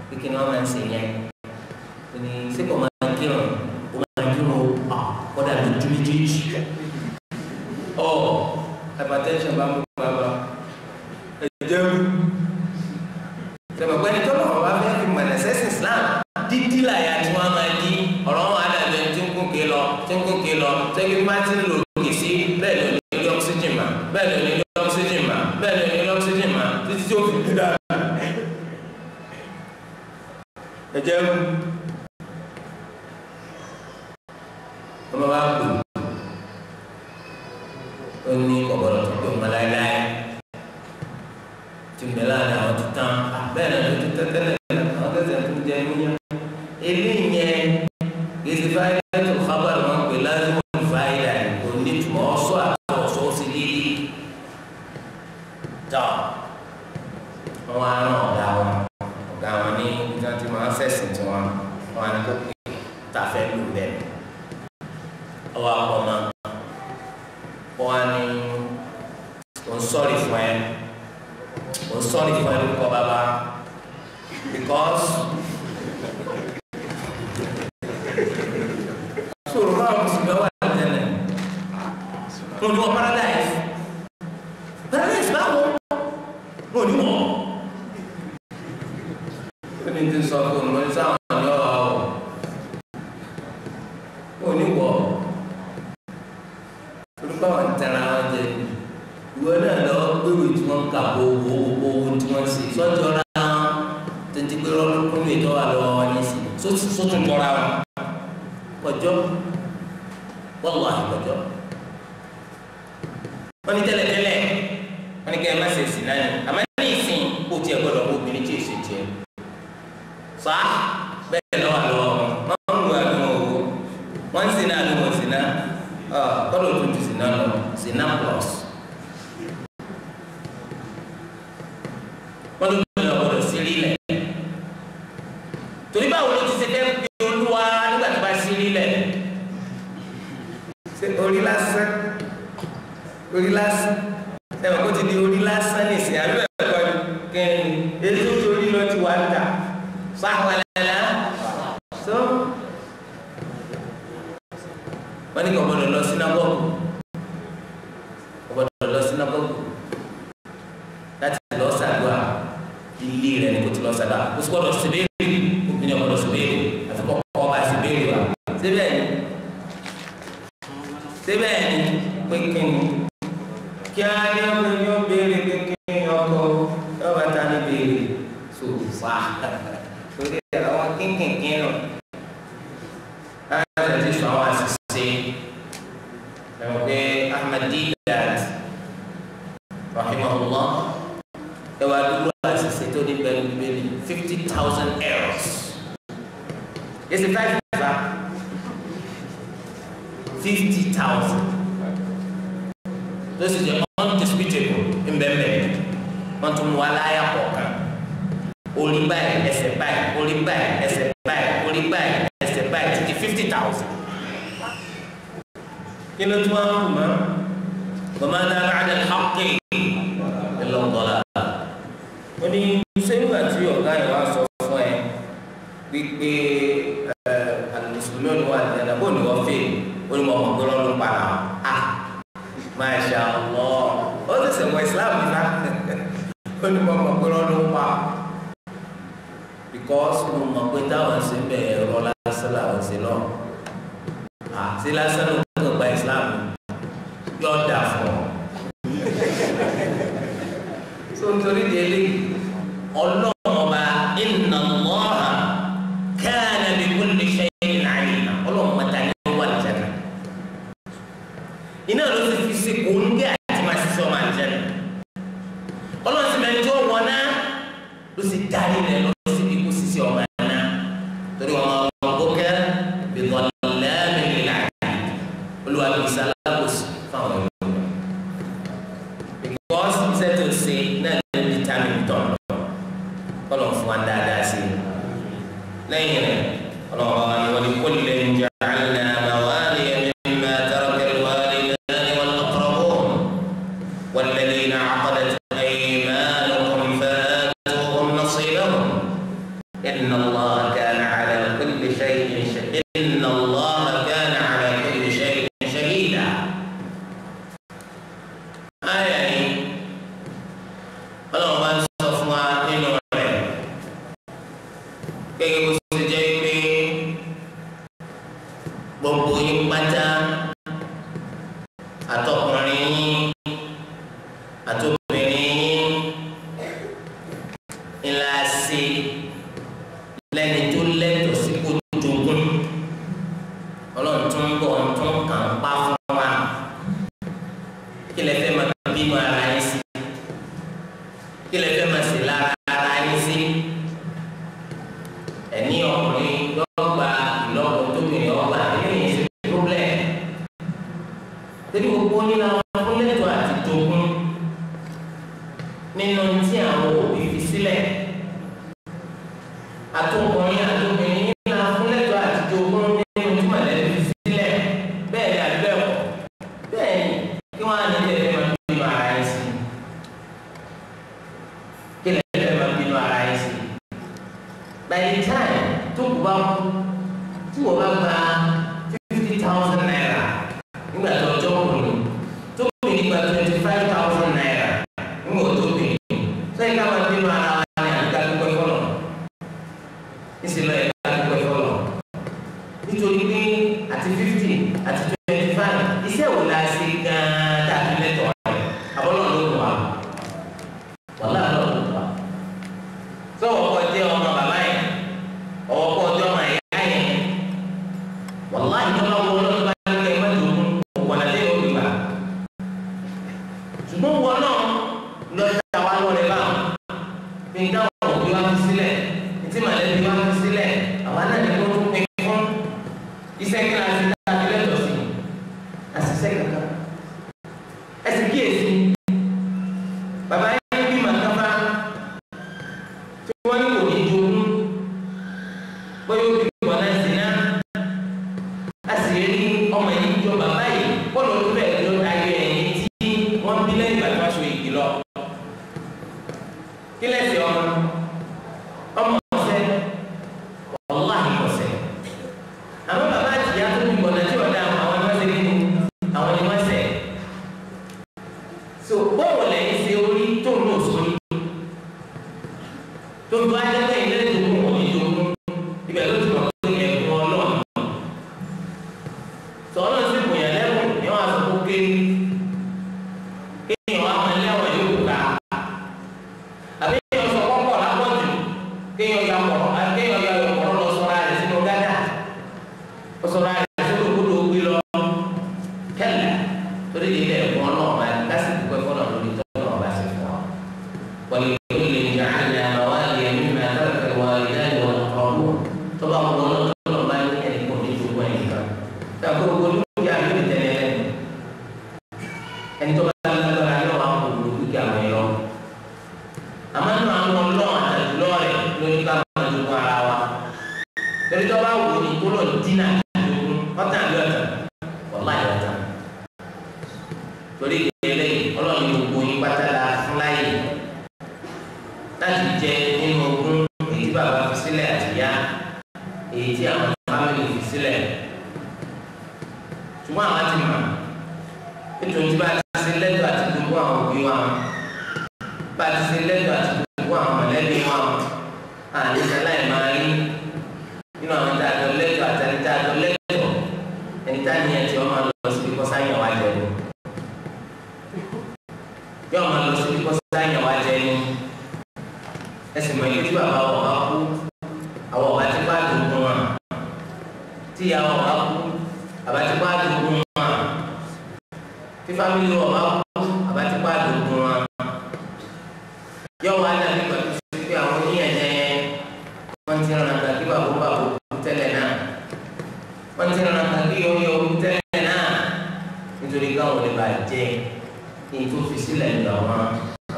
pé kí ni wọ́n máa ń ṣe yẹn ní sẹ́kọ̀ọ́ máa ń kírun ó máa ń kírun kọ́dà lójú méjèèjì hypertension bá mú bàbá ẹ̀jẹ̀ rú sẹ́mọ̀gbẹ́ni tó lọ́wọ́ bá fẹ́ fi mọ̀nà sẹ́sìn Islam dídí làyà tí wọ́n máa di ọ̀rọ̀ wọn àdàbẹ̀ tí ń kún ké lọ sẹ́kì bí má ti ń lò lókè sí bẹ́ẹ̀ ló ní oxygen mà bẹ́ẹ̀ ló ní oxygen mà bẹ́ẹ̀ ló ní oxygen mà títí tí ó fi dúdà ẹ̀jẹ̀ rú ọmọ bá kú ó ní ọ̀gbọ̀dọ̀ tó gbé ọmọ láéláé tí mbẹ láàrin àwọn tó tán bẹ́ẹ̀ náà ló ti tẹ́tẹ́lẹ̀ àwọn tẹ́tẹ́ tó jẹ́ yíyan eléyìí yẹn gèsè fáyidà tó kábàá wọn pè lásìkò fáyidà kò ní tùmọ̀ ọ̀ṣọ́ àti ọ̀ṣọ́ sí lílí tọ́ wọn á rán ọ̀gá wọn ní ibi tí wọ́n ti máa ń fẹ̀sìn tí wọ́n á ní kó pè tàfẹ́ lù bẹ́ẹ̀ ọwọ́ àpọ̀mọ́ wọ́n á ní òun sọ́ọ̀rì fún ẹ lórúkọ bàbá because sọ̀rọ̀ báwọn mùsùlùmí wà lẹ́lẹ̀ wọn ni wọ́n paradise báwo wọn ni wọ́n ní ti sọ fún un lọ́sí àwọn ọ̀yọ́ wọn ni wọ́n olùkọ́ àwọn tẹ̀ra wọn jẹ ìwé náà lọ gbèrò tí wọ́n ń kà owó tí wọ́n ṣe sọ́jọ́ ra wọn tètè pé rọ́lùkún lè tọ́ wà lọ́wọ́ wọn ní sí sótún tọ́ra wọn kọjọ́ wọ́lọ́ àìkọjọ́ wọ́n ní tẹ́lẹ̀tẹ́lẹ̀ wọ́n ní kẹ́ ẹ má ṣe sí náà ni àmọ́ ní ìsìn kó tiẹ̀ gbọ́dọ̀ kó obìnrin tí èsì tiẹ̀ fa bẹ́ẹ̀ lọ́wọ́ àlọ́ wọn ń lu àdúgbò owó wọ́n ń sin náà àdúgbò sí náà kọ́dọ̀ tó ti sí náà lọ sí náà plus wọ́n ló gbé ọ̀gbọ́dọ̀ sí rí lẹ̀ torí báwo ló ti ṣe fẹ́ bí olúwa nígbà tó bá sí rí lẹ̀ ṣe orí lásán ẹ̀wọ̀n kó ti di orí lásán ní ìsìn àbí ẹ̀kọ́ kẹ́ni èso tó rí lọ ti wà ń tà sáwàlálà so wọ́n ní kò gbọ́dọ̀ lọ sínágọ́gù láti lọ ṣàdúrà ilé rẹ̀ ní kò ti lọ ṣàdúrà kò sí gbọ́dọ̀ ṣèbéèrè obìnrin ọ̀gbọ́dọ̀ ṣèbéèrè àti kọ́ ọba ṣèbéèrè wa síbẹ̀ ni pé kíni kí á ní ọkùnrin yóò béèrè pé kíni ọkọ yóò bá ta ní béèrè so wá torí àwọn kínkìnkín náà láti ti sọ àwọn àṣìṣe ẹ̀rọ pé Ahmadiyat rahimahullah ẹ wá dúró àṣìṣe tó ní bẹ́ẹ̀ ní bẹ́ẹ̀ ní 50,000 errors yẹ́sì 50,000 tó sì jẹ́ undisputable ńbẹ́ńbẹ́ wọ́n tún wá láyà kọ̀ọ̀kan orí báyìí ẹsẹ̀ báyìí orí báyìí ẹsẹ̀ báyìí orí báyìí ẹsẹ̀ báyìí títí 50,000 kí ló tún wá ń kú mọ́ bàmá náà bàdà lọ́kì ńlọ́dọ̀lá ó ní sẹ́yìnbà tí ọ̀gá yẹn wá sọ fún ẹ wípé àlùsùlùmí wà ní ẹ̀dá bó ni wọ́n fẹ́ ó ní wọ́n mọ̀ pé lọ́dún pa náà Masya Allah ó sì sẹ̀wọ̀n Islam nípa ó ní wọ́n mọ̀ pé lọ́dún pa because mo mọ̀ pé táwọn ṣe ń bẹ̀ ẹ̀rọ lásán làwọn ṣe lọ sí lásán ló ń gba Islam yóò dà fún ọ so nítorí délé ọlọ́run ọba inna Allaha kana bi kulli shay'in alima ọlọ́run mọ̀ta ní wà lìjẹ́nà iná ló ti fi ṣe kòńgẹ́ àti máa ṣiṣẹ́ ọmọ àlìjẹ́nà ọlọ́run sì mẹ́rin tó wọ̀ náà ló sì darí rẹ̀ lọ sí ibi kó ṣiṣẹ́ ọmọ àná torí wọn máa wọ kẹ́ bí dhallamin lil abid olúwa bí sálábòsì fáwọn ẹ̀rọ because iṣẹ́ tó ṣe náà lè di tàmí tán kọ́lọ̀ fún wa dáadáa sí i lẹ́yìn rẹ̀ ọlọ́run wa ni wọ́n ní kullin ja'alna mawaliya mimma taraka al-walidani wal-aqrabun walladhina 'aqadat aymanukum fa'atuhum nasibahum inna Allaha kana 'ala kulli shay'in shahida. Ayà yìí ọlọ́run bá ń sọ fún wa nínú rẹ̀ gẹ́gẹ́ bó ṣe jẹ́ pé gbogbo yín pátá àtọkùnrin yín àtobìnrin yín ńlá sí lẹ́ni tó lẹ́tọ̀ọ́ sí kó jogún ọlọ́run tún ń bọ̀ tún kàn ń pa fún wa kí lẹ fẹ́ máa bímọ ara yín sí kí lẹ fẹ́ máa sì lára ara yín sí ẹni ọkùnrin lọ́gbà ìlọ́pọ̀ tóbìnrin ọgbà eléyìí ṣe problem torí gbogbo nínú àwọn akólẹ́tọ̀ àti jogún nínú tí àwọn òbí fi sílẹ̀ àtọkùnrin àtobìnrin nínú akólẹ́tọ̀ àti jogún. bá tí wọ́n bá gba 50,000 naira nígbà tó ọjọ́ ọkùnrin tó bí nígbà 25,000 naira nígbà tó bí sẹ́yìn ká máa bínú ara wa ní àgbà dúpẹ́ fọlọ́ ìsìlẹ̀ ẹ̀ka dúpẹ́ fọlọ́ nítorí pé àti 50 àti 25 iṣẹ́ wo la ṣe gan-an dàbí lẹ́tọ̀ọ́ rẹ̀ àbọ̀lọ́ ló wà wàhálà ló wà sọ̀wọ́ kọ́ jẹ́ ọmọ bàbá yẹn ọwọ́ kọ́ ọjọ́ ọmọ ẹ̀yà yẹn wàhálà ìjọba wo ló bá ń lé mẹ́tò wọ́n lé òbí gbà ṣùgbọ́n wọn náà lọ sí àwa lọ́rẹ̀ báwọn fi ń dáhùn òbí wa fi sílẹ̀ ìtì màlẹ́bí wa fi sílẹ̀ àwa náà ní kó tún pín fún iṣẹ́ kíláàsì dábí lẹ́tọ̀ọ́ sí àṣìṣe kankan ẹsẹ̀ kíyèsí bàbá yẹn bí màkàfà tí wọ́n ní kò ní jogún bóyá ó bí wọn náà sí náà a sì rí ọmọ yìí jọ bàbá yìí bọ́ọ̀lù ọdún bẹ́ẹ̀ ló ayé ẹ̀yìn tí wọ́n bí lẹ́yìn ìgbà tí wọ́n so igi lọ. kí lẹ́sìn ọmọ ọ̀sẹ̀ wàláhì ọ̀sẹ̀ àwọn bàbá àti ìyá tó bí wọn náà tí wọ́n dá àwọn ẹni wọ́n ṣe nínú àwọn ẹni wọ́n ṣẹ̀. so bọ́ọ̀lù lẹ́yìn ṣe orí tó ń lò sórí tó ń bá dẹ́gbẹ́ ilé ìdókòwò òní ìdókòwò ibẹ̀ ló ti mọ̀ pé ẹ̀kún ọlọ́run sọ̀rọ̀ sí ìbòyàn lẹ́wọ̀n ní wọ́n á sọ pé kéèyàn wá máa lẹ́wọ̀n yóò ká àbí kéèyàn sọ pọ́pọ̀ lápọ̀jù kéèyàn ya ọ̀pọ̀ lọ sọ́ra rẹ̀ sínú gádà ó sọ́ra rẹ̀ sínú kúlò gbé lọ kẹ́lẹ̀ torí ilé ẹ̀kún ọlọ́run bá lásìkò pẹ́ fọ́nà lórí tọ́lọ́run bá ṣe fún wa wọ́n lè jàǹdà موالي مما ترك الوالدان والأقربون طبعا الله طبعا ما يكون يجوب وينك تقول يا ابن الدليل أنت بدل بدل عليه وأقول لك يا ميلو أما أن الله على الجلورة لو يكمل يجوب على وا dari coba ini turun Cina kota ada والله ada jadi ini Allah menghubungi pacar lain láti jẹ nínú ogún èyí tí bàbá fi sílẹ̀ àti ìyá èyí tí àwọn fámìlì fi sílẹ̀ ṣùgbọ́n àwọn ti mọ̀ nítorí tí bá ti ṣe lẹ́tọ̀ọ́ àti gbogbo àwọn òbí wa bá ti ṣe lẹ́tọ̀ọ́ àti gbogbo àwọn mọ̀lẹ́bí wa àlejò aláì máa rí nínú àwọn ìdájọ́ lẹ́tọ̀ọ́ àti ìdájọ́ lẹ́tọ̀ọ́ ẹni tá ní ẹtì ọmọ lọ sí ibi kọ́sá yàn wá jẹ ní bí ọmọ lọ sí ibi kọ́sá yàn wá jẹ ní ẹsìn mọ̀ yìí tí bàbá wọn bá kú àwọn ọba tí bá dùnkún wọn tí ìyá wọn bá kú àbá tí bá dùnkún wọn tí fámìlì wọn bá kú àbá tí bá dùnkún wọn yọ wá náà nígbà tó ṣe pé àwọn oníyànjẹ yẹn wọn ti rán àgbà kí bàbá bá kú tẹ́lẹ̀ náà wọn ti rán àgbà kí yọ kú tẹ́lẹ̀ náà nítorí káwọn lè bàjẹ́ ní tó fi sílẹ̀ ní àwọn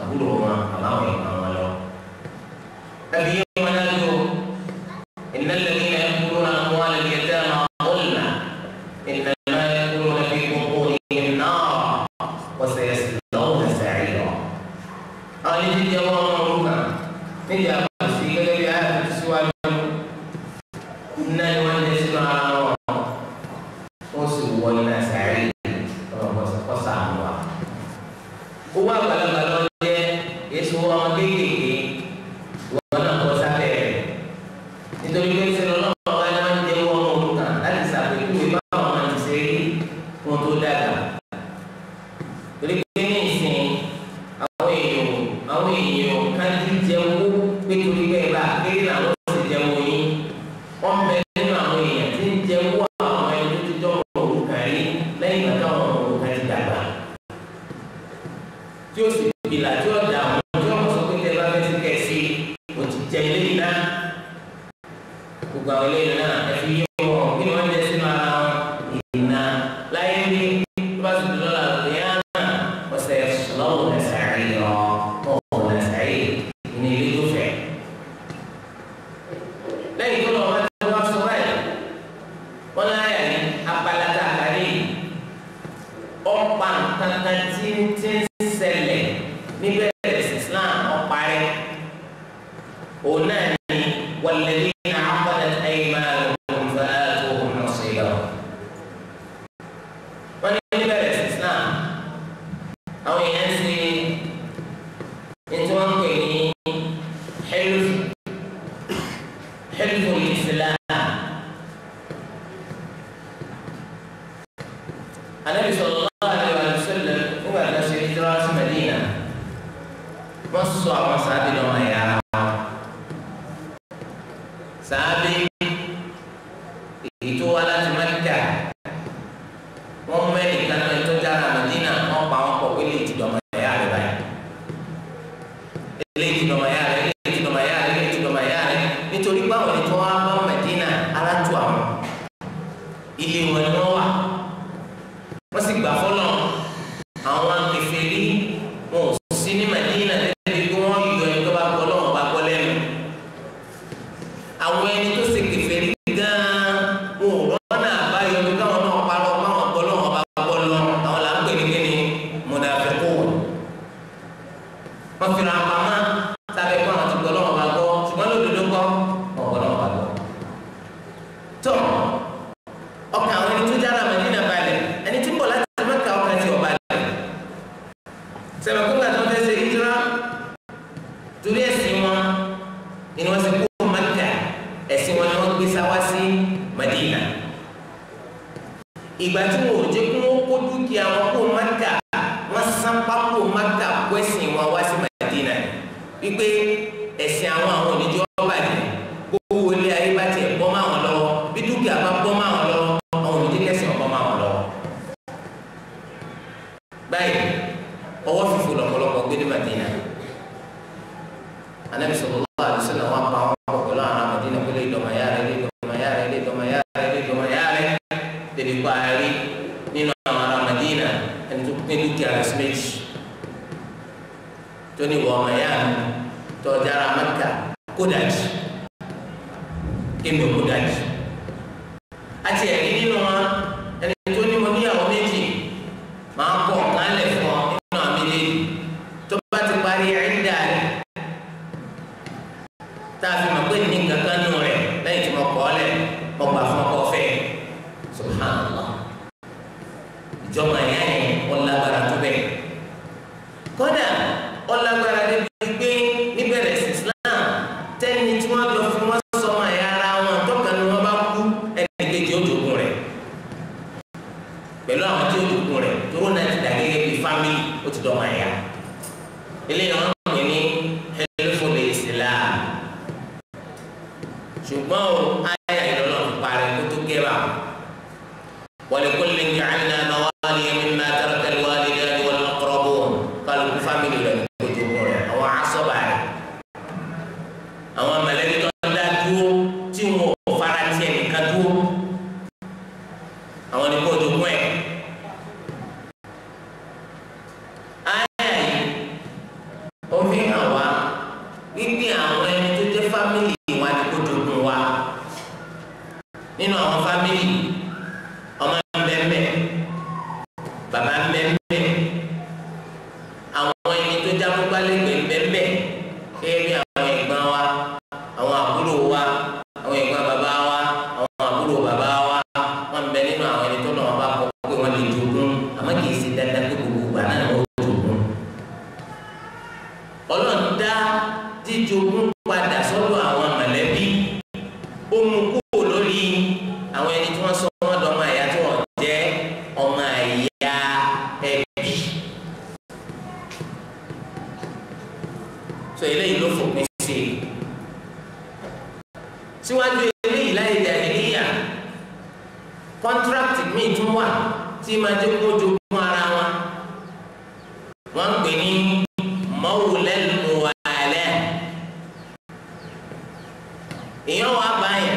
àbúrò wọn àbáwọn ìgbà wọn lọ. أبي ونادوا إن الذين يأكلون أموال اليتامى ظلما إنما يأكلون في بطونهم نارا وسيصلون سعيرا. أجد جوابا نجا في كتاب آية السؤال إن الولد على وسوينا سعير وسقصا هو بلغ يسوع مكيكي nítorí pé sẹ́nu náà wá ní wọ́n jẹ́ wọ́n mọ̀ òkúta láti ṣàpèjúwe báwọn máa ti ṣe rí wọn tó dàgbà. torí pé ní ìsìn àwọn èèyàn kájú jẹun pé torí pé bá kéré làwọn sì jẹun yín wọ́n bẹ nínú àwọn èèyàn tí ń jẹun àwọn ẹni tó jọ mọ̀ òkúta rí lẹ́yìn ìgbà táwọn mọ̀ òkúta ti dàgbà. tí ó sì bìlà tí ó dà wọ́n tí wọ́n sọ pé tẹ́ bá fẹ́ sí kẹ̀sí òtún jẹ ilé yìí náà. gbogbo àwọn eléyìí náà ẹfi yé wọn kí ni wọn jẹ sínú ara wọn ìná láyé ní tó bá ti dùn lọ́la lóyún náà ọ̀sẹ̀ lọ́wọ́ ẹ̀sẹ̀ àríyọ ọ̀hún ẹ̀sẹ̀ àrí ní ilé tó fẹ̀. lẹ́yìn tó lọ́wọ́ tí wọ́n sọ báyìí wọ́n láyà ní apalata àkàrí ọ̀pá nǹkan tí ń ṣẹlẹ̀ níbẹ̀rẹ̀ Islam ọ̀parí òun náà ní wàlẹ́lẹ́ عقدت أيمانكم Ànábì sallallahu alaihi wasallam nígbà tí wọ́n ṣe hijira sí Madina wọ́n sọ àwọn sàábì lọ́mọ ẹ̀yà ara wọn. Sàábì èyí tó wá láti Mẹ́kà wọ́n mú ẹnìkan náà tó jára Madina wọ́n pa wọn pọ̀ pé lè ti dọ̀mọ ẹ̀yà rẹ̀ báyìí. Lè ti dọ̀mọ ẹ̀yà rẹ̀, lè ti dọ̀mọ ẹ̀yà rẹ̀, lè ti dọ̀mọ ẹ̀yà rẹ̀ nítorí báwọn ẹni tó wá bá Madina alájú àwọn ilé wọn ni wọ́n wà. Wọ́n sì gbà fọ́lọ́ àwọn kèfèrí wọn ò sí ní Madina lẹ́bi kí wọ́n yọ ẹni tó bá gbọ́ lọ́wọ́ bá gbọ́ lẹ́nu. Àwọn ẹni tó ṣe kèfèrí gan-an wọn ò rọ́nà àbáyọ ní káwọn náà parọ́ káwọn gbọ́ lọ́wọ́ bá gbọ́ lọ. Àwọn là ń pè ní kíni munafiqun. Wọ́n fi ra pamọ́ sábẹ́ kó àwọn ti gbọ́ lọ́wọ́ bá gbọ́ ṣùgbọ́n lódodo kọ́ wọn gbọ́ lọ́wọ́ bá gbọ́. Tó ọkàn àwọn ẹni tó jára Madina balẹ̀ ẹni tí ń bọ̀ láti Mẹ́kà ọkàn ti ọba lẹ̀. Sẹ́wọ̀n kó gbàtọ́ fẹ́ ṣe hijira torí ẹ̀sìn wọn ni wọ́n ṣe kó Mẹ́kà ẹ̀sìn wọn ni wọ́n gbé sáwá sí Madina. Ìgbà tí wọn ò jẹ́ kó wọ́n kó dúkìá wọn kó Mẹ́kà wọ́n sán pákó Mẹ́kà kó ẹ̀sìn wọn wá sí Madina wípé ẹ̀sìn àwọn oníjọ́ bàjẹ́ gbogbo ilé ayé bá tiẹ̀ bọ́ máa wọn lọ́wọ́ bí dúkìá bá bọ́ máa wọn lọ́wọ́ àwọn oníjẹ́ kẹsìn ọ̀bọ máa wọn lọ́wọ́. Báyìí ọwọ́ fífò lọ́pọ̀lọpọ̀ gbé ní Madina. Ànábì sallallahu alaihi wasallam wọn pa wọn pọ̀ pẹ̀lú àwọn Madina pẹ̀lú ìdọ̀mọ̀yá rẹ̀ ìdọ̀mọ̀yá rẹ̀ ìdọ̀mọ̀yá rẹ̀ ìdọ̀mọ̀yá rẹ̀ tẹ̀lé parí nínú àwọn ará Madina ẹni tó pín dúkìá rẹ̀ sí méjì tó ní wọ́n ọmọya tó jára Mẹ́kà kó dájú kémi ò kó dájú. Àti ẹ̀rí nínú wọn ẹni tó ní mo níyàwó méjì máa pọ̀ kálẹ̀ fún ọ nínú àmì méjèèjì tó bá ti parí ẹ̀ríndà rẹ̀ tá a fi mọ̀ pé ní kankan nù rẹ̀ lẹ́yìn tí mo kọ́ lẹ̀ ọgbà fún ọkọ̀ fẹ́ subhanallah. Ìjọba ẹ̀yà yẹn wọ́n lágbára tó bẹ́ẹ̀ kódà ọlágbára débi pé níbẹ̀rẹ̀ sí Islam tẹ́ni tí wọ́n lọ fún wọn sọmọ ẹ̀yà ara wọn tọ́ka ni wọ́n bá kú ẹnì kejì ojogun rẹ̀ pẹ̀lú àwọn tí ojogun rẹ̀ tóró náà ti dà gẹ́gẹ́ bíi fámìlì ó ti dọ̀mọ̀ ẹ̀yà. Eléyìí wọn pè ní heliful Islam ṣùgbọ́n o ayé ìlọ́lọ́ fi parẹ́ kó tó gẹ́rà wa likullin ja'alna mawaliya mimma taraka al-walidani wal-aqrabun kálukú fámìlì rẹ̀ àwọn asọ́ba rẹ̀ àwọn mẹlẹ́bí tó ń dá dúró tí wọn ò fara tiẹ̀ nìkan dúró àwọn ní kó jogún ẹ̀. Ayé yìí ó fi hàn wá wípé àwọn ẹni tó jẹ́ fámìlì wa ní kó jogún wa nínú àwọn fámìlì ọmọ mbẹ́mbẹ́ bàbá mbẹ́mbẹ́ àwọn ẹni tó já fún gbálẹ́gbẹ̀ẹ́ mbẹ́mbẹ́ kéèmí àwọn ẹ̀gbọ́n wa àwọn àbúrò wa àwọn ẹ̀gbọ́n bàbá wa àwọn àbúrò bàbá wa wọ́n bẹ nínú àwọn ẹni tó náà wọ́n bá kọ́ pé wọ́n lè jogún àmọ́ kì í ṣe dandan pé gbogbo ìgbà náà wọ́n jogún. Ọlọ́run dá jíjogún padà sọ́dọ̀ àwọn mọ̀lẹ́bí ó mú kúrò lórí àwọn ẹni tí wọ́n sọ wọ́n dọ̀ ọmọ ẹ̀yà tí wọ́n jẹ́ ọmọ ẹ̀yà ẹbí. So eléyìí ló fòpin sí i. Síwájú eléyìí láyé jàhílíyà kọ́ńtrákìtì míì tún wà tí máa jẹ́ kó jogún ara wọn. Wọ́n ń pè ní mawlal muwala. Èèyàn wà báyà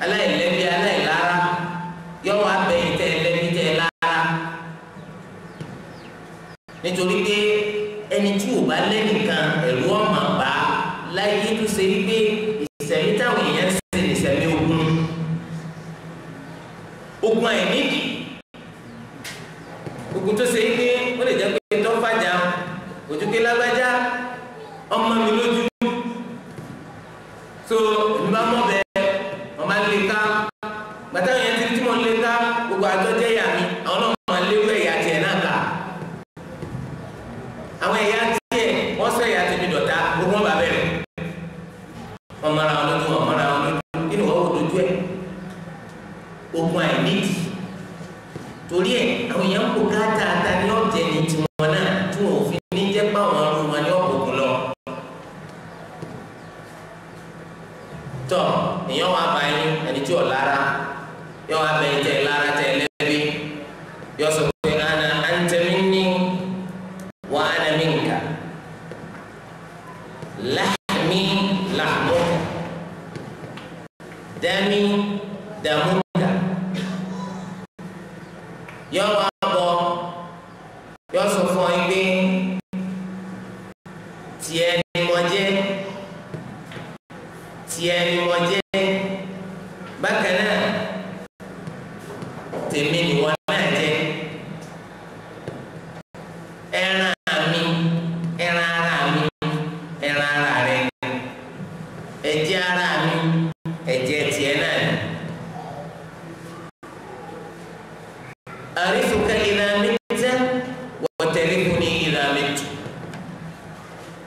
aláìlẹ́bí aláìlára yóò wá bẹ̀yìn tẹ́ ẹlẹ́bí tẹ́ lára nítorí pé ẹni tí ò bá lẹ́nìkan ẹ̀rú ọ̀mà bá láyé tó ṣe wípé ìṣẹ̀mí táwọn èèyàn ń ṣe ìṣẹ̀mí ogun àìnídìí ogun tó ṣe wípé ó lè jẹ́ pé tó fàjà ojú pé lágbájá ọmọ mi lójú so ìbá mọ́ bẹ́ẹ̀ wọ́n máa ń lè ká gbàtà yẹn tí mo lè ká gbogbo àjọjẹ́ ìyá mi àwọn náà máa ń léwé ẹ̀yà tiẹ̀ náà ká àwọn ẹ̀yà tiẹ̀ wọ́n sọ ẹ̀yà tẹ̀mí dọ̀tá gbogbo wọn bá bẹ̀rẹ̀ wọ́n mara wọn lójú wọn mara wọn lójú kí ni wọ́n wò lójú ẹ̀ ogun àìnídìí torí ẹ̀ àwọn èèyàn kò káàtà ta ní ọ̀jẹ̀ ní tiwọn náà tí wọn ò fi ní jẹ́ pé àwọn ọrùn wọn ní ọ̀pọ̀kùn lọ. tọ́ èèyàn wà bá yín ẹni tí ò lára yọ wà bẹ̀ tẹ̀ lára tẹ̀ lẹ́bí yọ sọ pé ana anta minni wa ana minka lahmi lahmuka dami damuka yọ wà bọ̀ yọ sọ fún ọ pé tiẹ̀ ni mo jẹ́ tiẹ̀ ni mo jẹ́ bákan náà tèmi ni wọ́n náà jẹ́ ẹran mi ẹran ara mi ẹran ara rẹ ẹ̀jẹ̀ ara mi ẹ̀jẹ̀ tiẹ̀ náà ni. أرثك إذا مت وترثني إذا مت.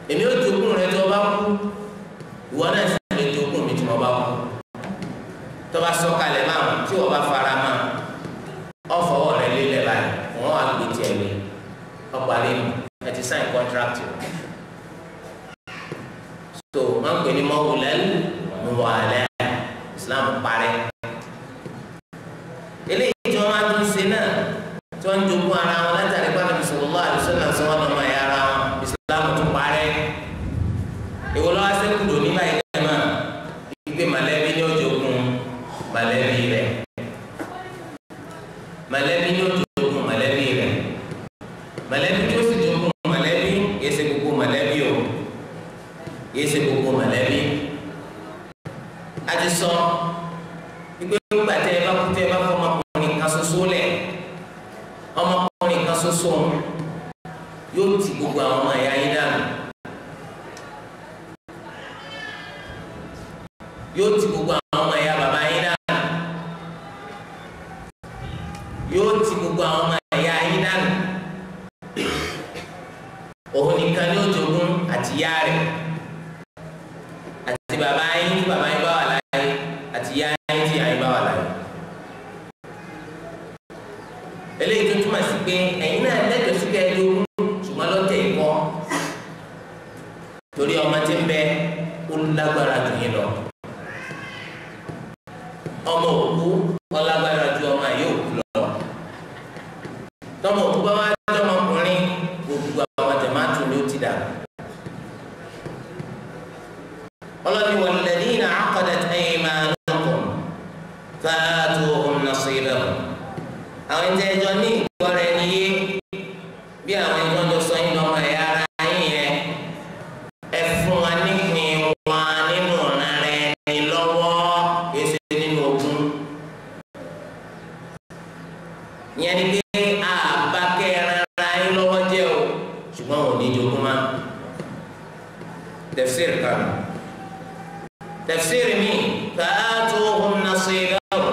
èmi ò jogún rẹ tó bá kú ìwọ náà sì lè jogún mi tí mo bá kú tó bá sọ̀kalẹ̀ máa tí wọ́n bá fara mọ́ ọ̀fọwọ́ rẹ lélẹ̀ báyìí wọ́n wá gbé tiẹ̀ lé ọ̀parí ẹ ti sign contract so wọ́n pè ní mawlal muwala Islam parẹ́ eléyìí tí wọ́n máa tún ṣe náà tí wọ́n ń jogún ara wọn látàrí pé Ànábì sallallahu alaihi wasallam sọ wọn lọ́mọ ẹ̀yà ara wọn Islam tún parẹ́ ìwọ lọ́wọ́ sẹ́kù lò ní báyìí lẹ́yìn náà ìgbé mọ̀lẹ́bí ní ó jogún mọ̀lẹ́bí rẹ̀ mọ̀lẹ́bí ní ó jogún mọ̀lẹ́bí rẹ̀ mọ̀lẹ́bí tí ó sì jogún mọ̀lẹ́bí kìí ṣe gbogbo mọ̀lẹ́bí o kìí ṣe gbogbo mọ̀lẹ́bí a ti sọ ìgbé nígbà tẹ ẹ bá kú tẹ ẹ bá fọ ọmọkùnrin kan ṣoṣo lẹ̀ ọmọkùnrin kan ṣoṣo yóò ti gbogbo àwọn ọmọ ẹ̀yà yín dànù yóò ti gbogbo àwọn ọmọ ẹ̀yà bàbá yín dànù yóò ti gbogbo àwọn ọmọ ẹ̀yà yín dànù òun nìkan ní ó jogún àti ìyá rẹ̀ àti bàbá yín tí bàbá yín bá wà láyé àti ìyá yín tí ìyá yín bá wà láyé. eléyìí tó túmọ̀ sí pé ẹ̀yin náà lẹ́tọ̀ọ́ sí kẹ́ ẹ lógún ṣùgbọ́n lọ́tẹ̀ ìkọ́ torí ọmọ tí ń bẹ ó lágbára jù yín lọ ọmọ òkú ó lágbára ju ọmọ yìí òkú lọ tọmọ òkú bá wá jọmọ ọkùnrin gbogbo àwọn jamaatu ni ó ti dà ọlọ́ni walladhina 'aqadat aymanukum fa'atuhum nasibahum àwọn ẹ̀jẹ̀ ẹjọ́ ní ìgbọ́ra ẹni yé bí àwọn ẹjọ́ lọ sọ yín lọ́mọ ẹ̀yà ara yín yẹn ẹ fún wa nípìn wa nínú ọ̀nà rẹ̀ ní lọ́wọ́ èsì nínú ogún ìyẹn ni pé àbákẹ́ ara yín lọ́wọ́ jẹ́ o ṣùgbọ́n ò ní jogún má tafsir kan tafsir mi fa'atuhum nasibahum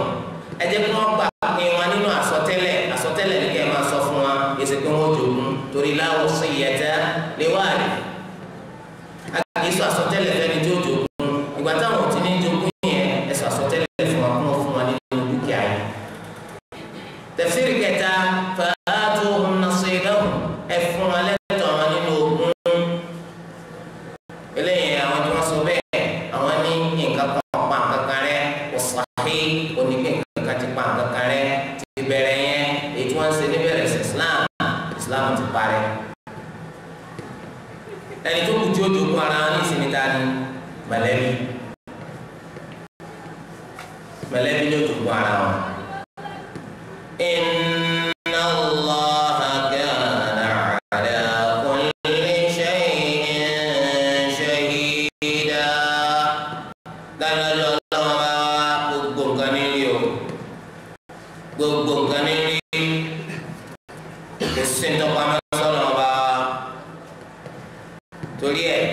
ẹ jẹ́ kí wọ́n gbà pín wọn nínú àsọtẹ́lẹ̀ ní kẹ́ ẹ máa sọ fún wa èsì pé wọ́n jogún torí la wasiyyata li warith àkìsọ àsọtẹ́lẹ̀ fẹ́ni tí ó jogún ìgbà táwọn ò ti ní jogún yẹn ẹ sọ àsọtẹ́lẹ̀ fún wa kí wọ́n fún wa nínú dúkìá yìí. tafsir kẹta fa'atuhum nasibahum ẹ fún wa lẹ́tọ̀ọ́ wọn nínú ogún eléyìí àwọn tí wọ́n sọ bẹ́ẹ̀ àwọn ní nǹkan kan pa nǹkan rẹ̀ kò sahih onígbé nǹkan ti pa nǹkan rẹ̀ ti bẹ̀rẹ̀ yẹn èyí tí wọ́n ń ṣe níbẹ̀rẹ̀ sí Islam ti parẹ́ ẹni tó kù tí ó jogún ara wọn ní ìsinmi ta ni mọ̀lẹ́bí ní ó jogún ara wọn. Inna Allaha kana ala kulli shay'in shahida dájọ́ ọlọ́wọ́ bá gbogbo nǹkan nílé o gbogbo nǹkan nílé kò sí ní tọ́pọ̀ àmọ́ sọ́nà ọba torí ẹ̀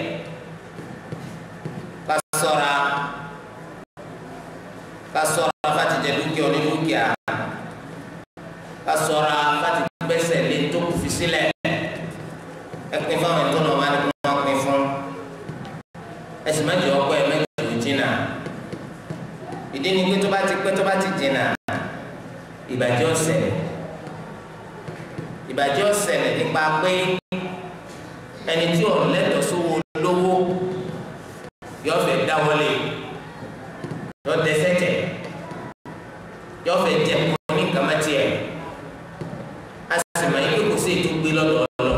ká ṣọ́ra fáti jẹ dúkìá onídúkìá ká ṣọ́ra fáti gbẹ́sẹ̀ lé tó kù fi sílẹ̀ ẹ pín fáwọn ẹni tó náà wá ní kí wọ́n pín fún ẹ sì má jẹ ọkọ ẹ mẹ́jọ jìnnà ìdí ni pé tó bá ti pẹ́ tó bá ti jìnnà ìbàjẹ́ ọ̀sẹ̀ ìbàjẹ́ ọ̀sẹ̀lẹ̀ nípa pé ẹni tí ò lẹ́tọ̀ọ́ sówó lówó yọ fẹ́ dáwọ́lé yọ dẹsẹ̀ tẹ̀ yọ fẹ́ jẹ kó ní kàmátiẹ a sì máa yẹ kó sí ètò gbé lọ́dọ̀ ọlọ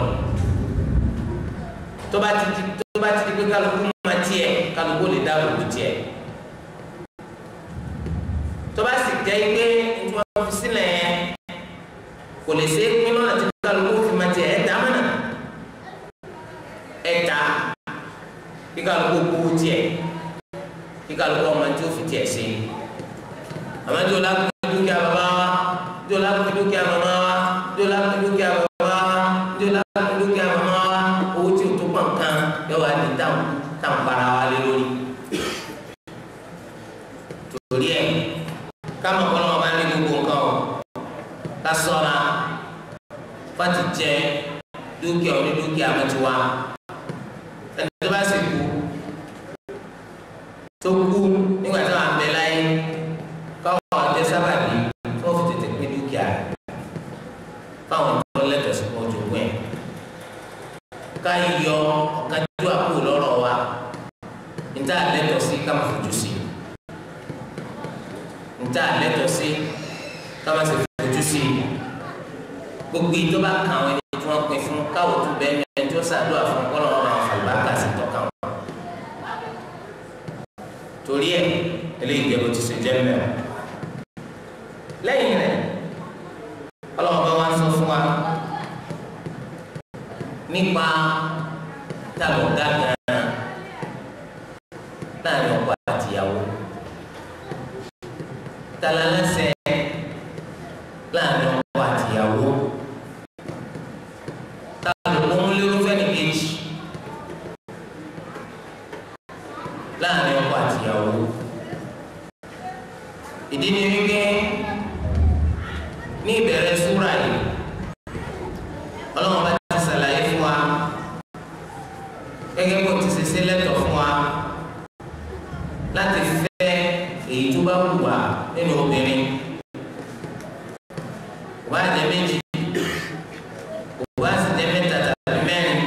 tó bá ti di pé kálukú máa tiẹ̀ kálukú lè dáàbò bò tiẹ̀ tó bá sì jẹ́ pé tí wọ́n fi sílẹ̀ yẹn kò lè ṣe é pín lọ́nà tí kálukú fi máa tiẹ̀ ẹ̀ dá mọ́nà ẹ̀ dá kí kálukú gbowó tiẹ̀ kí kálukú ọmọ tí ó fi tiẹ̀ ṣe àmọ́ tí o lápẹ́ dúkìá bàbá wa tí o lápẹ́ dúkìá màmá wa tí o lápẹ́ dúkìá bàbá wa tí o lápẹ́ dúkìá màmá wa owó tí o tó pọ̀ nǹkan yóò wá di táwọn para wa lé lórí torí ẹ̀ káma kọ́ lọ́wọ́ bá ní gbogbo nǹkan o ká sọ́ra fati jẹ dúkìá onídúkìá mẹ́tiwá ẹni tó bá sì kú tó kú nígbà tí wọ́n á bẹ láyé káwọn ọdẹ sábàbí tó fi tètè pé dúkìá fáwọn tó lẹ́tọ̀ọ́ sí ọjọ́ ògùn ẹ̀ ká yọ ọ̀kájú àpò lọ́rọ̀ wa níta lẹ́tọ̀ọ́ sí ká má fojú sí níta lẹ́tọ̀ọ́ sí ká má sì fojú sí gbogbo ìjọ bá kàn àwọn ẹni tí wọ́n pín fún káwọ́ tó bẹ́ẹ̀ ní ẹni tí ó ṣàdúrà fún kọ́nà ọ̀rọ̀ àwọn àlùbáríkà sí tọ́ka wọn. torí ẹ̀ eléyìí jẹ́ bó ti ṣe jẹ́ mẹ́rin. lẹ́yìn rẹ̀ ọlọ́run bá wá sọ fún wa nípa táwọn gángan láàrin ọkọ àtìyàwó talalẹ́sẹ̀ láàrin ọkọ àtìyàwó táwọn lérò fẹ́ni kejì láàrin ọkọ àtìyàwó ìdí ni wípé ní ìbẹ̀rẹ̀ súrà yìí ọlọ́run bá ti ṣàlàyé fún wa gẹ́gẹ́ bó ti ṣe lẹ́tọ̀ọ́ fún wa láti fẹ́ èyí tó bá wù wá nínú obìnrin kò bá jẹ́ méjì kò bá sì jẹ́ mẹ́ta tàbí mẹ́rin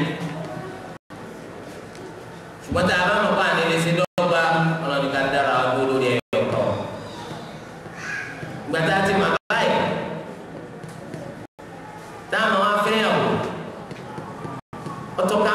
ṣùgbọ́n tá a bá mọ̀ pé àní lè ṣe dọ́gba ọlọ́run ká dára wa gbó lórí ẹ̀yọ̀ kan ìgbà tá a ti mà báyìí táwọn wá fẹ́ yàwó ọtọ́ ká